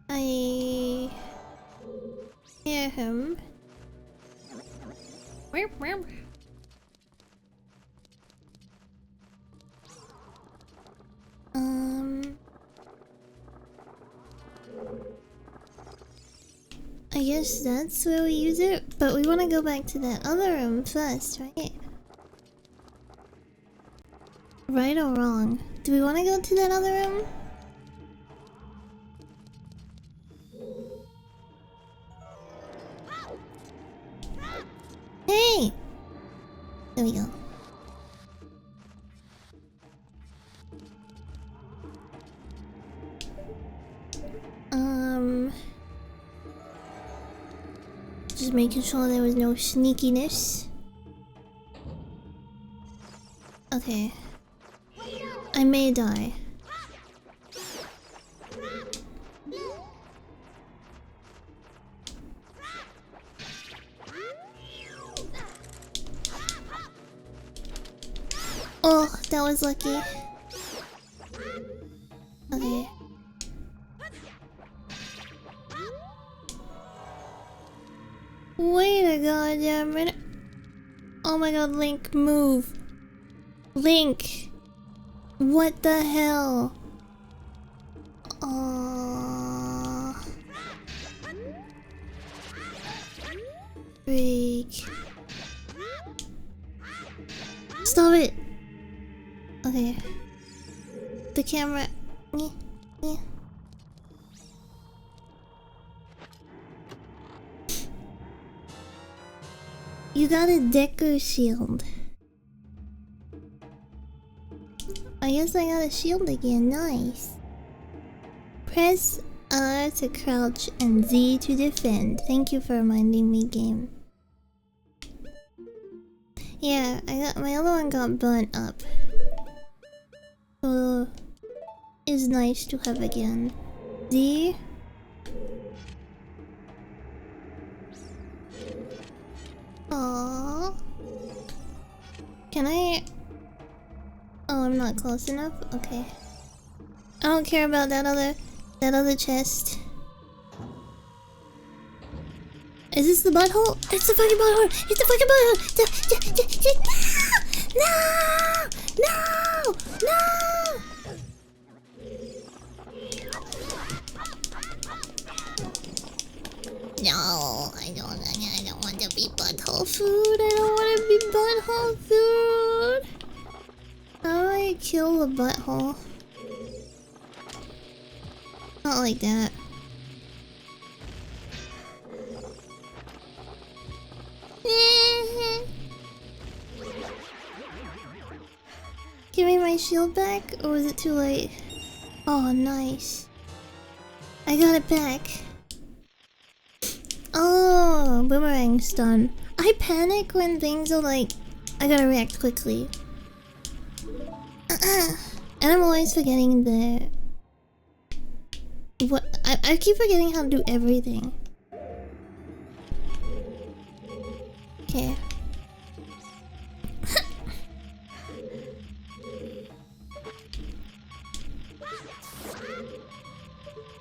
I hear him. I guess that's where we use it, but we want to go back to that other room first, right? Right or wrong? Do we want to go to that other room? Hey! There we go. Just making sure there was no sneakiness. Okay. I may die. Oh, that was lucky. Okay. Wait a goddamn minute. Oh my god, Link, move. Link! What the hell? Freak. Stop it! Okay. The camera. Yeah. You got a Deku shield. I guess I got a shield again. Nice. Press R to crouch and Z to defend. Thank you for reminding me, game. Yeah, my other one got burnt up. So it's nice to have again. Z. Aww. Can I? Oh, I'm not close enough? Okay. I don't care about that other chest. Is this the butthole? It's the fucking butthole! It's the fucking butthole! No! No, I don't want to be butthole food. I don't want to be butthole food. How do I kill the butthole? Not like that. Give me my shield back, or was it too late? Oh, nice. I got it back. Oh, boomerang's done. I panic when things are like, I gotta react quickly. And I'm always forgetting the... What? I keep forgetting how to do everything. Okay.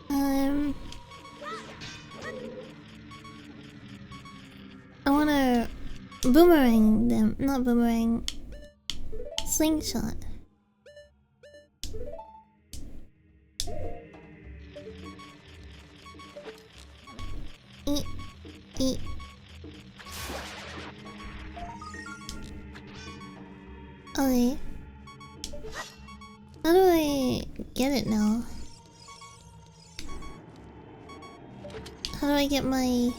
I wanna boomerang them, not boomerang, slingshot. Eat. Okay. How do I get it now? How do I get my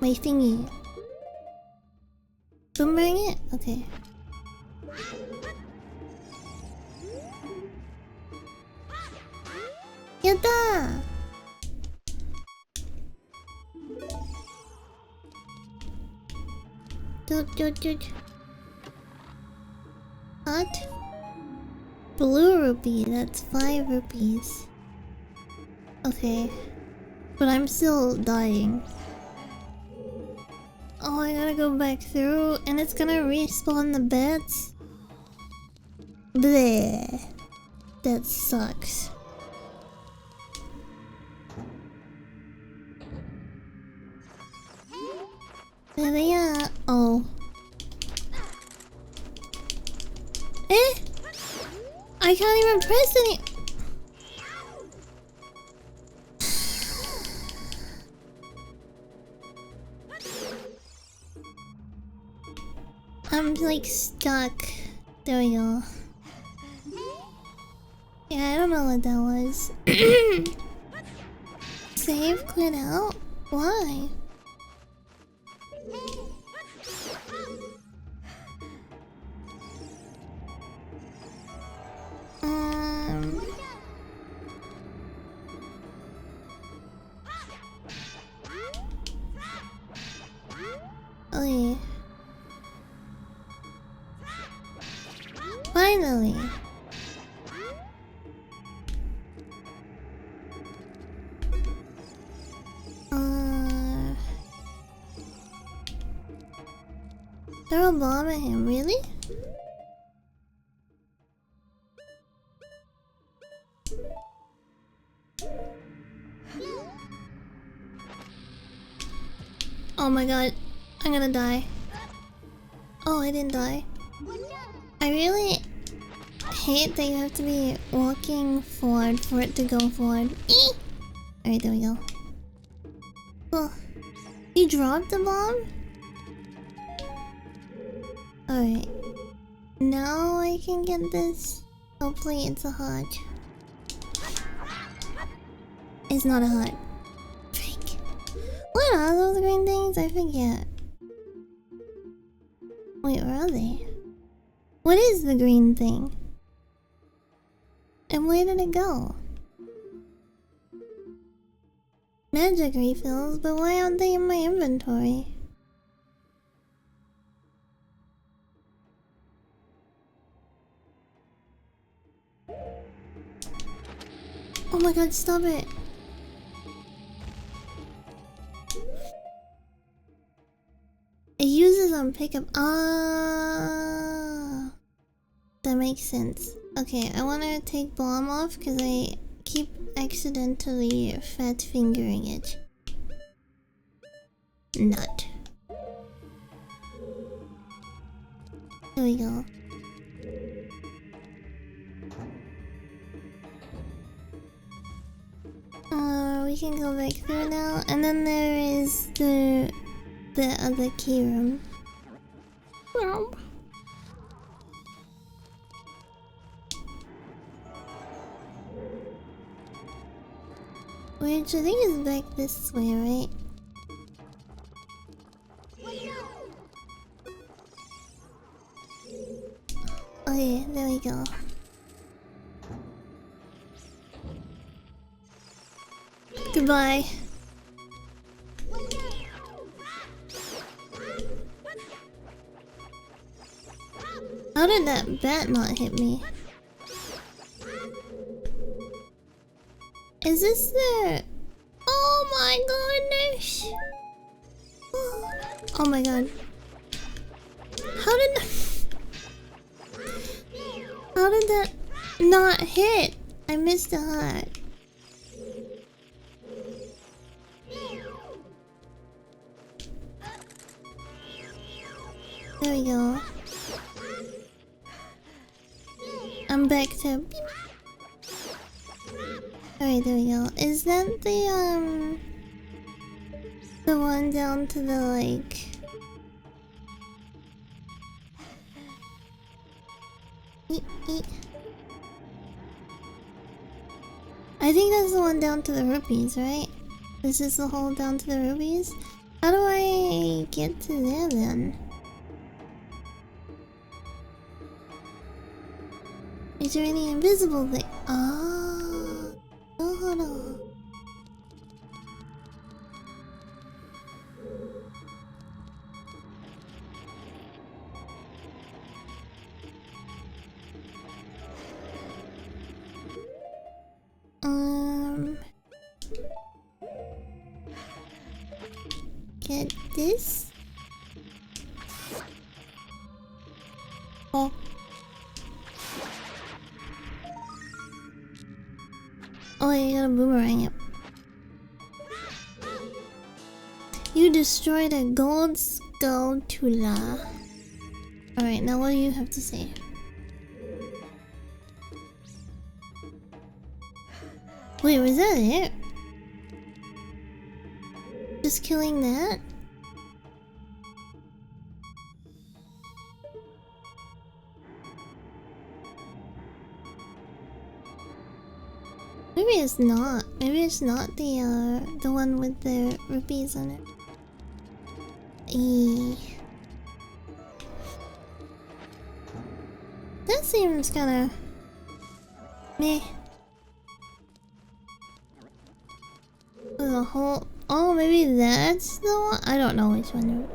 thingy? Boomerang it? Okay. Yatta! What? Blue rupee, that's 5 rupees. Okay. But I'm still dying. Oh, I gotta go back through, and it's gonna respawn the beds? Bleh. That sucks. There they are. Oh. Eh? I can't even press any. I'm like stuck. There we go. Yeah, I don't know what that was. Save, quit out? Why? Oh yeah. Finally. Throw a bomb at him, really? Oh my god, I'm gonna die. Oh, I didn't die. I really hate that you have to be walking forward for it to go forward. Eee! Alright, there we go. Oh, you dropped the bomb? Alright. Now I can get this. Hopefully it's a heart. It's not a heart. Freak. What are those green things? I forget. Wait, where are they? What is the green thing? And where did it go? Magic refills, but why aren't they in my inventory? Oh my god, stop it! It uses on pickup. Ah, that makes sense. Okay, I want to take bomb off because I keep accidentally fat fingering it. Nut. There we go. We can go back through now, and then there is the other key room. Which I think is back this way, right? Oh yeah, there we go. Goodbye. How did that bat not hit me? Is this the... Oh my goodness! Oh my god. How did... How did that not hit? I missed a heart. There we go. I'm back to... Alright, there we go. Is that the one down to the, like... I think that's the one down to the rupees, right? This is the hole down to the rupees? How do I get to there then? Is there any invisible thing? Oh, hold on. Get this. Oh. Oh, you gotta boomerang it. You destroyed a gold skull Tula. Alright, now what do you have to say? Wait, was that it? Just killing that? maybe it's not. Maybe it's not the one with the rupees on it. That seems kinda meh. There's a whole. Oh, maybe that's the one? I don't know which one.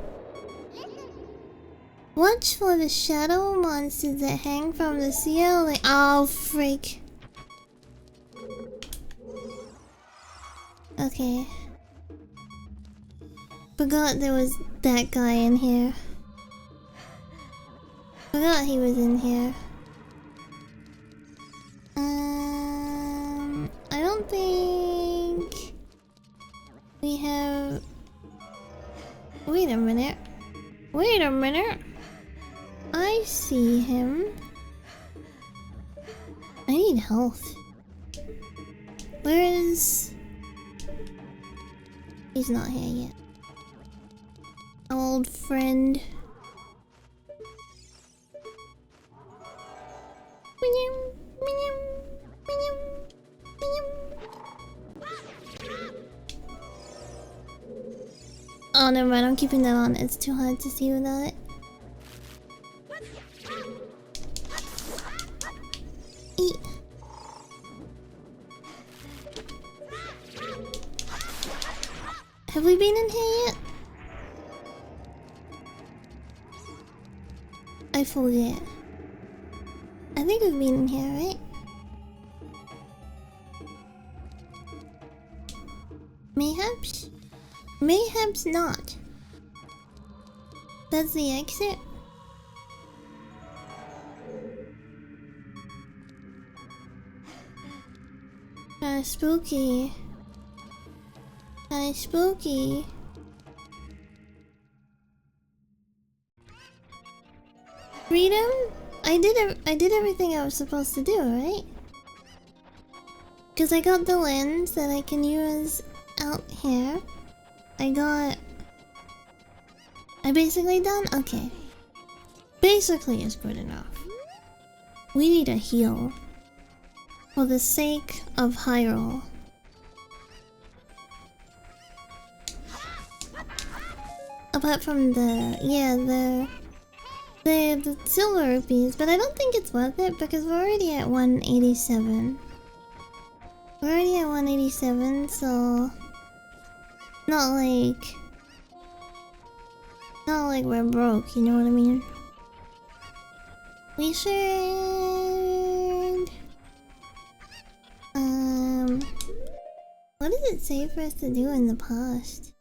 Watch for the shadow monsters that hang from the ceiling. Oh, freak. Okay. Forgot there was that guy in here. Forgot he was in here. I don't think we have. Wait a minute. Wait a minute. I see him. I need health. Where is... He's not here yet. Old friend. Oh, never mind. I'm keeping that on. It's too hard to see without it. Eat. Have we been in here yet? I forget. I think we've been in here, right? Mayhaps? Mayhaps not. That's the exit? Kinda spooky. Kinda spooky. Freedom? I did everything I was supposed to do, right? Cause I got the lens that I can use out here. I basically done? Okay. Basically is good enough. We need a heal. For the sake of Hyrule. Apart from the silver rupees, but I don't think it's worth it because we're already at 187. We're already at 187, so not like we're broke, you know what I mean? We should what does it say for us to do in the past?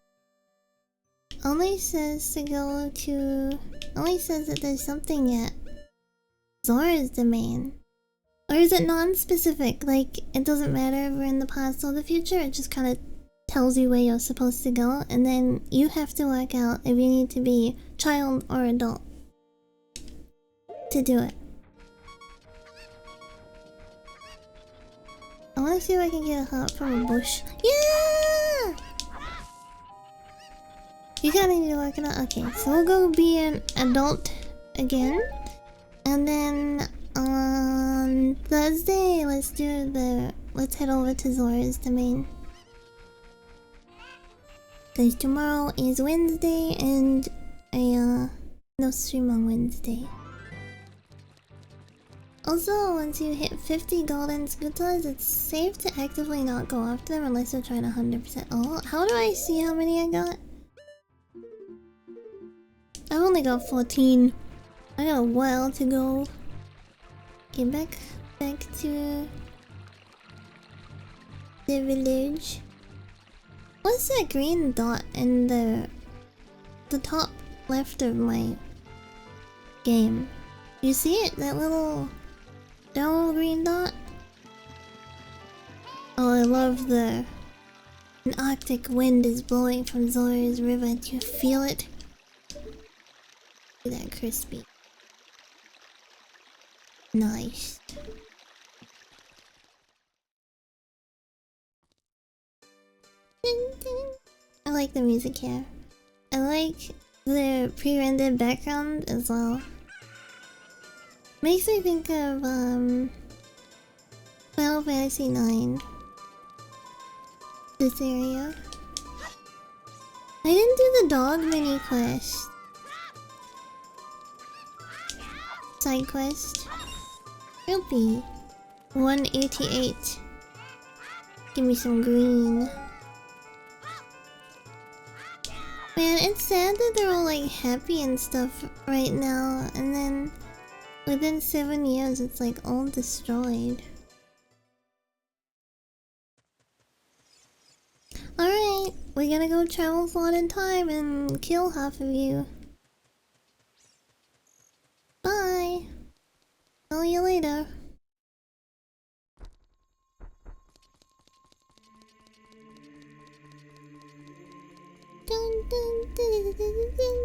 Only says to go to... Only says that there's something at Zora's domain. Or is it non-specific? Like, it doesn't matter if we're in the past or the future, it just kind of tells you where you're supposed to go, and then you have to work out if you need to be child or adult to do it. I want to see if I can get a heart from a bush. Yeah! You kinda need to work it out. Okay, so we'll go be an adult again. And then on Thursday, let's head over to Zora's domain. Cause tomorrow is Wednesday and no stream on Wednesday. Also, once you hit 50 golden scooters, it's safe to actively not go after them unless you're trying 100%. Oh, how do I see how many I got? I've only got 14. I got a while to go. Okay, back to the village. What's that green dot in the top left of my game? You see it? That little green dot? Oh, I love an Arctic wind is blowing from Zora's river. Do you feel it? Look at that crispy. Nice. I like the music here. I like the pre-rendered background as well. Makes me think of Final Fantasy 9. this area. I didn't do the dog mini quest. Side quest. Rupee. 188. Give me some green. Man, it's sad that they're all like happy and stuff right now, and then within 7 years it's like all destroyed. Alright, we're gonna go travel forward in time and kill half of you. Bye! See you later. Dun, dun, dun, dun, dun, dun.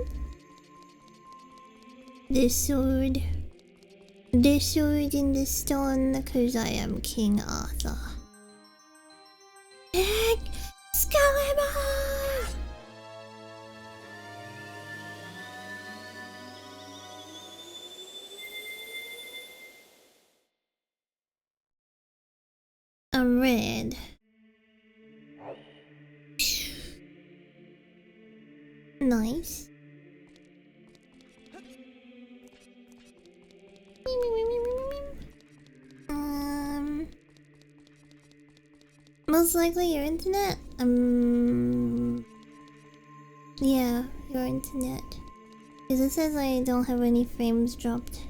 The sword. The sword in the stone, cause I am King Arthur. Excalibur! I'm red. Nice. Most likely your internet? Yeah, your internet. Because it says I don't have any frames dropped.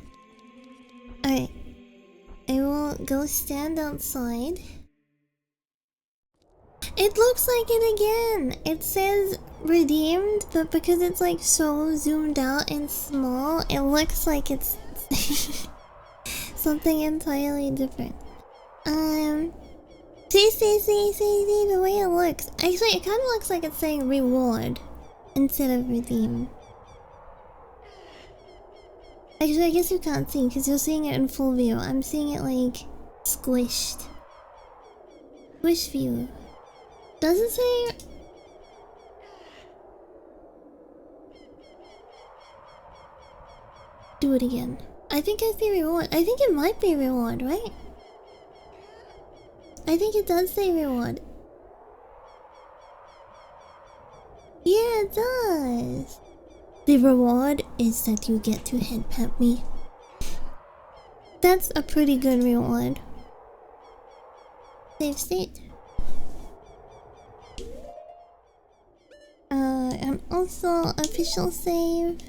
Alright. I will go stand outside. It looks like it again! It says redeemed, but because it's like so zoomed out and small, it looks like it's something entirely different. See, the way it looks. Actually, it kind of looks like it's saying reward instead of redeem. Actually, I guess you can't see because you're seeing it in full view. I'm seeing it like squished. Squish view. Does it say? Do it again. I think I see reward. I think it might be reward, right? I think it does say reward. Yeah, it does. The reward is that you get to head pet me. That's a pretty good reward. Save state. I'm also official save.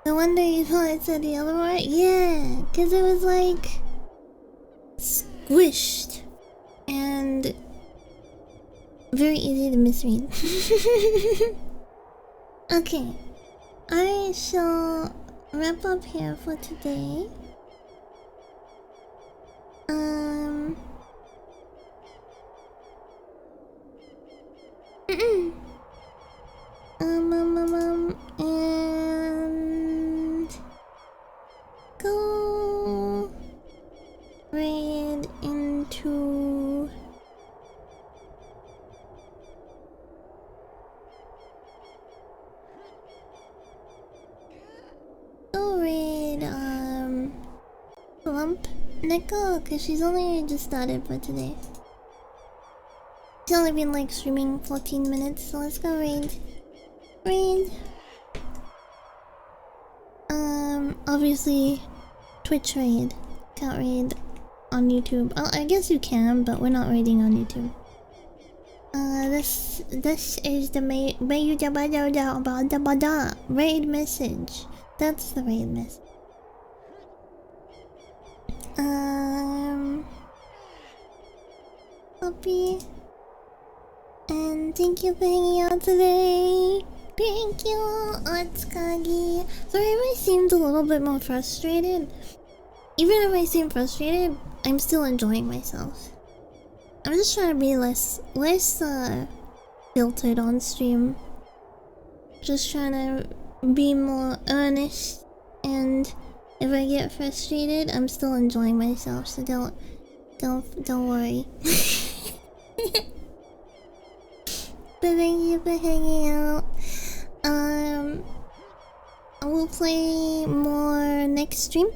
No wonder you thought I said the other word? Yeah, because it was like squished and very easy to misread. Okay, I shall wrap up here for today. And go raid into Lump Neko, because she's only just started for today. She's only been like streaming 14 minutes, so let's go raid. Obviously Twitch raid. Can't raid on YouTube. Oh, I guess you can, but we're not raiding on YouTube. This is the raid message. That's the raid message. Puppy. And thank you for hanging out today. Thank you, Otsukagi. Sorry if I seemed a little bit more frustrated. Even if I seem frustrated, I'm still enjoying myself. I'm just trying to be less filtered on stream. Just trying to be more earnest, and if I get frustrated, I'm still enjoying myself. So don't worry. But thank you for hanging out. I will play more next stream.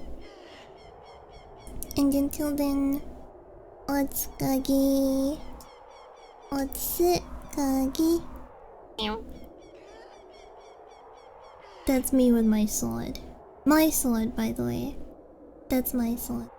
And until then, Otsukagi. Otsukagi. That's me with my sword. My sword, by the way. That's my sword.